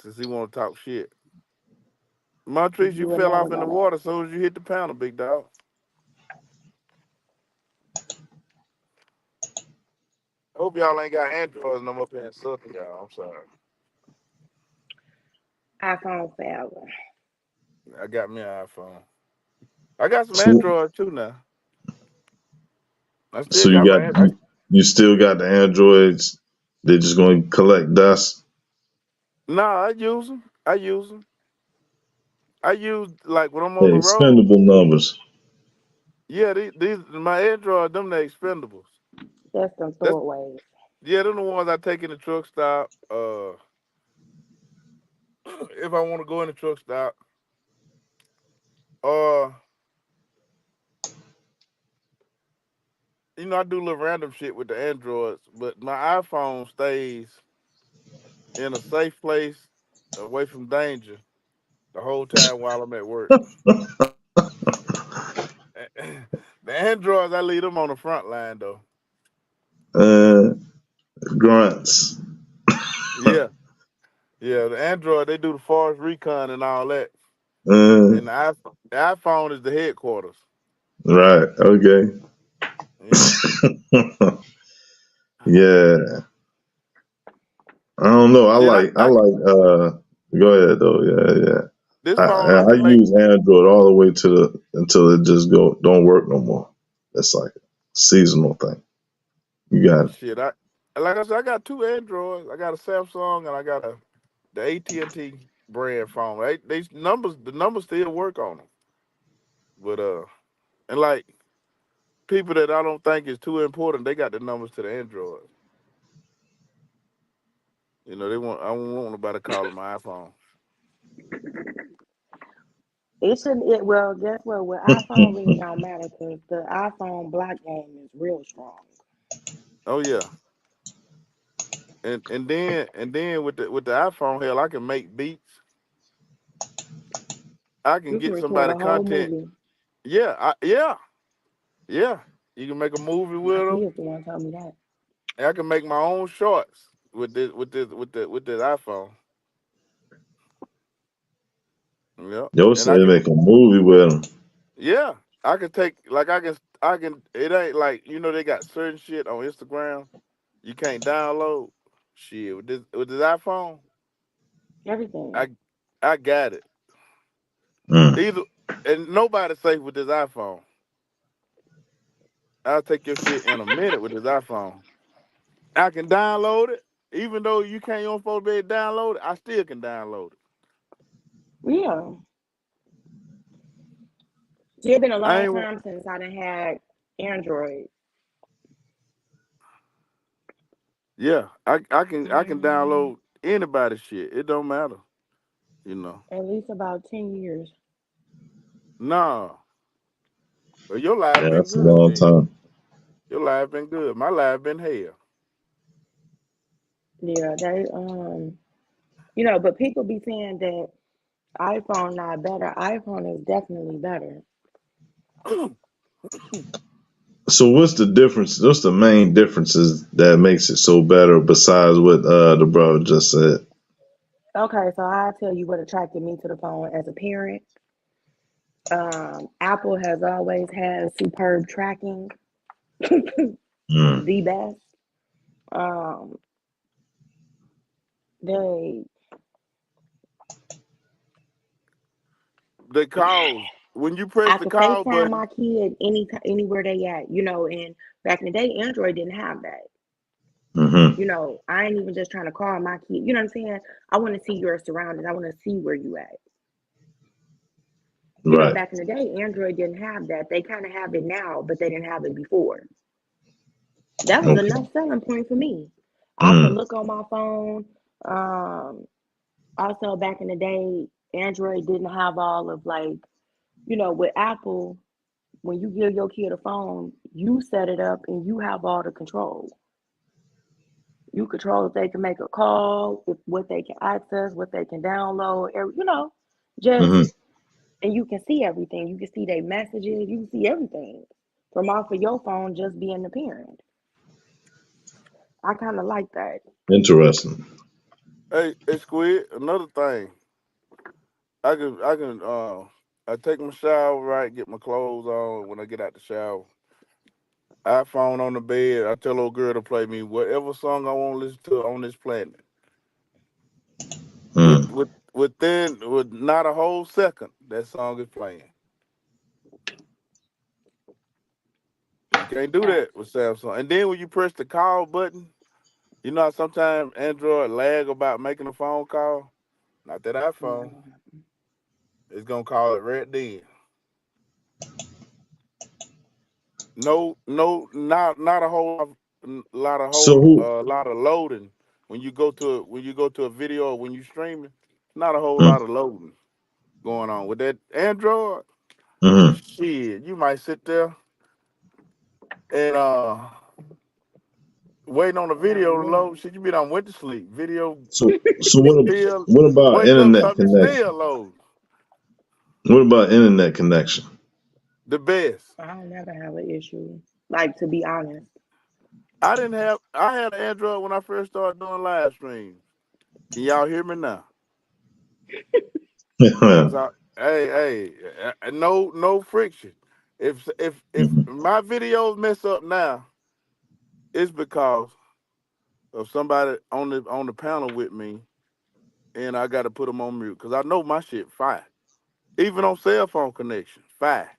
since he want to talk shit. Montrese, you You will fell never off in the know water as soon as you hit the panel, big dog. I hope y'all ain't got Androids no more paying Southern, y'all. I'm sorry. that. iPhone forever. I got me an iPhone. I got some So, Androids too now. I still so got my. you still got the Androids. They're just going to collect dust. Nah, I use them. I use like when I'm on Hey, the road. expendable numbers. Yeah, these my Android, them the expendables. That's them That's throwaways. yeah, them the ones I take in the truck stop. If I want to go in the truck stop, uh, I do little random shit with the Androids, but my iPhone stays in a safe place, away from danger, the whole time while I'm at work. The Androids, I leave them on the front line though. Uh, grunts. Yeah, yeah. The Android, they do the forest recon and all that, Uh, and the iPhone is the headquarters. right. Okay. Yeah. Yeah. I don't know. I Shit, like. I like. Go ahead though. Yeah. Yeah. this I, phone I I can make. use Android all the way to the until it just don't work no more. That's like a seasonal thing. You got it. Shit, like I said, I got two Androids. I got a Samsung and I got the AT&T brand phone. The numbers still work on them. But and like people that I don't think is too important, they got the numbers to the Android. I don't want nobody calling my iPhone. It shouldn't. Well, guess what? With iPhone, really don't matter because the iPhone block game is real strong. Oh yeah, and then with the iPhone, hell, I can make beats. I can You can get record somebody a whole content. movie. Yeah. You can make a movie My with them. kids the one told me that. I can make my own shorts with this iPhone. Yeah, Yo and say they make a movie with them. yeah, I can take like I can. It ain't like they got certain shit on Instagram you can't download. Shit with this iPhone, Everything. I I got it. Mm. Either and nobody's safe with this iPhone. I'll take your shit in a minute with this iPhone. I can download it, even though you can't. You don't supposed to be able to download it. I still can download it. Yeah. It's been a I long ain't. time since I done had Android. Yeah, I can Mm, download anybody's shit. It don't matter, you know. at least about 10 years. Nah, but your life Yeah, been that's a good long then. time. Your life been good. My life been hell. Yeah, but people be saying that iPhone not better. iPhone is definitely better. So what's the difference? What's the main differences that makes it so better besides what the brother just said? Okay, so I'll tell you what attracted me to the phone as a parent. Apple has always had superb tracking, Mm. the best. Um, they The calls when you press I the could call FaceTime button. my kid anywhere they at, and back in the day, Android didn't have that. Hmm. I ain't even just trying to call my kid. You know what I'm saying? I want to see your surroundings. I want to see where you at. Right. Back in the day, Android didn't have that. They kind of have it now, but they didn't have it before. That was Okay. enough selling point for me. I could Mm. look on my phone. Also, back in the day, Android didn't have all of with Apple, when you give your kid a phone, you set it up and you have all the control. You control if they can make a call, if what they can access, what they can download, just Hmm. and you can see everything. You can see their messages, you can see everything from off of your phone just being the parent. I kind of like that. Interesting. Hey, Squid. Another thing, I take my shower, right, get my clothes on. When I get out the shower, iPhone on the bed. I tell old girl to play me whatever song I want to listen to on this planet. With Mm. with with not a whole second, that song is playing. You can't do Uh, that with Samsung. And then when you press the call button, you know how sometimes Android lag about making a phone call. Not that no. iPhone. It's gonna call it right then. No, no, not a whole So who? lot of loading when you go to a video or when you streaming. Not a whole Mm, lot of loading going on with that Android. mm-hmm. Shit, you might sit there and waiting on the video to Yeah. load. Shit, you be done went to sleep. Video So still what about wake up, internet something connection? still load. What about internet connection? The best. I don't never have an issue. Like, to be honest. I had an Android when I first started doing live streams. Can y'all hear me now? Cause I, no friction. If Mhm. my videos mess up now, it's because of somebody on the panel with me, and I got to put them on mute. Cause I know my shit fire, even on cell phone connection, fire.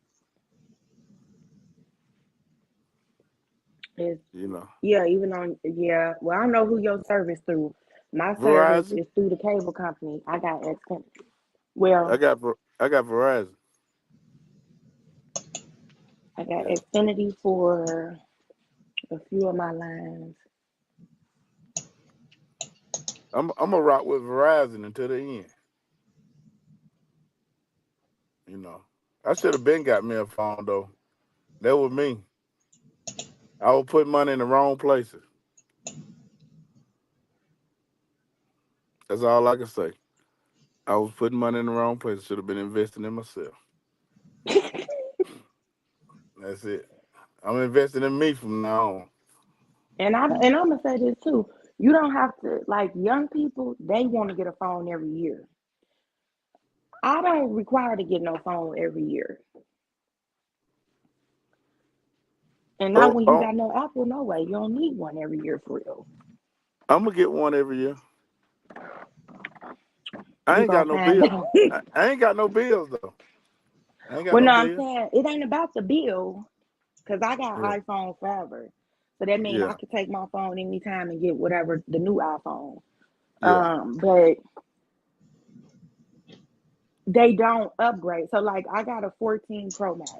It's, You know, yeah, even on, yeah. Well, I don't know who your service through. My service Verizon. is through the cable company. I got Xfinity. Well, I got Verizon. I got Yeah, Xfinity for a few of my lines. I'm gonna rock with Verizon until the end. You know, I should have been got me a phone though. That was me. I was putting money in the wrong places. That's all I can say. I was putting money in the wrong place. Should have been investing in myself. That's it. I'm investing in me from now on. And I'm gonna say this too. You don't have to like young people. They want to get a phone every year. I don't require to get no phone every year. And not Oh, when you oh, got no Apple. No way. You don't need one every year for real. I'm gonna get one every year. I You ain't gonna got no find bill. out. I ain't got no bills though. I ain't got Well, no no, I'm bill. saying it ain't about the bill because I got Yeah, iPhone forever. So that means I yeah, can take my phone anytime and get whatever the new iPhone. yeah. But they don't upgrade. So like I got a 14 Pro Max.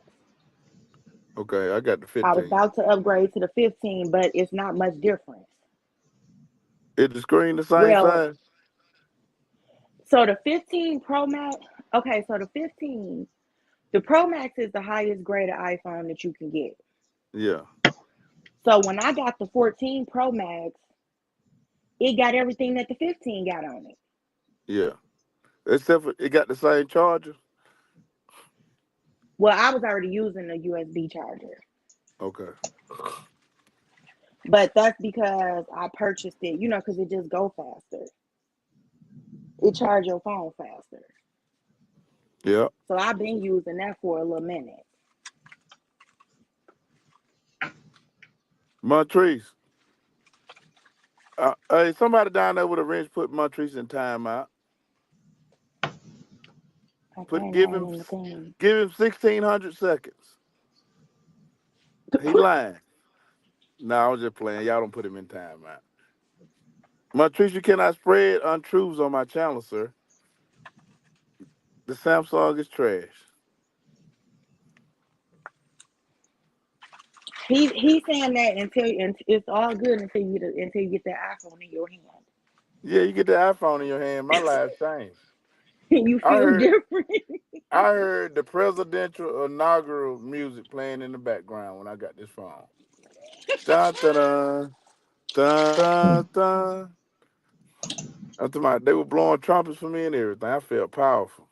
Okay, I got the I was 15. about to upgrade to the 15, but it's not much difference. Is the screen the same Well, size? so the 15 Pro Max, okay, so the Pro Max is the highest graded iPhone that you can get. Yeah, So when I got the 14 Pro Max, it got everything that the 15 got on it. yeah. Except for it got the same charger. Well, I was already using a USB charger, Okay. but that's because I purchased it, because it just go faster. It charge your phone faster. Yeah. So I've been using that for a little minute. Montrese. Hey, somebody down there with a wrench put Montrese in timeout. Put Okay, that ain't in the thing. give him 1,600 seconds. He lying. No, I was just playing. Y'all don't put him in timeout. Montrese, you cannot spread untruths on my channel, sir. The Samsung is trash. He's saying that and it's all good until you get that iPhone in your hand. Yeah, you get the iPhone in your hand, my life changed. You I feel heard different. I heard the presidential inaugural music playing in the background when I got this phone. Dun dun dun dun dun. Dun. I'm talking about they were blowing trumpets for me and everything. I felt powerful.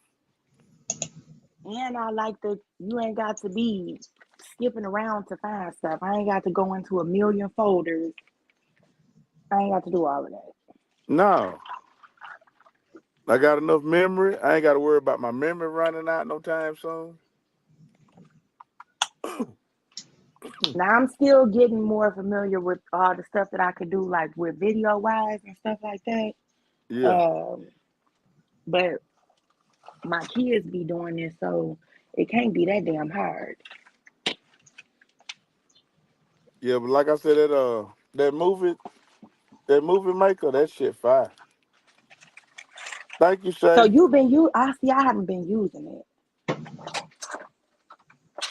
And I like that you ain't got to be skipping around to find stuff. I ain't got to go into a million folders. I ain't got to do all of that. No. I got enough memory. I ain't got to worry about my memory running out no time soon. Now I'm still getting more familiar with all the stuff that I could do, like with video wise and stuff like that. Yeah, Um, but my kids be doing this, so it can't be that damn hard. yeah. But like I said, that movie maker, that shit fire. Thank you, So Shay. you've been you I see I haven't been using it.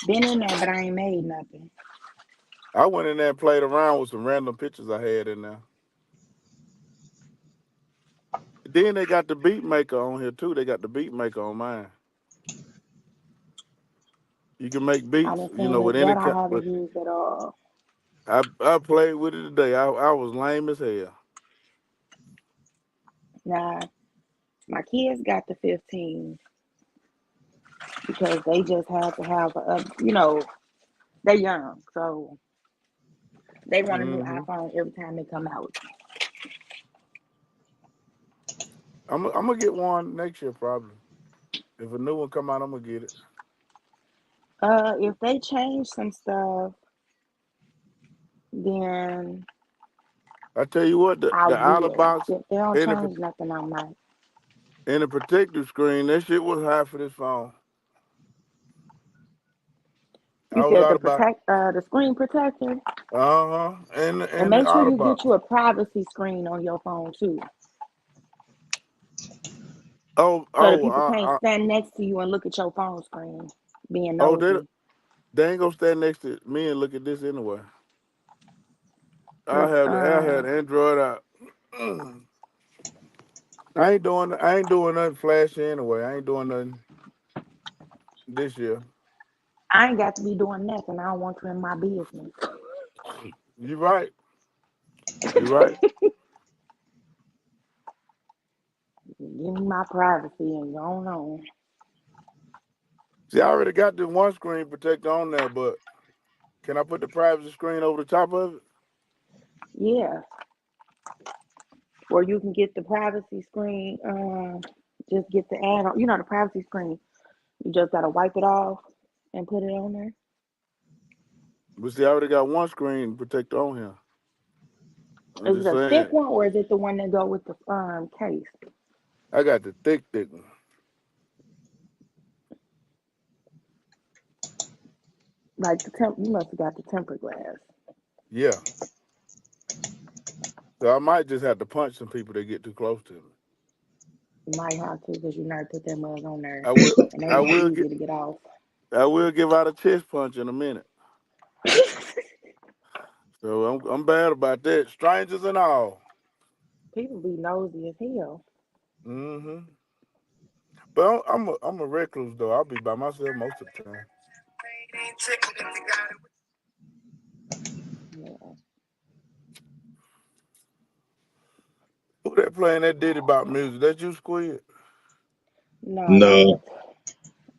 Been in there, but I ain't made nothing. I went in there and played around with some random pictures I had in there. Then they got the beat maker on here too. They got the beat maker on mine. You can make I beats, done seen with it. any That I kind. But haven't used at all. I played with it today. I was lame as hell. Now my kids got the 15 because they just had to have they're young, so they want a new Hmm iPhone every time they come out. I'm gonna get one next year probably. If a new one come out, I'm gonna get it. If they change some stuff, then I tell you what, I the outer will. box If they don't and change nothing, I might. the protective screen, that shit was high for this phone. You I was said out about the screen protector, and and the make sure outer you get box. you a privacy screen on your phone too, Oh so that oh people can't I, stand next to you and look at your phone screen, being oh nosy. they ain't gonna stand next to me and look at this anyway. Cause I had Android out. I ain't doing nothing flashy anyway. I ain't doing nothing this year. I ain't got to be doing nothing. I don't want you in my business. You right. You right. Give me my privacy and go on. See, I already got the one screen protector on there, but can I put the privacy screen over the top of it? Yeah, or you can get the privacy screen. Just get the add on. The privacy screen. You just gotta wipe it off and put it on there. But see, I already got one screen protector on here. I'm Is it just a thick saying, one or is it the one that go with the case? I got the thick one. Like you must have got the tempered glass. Yeah. So I might just have to punch some people that get too close to me. You might have to because you never put that mug on there, I will and they I not will easy get to get off. I will give out a chest punch in a minute. So I'm bad about that. Strangers and all. People be nosy as hell. Hmm But I'm a recluse though. I'll be by myself most of the time. Yeah. Who that playing that Diddy Bop music? That you, Squid? No, No,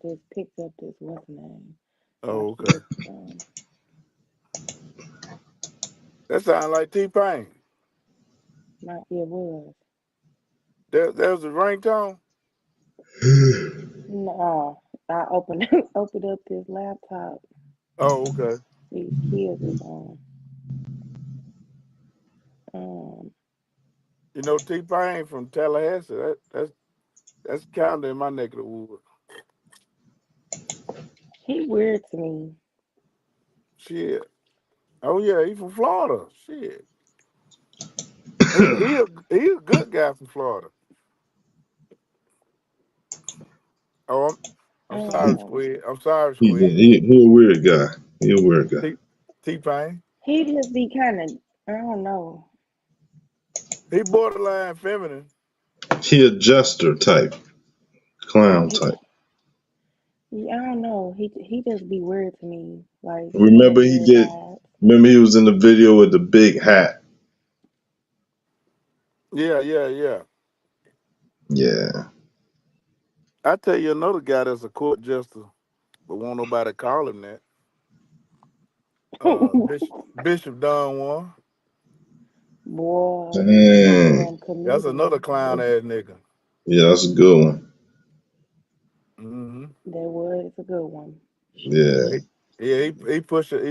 just picked up this what's the name? Oh, Watch okay. this. That sound like T-Pain. Not it was. There's a ringtone. No, I opened opened up this laptop. Oh, okay. These kids is on. Um, T-Pain from Tallahassee. That's kind of in my neck of the woods. he weird to me. Shit. Oh yeah, he from Florida. Shit. He a good guy from Florida. Oh, I'm sorry, Um, Squid. I'm sorry, he's Squid. he a weird guy. He a weird guy. T T-Pain. he just be kind of, I don't know. He borderline feminine. He a jester type, clown He, type. I don't know. He just be weird to me. Like he give me Remember he weird did. vibes. Remember he was in the video with the big hat. Yeah. Yeah. I tell you another guy that's a court jester, but won't nobody call him that. Bishop Don Boy, them Dang. damn That's another comedians. clown ass nigga. Yeah, that's a good one. Mm-hmm. That was a good one. Yeah, Yeah, he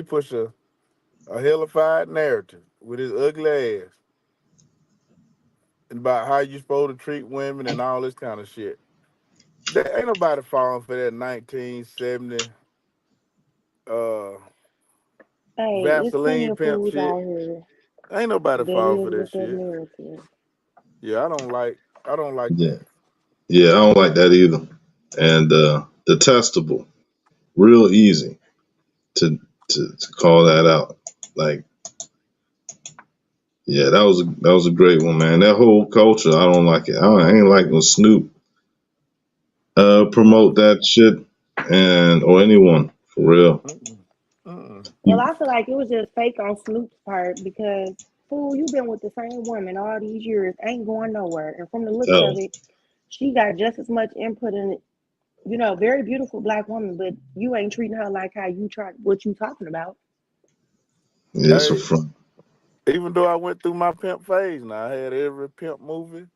push a hellified narrative with his ugly ass about how you supposed to treat women and all this kind of shit. There ain't nobody falling for that 1970 uh Hey, it's plenty Vaseline of pimp fools shit. out here Ain't nobody that falling for live that with that shit. narrative. Yeah, I don't like yeah, that. yeah. I don't like that either. And detestable, real easy to to call that out. Like, yeah, that was a great one, man. That whole culture, I don't like it. I ain't like when Snoop No. promote that shit, and or anyone for real. Mm-mm. Mm-mm. Well, You, I feel like it was just fake on Snoop's part because, fool, you been with the same woman all these years, ain't going nowhere. And from the looks oh, of it, she got just as much input in it. You know, very beautiful black woman, but you ain't treating her like how you try what you talking about. yeah, it's a Hey, front. even though I went through my pimp phase, now I had every pimp movie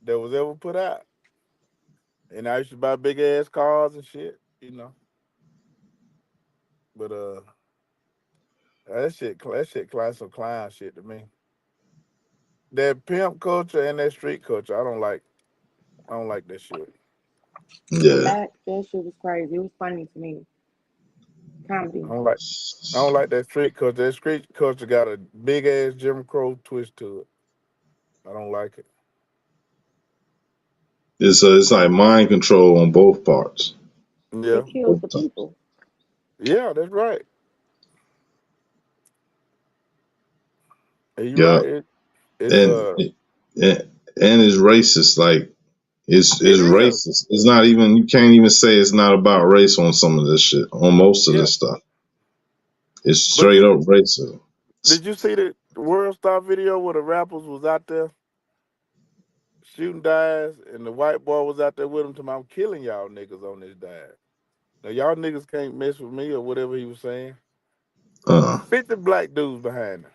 that was ever put out, and I used to buy big ass cars and shit. But that shit some clown shit to me. That pimp culture and that street culture, I don't like. I don't like that shit. Yeah, That shit was crazy. It was funny to me. I Comedy. don't like. I don't like that street culture. That street culture got a big ass Jim Crow twist to it. I don't like it. it's like mind control on both parts. Yeah, It kills Both the times. people. yeah, that's right. And you're Yeah, right. It's and and it's racist. Like, it it's is. racist. It's not even, you can't even say it's not about race on some of this shit. On most of Yeah, this stuff, it's but straight up racism. did you see the World Star video where the rappers was out there shooting dives and the white boy was out there with him? To I'm killing y'all niggas on this dive. Now y'all niggas can't mess with me or whatever he was saying. Uh, 50 black dudes behind him.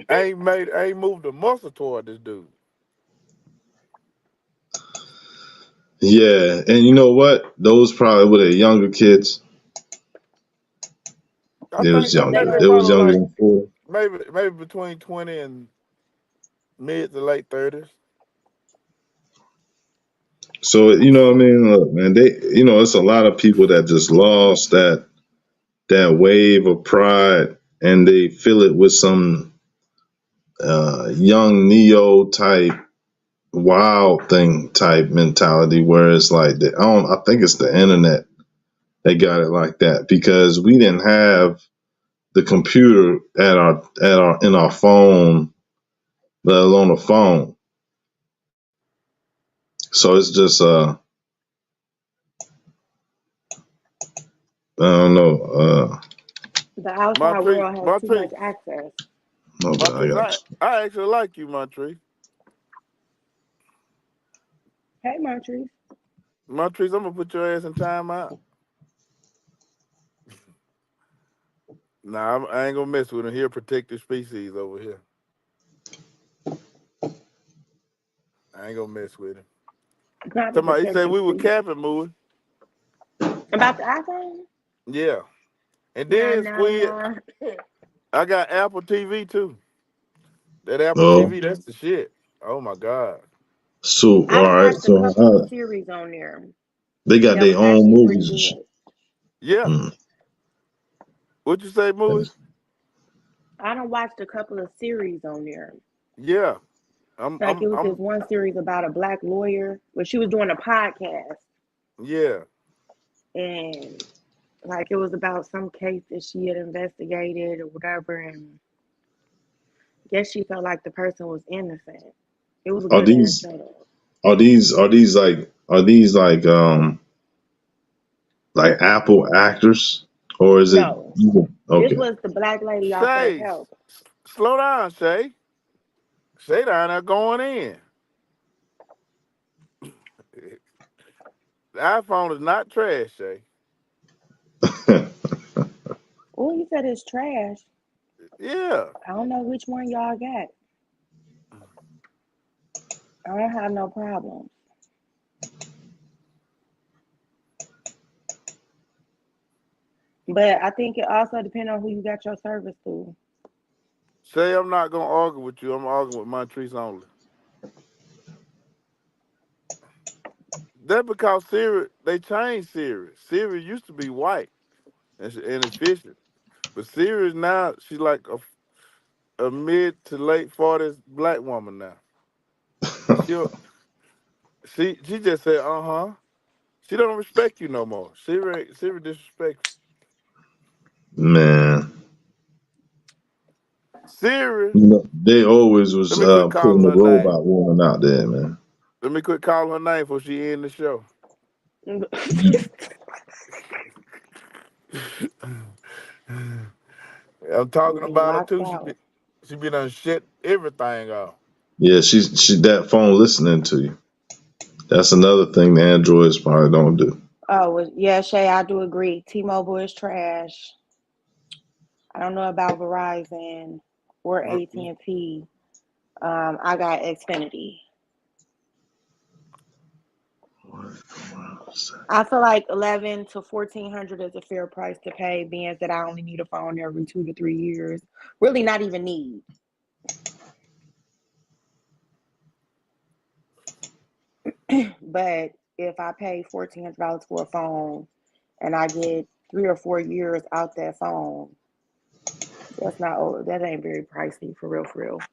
I ain't moved a muscle toward this dude. yeah, and you know what? Those probably were the younger kids. I think I But they think they don't They was probably know. younger like than 4. maybe between 20 and mid to late 30s. So you know what I mean? Look, man, it's a lot of people that just lost that wave of pride, and they fill it with some young neo type wild thing type mentality, where it's like I think it's the internet that got it like that, because we didn't have the computer at our in our phone, let alone a phone. So it's just I don't know. The outside Montrese, world has too much Montrese, access. No, but I Montrese, got I actually like you, Montrese. Hey, Montrese. Montrese, I'm gonna put your ass in timeout. Nah, I ain't gonna mess with him. He'll protect the species over here. I ain't gonna mess with him. Not to Somebody he protect said the we were speech. capping, movie. About the iPhone? Yeah, and Nah, then nah, Squid, nah. I got Apple TV too. That Apple oh, TV, that's the shit. Oh my god. so I all done right. watched a So couple of series on there they got that their was own actually pretty movies and shit. good. Yeah. Mm. What you say, movie? I done watched a couple of series on there. Yeah. I'm Like I'm it was this I'm one series about a black lawyer where she was doing a podcast yeah. and like it was about some case that she had investigated or whatever and guess she felt like the person was innocent. It was a Are good ass these setup. like Apple actors, or is it No. This okay? was the black lady off of Shay, Help. slow down, Shay. Shay down there going in. The iPhone is not trash, Shay. Oh, you said it's trash. Yeah. I don't know which one y'all got. I I don't have no problem. But I think it also depends on who you got your service to. Say I'm not gonna argue with you. I'm arguing with Montrese only. That because Siri, they changed Siri. Siri used to be white and efficient, but Siri is now she's like a mid to late 40s black woman now, and she just said She don't respect you no more. Siri disrespectful. Man, Siri, you know, they always let was me quit putting calling the her name. robot woman out there, man. Let me quit calling her name before she end the show. I'm talking Be about her locked too. out. She be done shit everything off. Yeah, she that phone listening to you. That's another thing the androids probably don't do. Oh, well, yeah, Shay, I do agree. T-Mobile is trash. I don't know about Verizon or AT&T. I got Xfinity. I feel like 11 to 1400 is a fair price to pay, being that I only need a phone every 2 to 3 years. Really, not even need. But if I pay $1,400 for a phone and I get 3 or 4 years out that phone, that ain't very pricey for real, for real.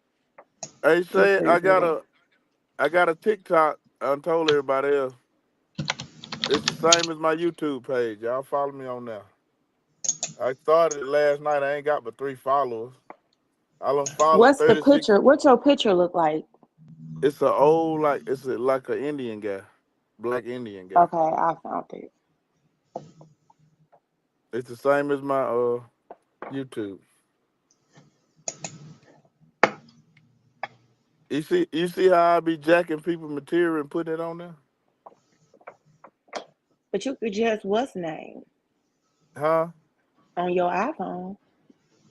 Hey, That's say pretty fair. I got a TikTok. I told everybody else. It's the same as my YouTube page. Y'all follow me on there. I started it last night. I ain't got but 3 followers. I done followed What's the 36. picture? What's your picture look like? It's a old like an Indian guy, black Indian guy. Okay, I found it. It's the same as my YouTube. You see how I be jacking people material and putting it on there? But you could just what's name Huh? on your iPhone.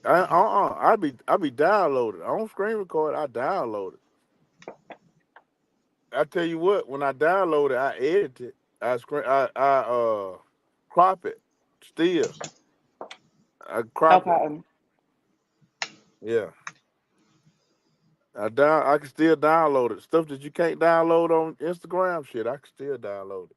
I be downloaded. I don't screen record. I download it. I tell you what, when I download it, I edit it. I crop it. Still, I crop it. Okay. Yeah. I can still download it. Stuff that you can't download on Instagram, shit, I can still download it.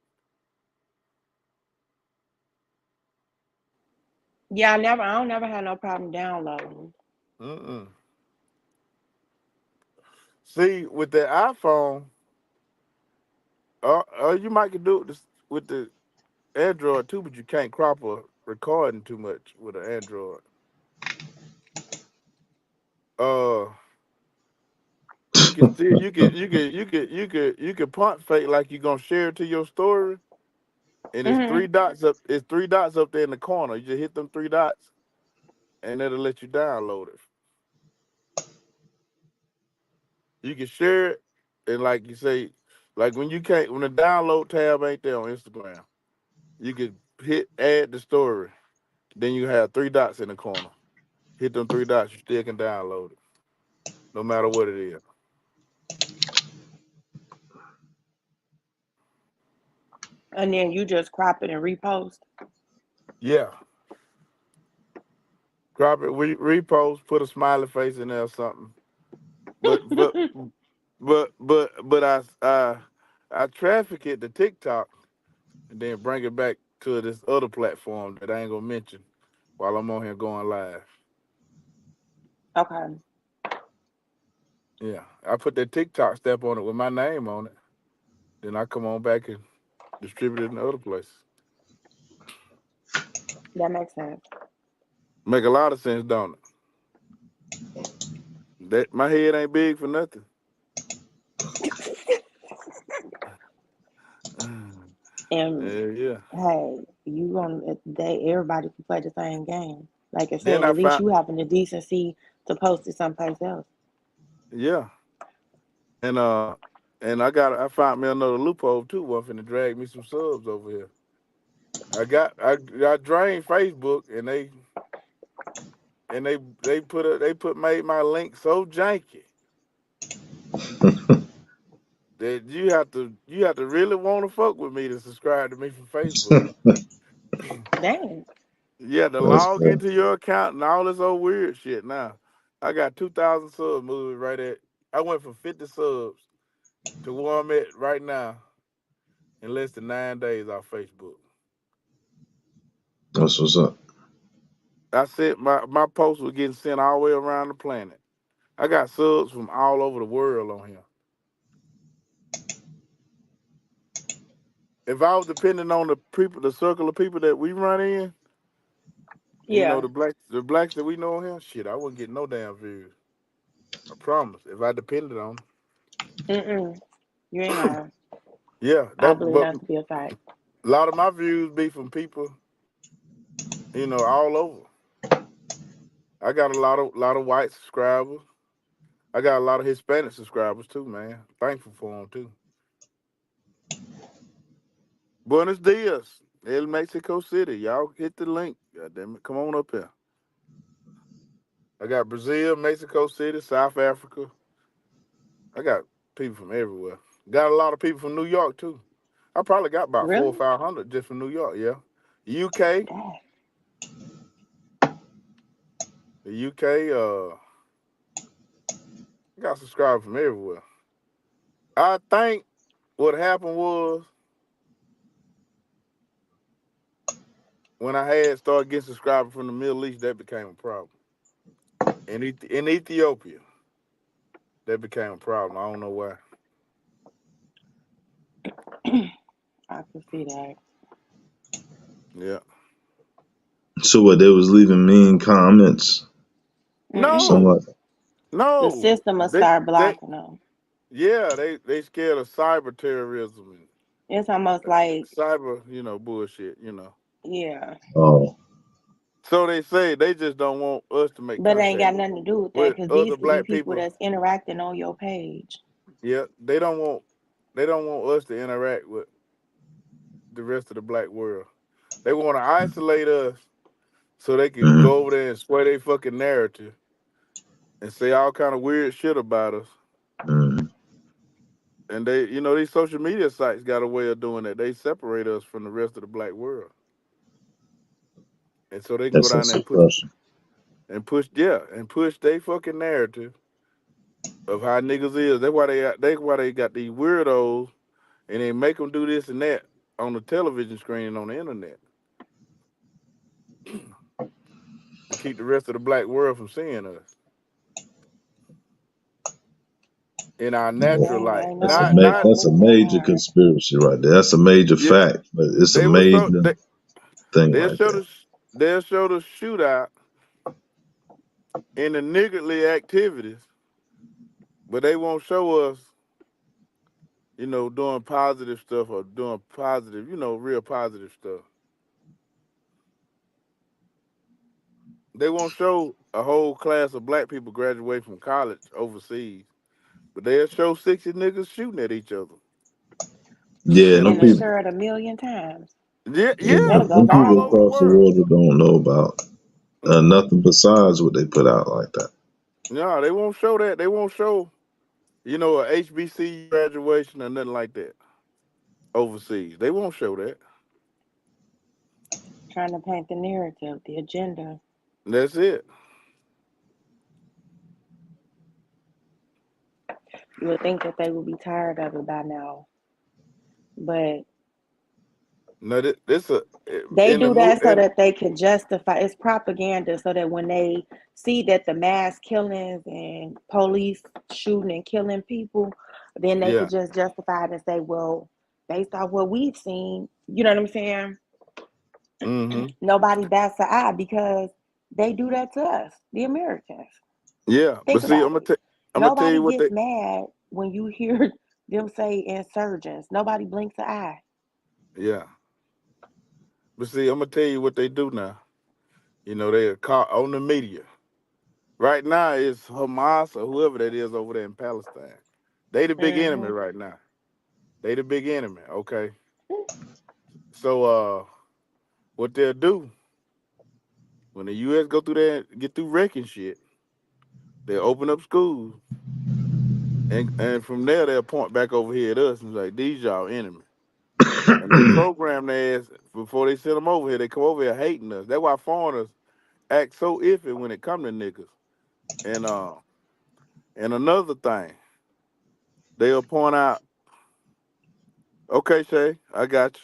Yeah, I don't never have no problem downloading. Mm-mm. See, with the iPhone, you might can do it with the Android too, but you can't crop a recording too much with an Android. Uh, you can punt fake like you gonna share it to your story, and it's Hmm. three dots up. It's three dots up there in the corner. You just hit them 3 dots, and it'll let you download it. You can share it, and like you say, like when the download tab ain't there on Instagram, you can hit add the story. Then you have 3 dots in the corner. Hit them 3 dots, you still can download it, no matter what it is. And then you just crop it and repost. Yeah, crop it, repost, put a smiley face in there or something. But but but I traffic it to TikTok and then bring it back to this other platform that I ain't gonna mention while I'm on here going live. Okay. Yeah, I put that TikTok step on it with my name on it. Then I come on back and distribute it in other places. That makes sense. Make a lot of sense, don't it? That my head ain't big for nothing. And Yeah. hey, you gonna they everybody can play the same game. Like I Then said, I at least found you having the decency to post it someplace else. yeah, and I found me another loophole too. One finna drag me some subs over here. I drained Facebook and they put made my link so janky that you have to really want to fuck with me to subscribe to me from Facebook. Dang. You have to That's log fair. into your account and all this old weird shit. Now, I got 2,000 subs moving right at. I went from 50 subs to where I'm at right now in less than 9 days off Facebook. That's what's up. I said my posts were getting sent all the way around the planet. I got subs from all over the world on here. If I was depending on the people, the circle of people that we run in, Yeah. the blacks that we know on here, shit, I wouldn't get no damn views. I promise. If I depended on 'em. Mm-mm. You ain't lying. Yeah, I that believe but that to be a fact. a lot of my views be from people, all over. I got a lot of white subscribers. I got a lot of Hispanic subscribers too, man. Thankful for them too. Buenos dias, El Mexico City. Y'all hit the link. God damn it, come on up here. I got Brazil, Mexico City, South Africa. I got people from everywhere. Got a lot of people from New York too. I probably got about four or Really? 500 just from New York. Yeah, UK, Dang. the UK. Got subscribers from everywhere. I think what happened was when I had started getting subscribers from the Middle East, that became a problem. In Ethiopia, that became a problem. I don't know why. I can see that. Yeah. So what? They was leaving mean comments. Mm-mm. No, Somewhat. The no. system will They start they blocking them. yeah, they scared of cyber terrorism It's almost and like, cyber, bullshit, yeah. Oh, So they say they just don't want us to make But it ain't contact got with nothing to do with that with because these other could be black people people. that's interacting on your page. Yeah, they don't want us to interact with the rest of the black world. They want to isolate us so they can mm, go over there and sway their fucking narrative and say all kind of weird shit about us. mm. And these social media sites got a way of doing that. They separate us from the rest of the black world, and so they can go That's a down there suppression. and push their fucking narrative of how niggas is. That's why they got these weirdos, and they make them do this and that on the television screen and on the internet to keep the rest of the black world from seeing us in our natural Yeah. Dang, I light. ain't That's know a they Not was ma- not gonna That's a move that major hard. conspiracy right there. That's a major yeah. fact, but it's a They will show major they thing they'll like show that. the they'll show the shootout in the niggardly activities, but they won't show us, doing positive stuff or doing positive, real positive stuff. They won't show a whole class of black people graduate from college overseas, but they'll show 60 niggas shooting at each other Yeah, in a them And they people. movie. share it a million times. Yeah, Yeah, yeah, That'll go them all people over viral. the across the world. world that don't know about Mm-mm. nothing besides what they put out like that. No, they won't show that. They won't show, a HBCU graduation or nothing like that overseas. They won't show that. Trying to paint the narrative, the agenda. That's it. You would think that they would be tired of it by now. But No, this they in the do that so movie. that they can justify it's propaganda so that when they see that the mass killings and police shooting and killing people, then they could Yeah. just justify it and say, well, based off what we've seen, you know what I'm saying? Mm-hmm. Nobody bats an eye because they do that to us, the Americans. Yeah, but Think see, about it. I'm gonna tell Nobody you what gets they. mad when you hear them say insurgents. Nobody blinks an eye. Yeah, but see, I'm gonna tell you what they do now. They're caught on the media right now. It's Hamas or whoever that is over there in Palestine. They the big enemy Hmm. right now. They the big enemy. Okay, so what they'll do when the U.S. go through there, get through wrecking shit, they open up schools And from there they'll point back over here at us and be like, these y'all enemy. And they program their ass before they send them over here. They come over here hating us. That's why foreigners act so iffy when it come to niggas. And another thing, they'll point out, okay, Shay, I got you.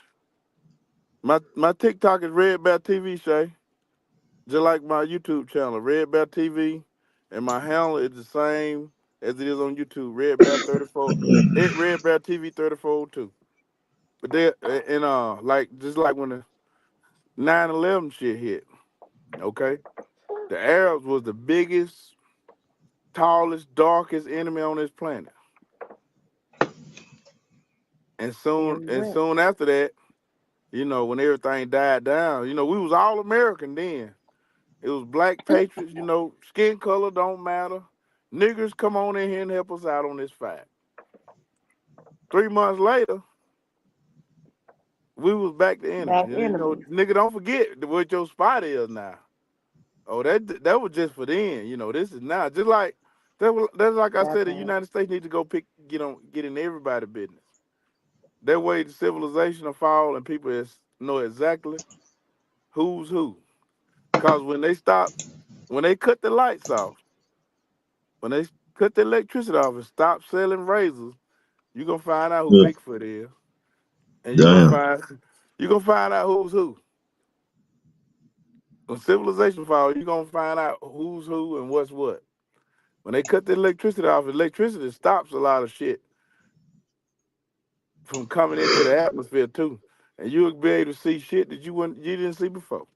My TikTok is Red Bear TV, Shay. Just like my YouTube channel, Red Bear TV, and my handle is the same as it is on YouTube, Red Bear 34, Red Bear TV 34 too. But they and like just like when the 9/11 shit hit, okay, the Arabs was the biggest, tallest, darkest enemy on this planet, and Yeah, soon we and were. soon after that, when everything died down, we was all American then. It was black patriots, skin color don't matter. Niggers, come on in here and help us out on this fight. 3 months later, we was back to enemies. Back enemies. Nigga, don't forget what your spot is now. Oh, that was just for then. This is now. Just like that's like I That said, the part. United States need to go get in everybody's business. That way, the civilization will fall and people know exactly who's who. Cause when they cut the lights off, when they cut the electricity off and stop selling razors, you gonna find out who Yeah. Bigfoot is, and Damn. you gonna find out who's who. When civilization falls, you gonna find out who's who and what's what. When they cut the electricity stops a lot of shit from coming into the atmosphere too, and you'll be able to see shit that you didn't see before.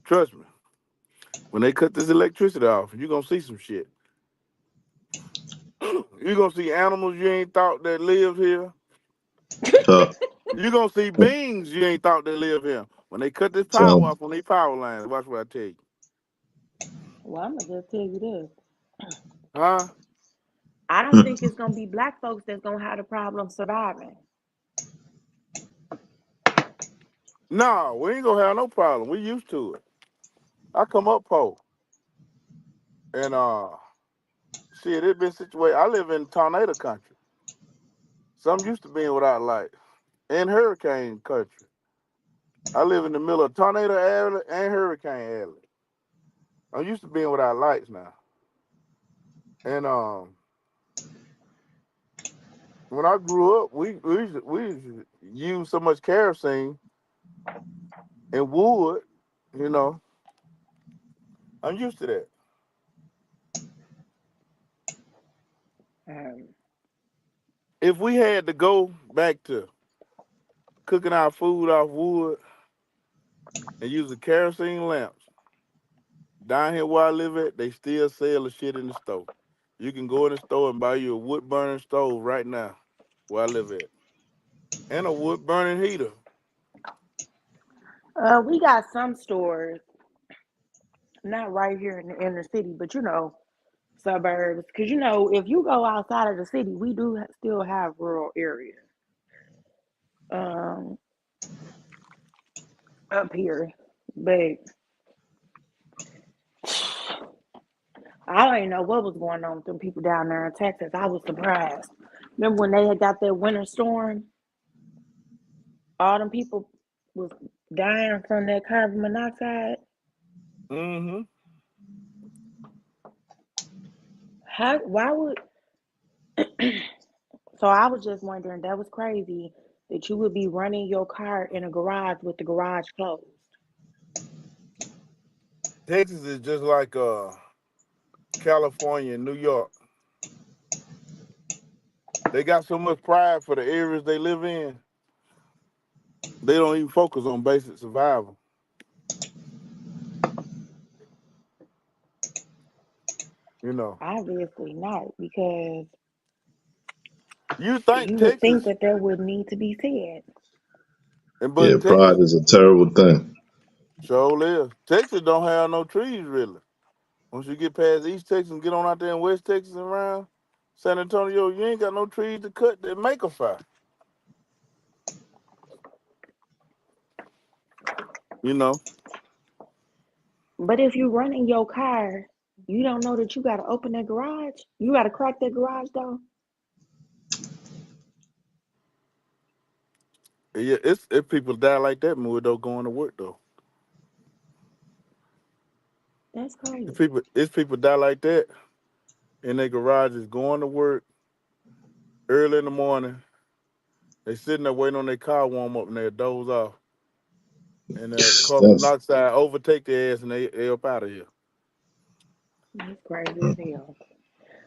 Trust me. When they cut this electricity off, you're gonna see some shit. You're gonna see animals you ain't thought that lived here. Tough. You're gonna see beings you ain't thought that live here. When they cut this power Tough. off on these power lines, watch what I tell you. Well, I'm gonna just tell you this. Huh? I don't think it's gonna be black folks that's gonna have the problem surviving. No, we ain't gonna have no problem. We used to it. I come up poor. And shit, it been situated. I live in tornado country. So I'm used to being without light. In hurricane country. I live in the middle of tornado area and hurricane area. I'm used to being without lights now. And when I grew up, we used so much kerosene and wood, you know. I'm used to that. Um, If we had to go back to cooking our food off wood and using kerosene lamps, down here where I live at, they still sell the shit in the store. You can go in the store and buy you a wood burning stove right now where I live at. And a wood burning heater. we got some stores, not right here in the inner city, but suburbs. Because if you go outside of the city, we do still have rural areas. Um, up here, but I don't even know what was going on with them people down there in Texas. I was surprised. Remember when they had got that winter storm? All them people was dying from that carbon monoxide. Mm-hmm. How? Why would? So I was just wondering. That was crazy that you would be running your car in a garage with the garage closed. Texas is just like California and New York. They got so much pride for the areas they live in, they don't even focus on basic survival. You know. Obviously not, because You think you would think Texas, that there would need to be said. Yeah, but pride Texas is a terrible thing. sure live. Texas don't have no trees really. Once you get past East Texas and get on out there in West Texas and around San Antonio, you ain't got no trees to cut that make a fire. You know. But if you run in your car You don't know that you got to open that garage? You got to crack that garage door? Yeah, it's people die like that more though going to work though. That's crazy. It's people die like that in their garages going to work early in the morning. They sitting there waiting on their car warm up and they doze off. And carbon That's monoxide overtake their ass and they up out of here. That's crazy as hell.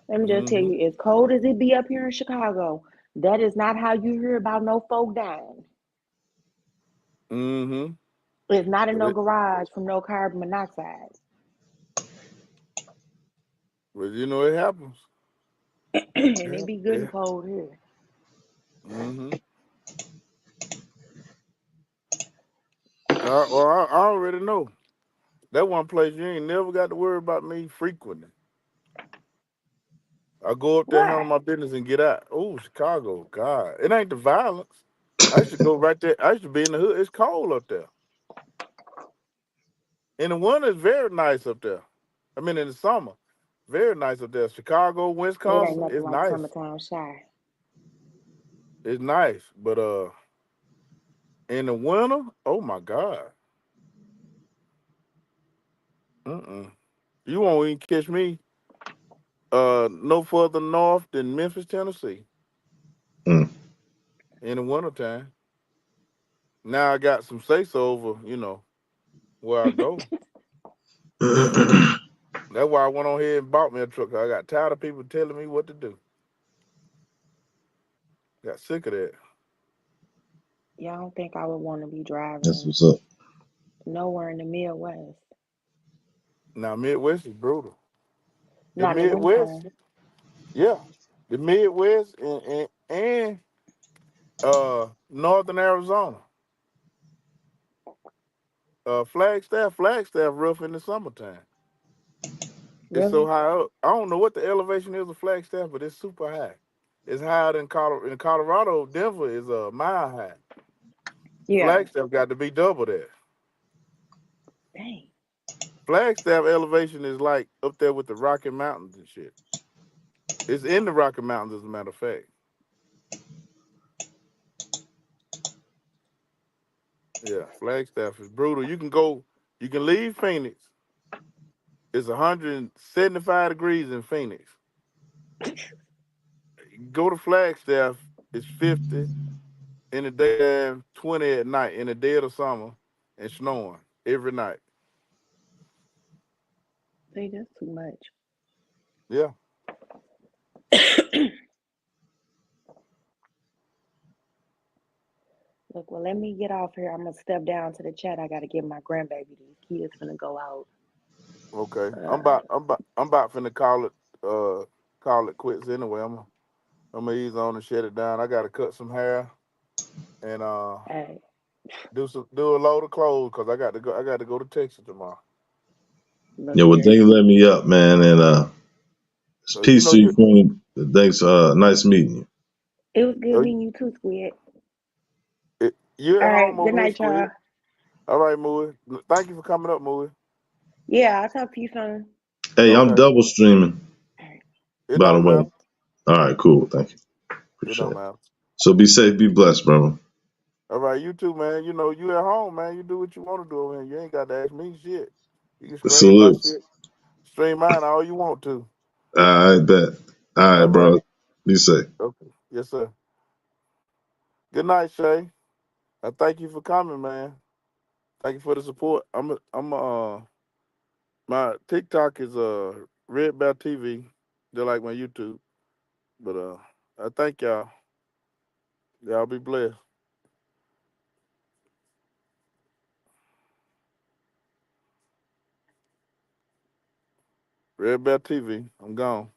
Let me just tell Mm-hmm. you, as cold as it be up here in Chicago, that is not how you hear about no folk dying. Mm-hmm. It's not in But no it garage from no carbon monoxide. but it happens. And it Yeah. be good and Yeah. cold here. Mm-hmm. I already know. That one place you ain't never got to worry about me frequenting. I go up there, handle Why? my business, and get out. Oh, Chicago, God, it ain't the violence. I used to go right there. I used to be in the hood. It's cold up there. In the winter, it's very nice up there. I mean, in the summer, very nice up there. Chicago, It ain't Wisconsin, nothing it's like nice. summertime shy. It's nice, but in the winter, oh my God, mm-mm. You won't even catch me no further north than Memphis, Tennessee, mm. in the wintertime. Now I got some say so over, where I go. Yeah, that's why I went on here and bought me a truck. I got tired of people telling me what to do. Got sick of that. Yeah, I don't think I would want to be That's driving what's up. nowhere in the Midwest. Now Midwest is brutal. The Not in the Midwest, wintertime. yeah, the Midwest and Northern Arizona. Flagstaff rough in the summertime. It's so Really? high up. I don't know what the elevation is of Flagstaff, but it's super high. It's higher than Colorado. In Colorado, Denver is a mile high. Yeah. Flagstaff got to be double that. Dang. Flagstaff elevation is like up there with the Rocky Mountains and shit. It's in the Rocky Mountains, as a matter of fact. Yeah, Flagstaff is brutal. You can leave Phoenix. It's 175 degrees in Phoenix. Go to Flagstaff, it's 50 in the daytime, 20 at night, in the dead of summer, and snowing every night. See, that's too much. Yeah. Look, well, let me get off here. I'm gonna step down to the chat. I gotta give my grandbaby these kids finna go out. Okay. I'm Uh, about I'm about I'm about finna call it quits anyway. I'm gonna ease on and shut it down. I gotta cut some hair and hey, do a load of clothes because I got to go to Texas tomorrow. look Yeah, well, thank here. you for letting me up, man, and So peace to you, Queen. Thanks. Nice meeting you. It was good you meeting you too, Squid. you All at home right, good over here, night, y'all. Squid. All right, Mooey. Thank you for coming up, Mooey. Yeah, I'll talk to you soon. Hey, I'm Okay. double streaming, All right. It by the don't way. matter. All right, cool. Thank you. It Appreciate don't it. matter. So be safe, be blessed, brother. All right, you too, man. You at home, man. You do what you want to do over here. You ain't got to ask me shit. You can stream my Salutes. shit, stream mine all you want to. I bet. All right, All right. bro. Be safe. Okay. Yes, sir. Good night, Shay. I thank you for coming, man. Thank you for the support. My TikTok is Red Bell TV. They're like my YouTube. But I thank y'all. Y'all be blessed. Red Bell TV. I'm gone.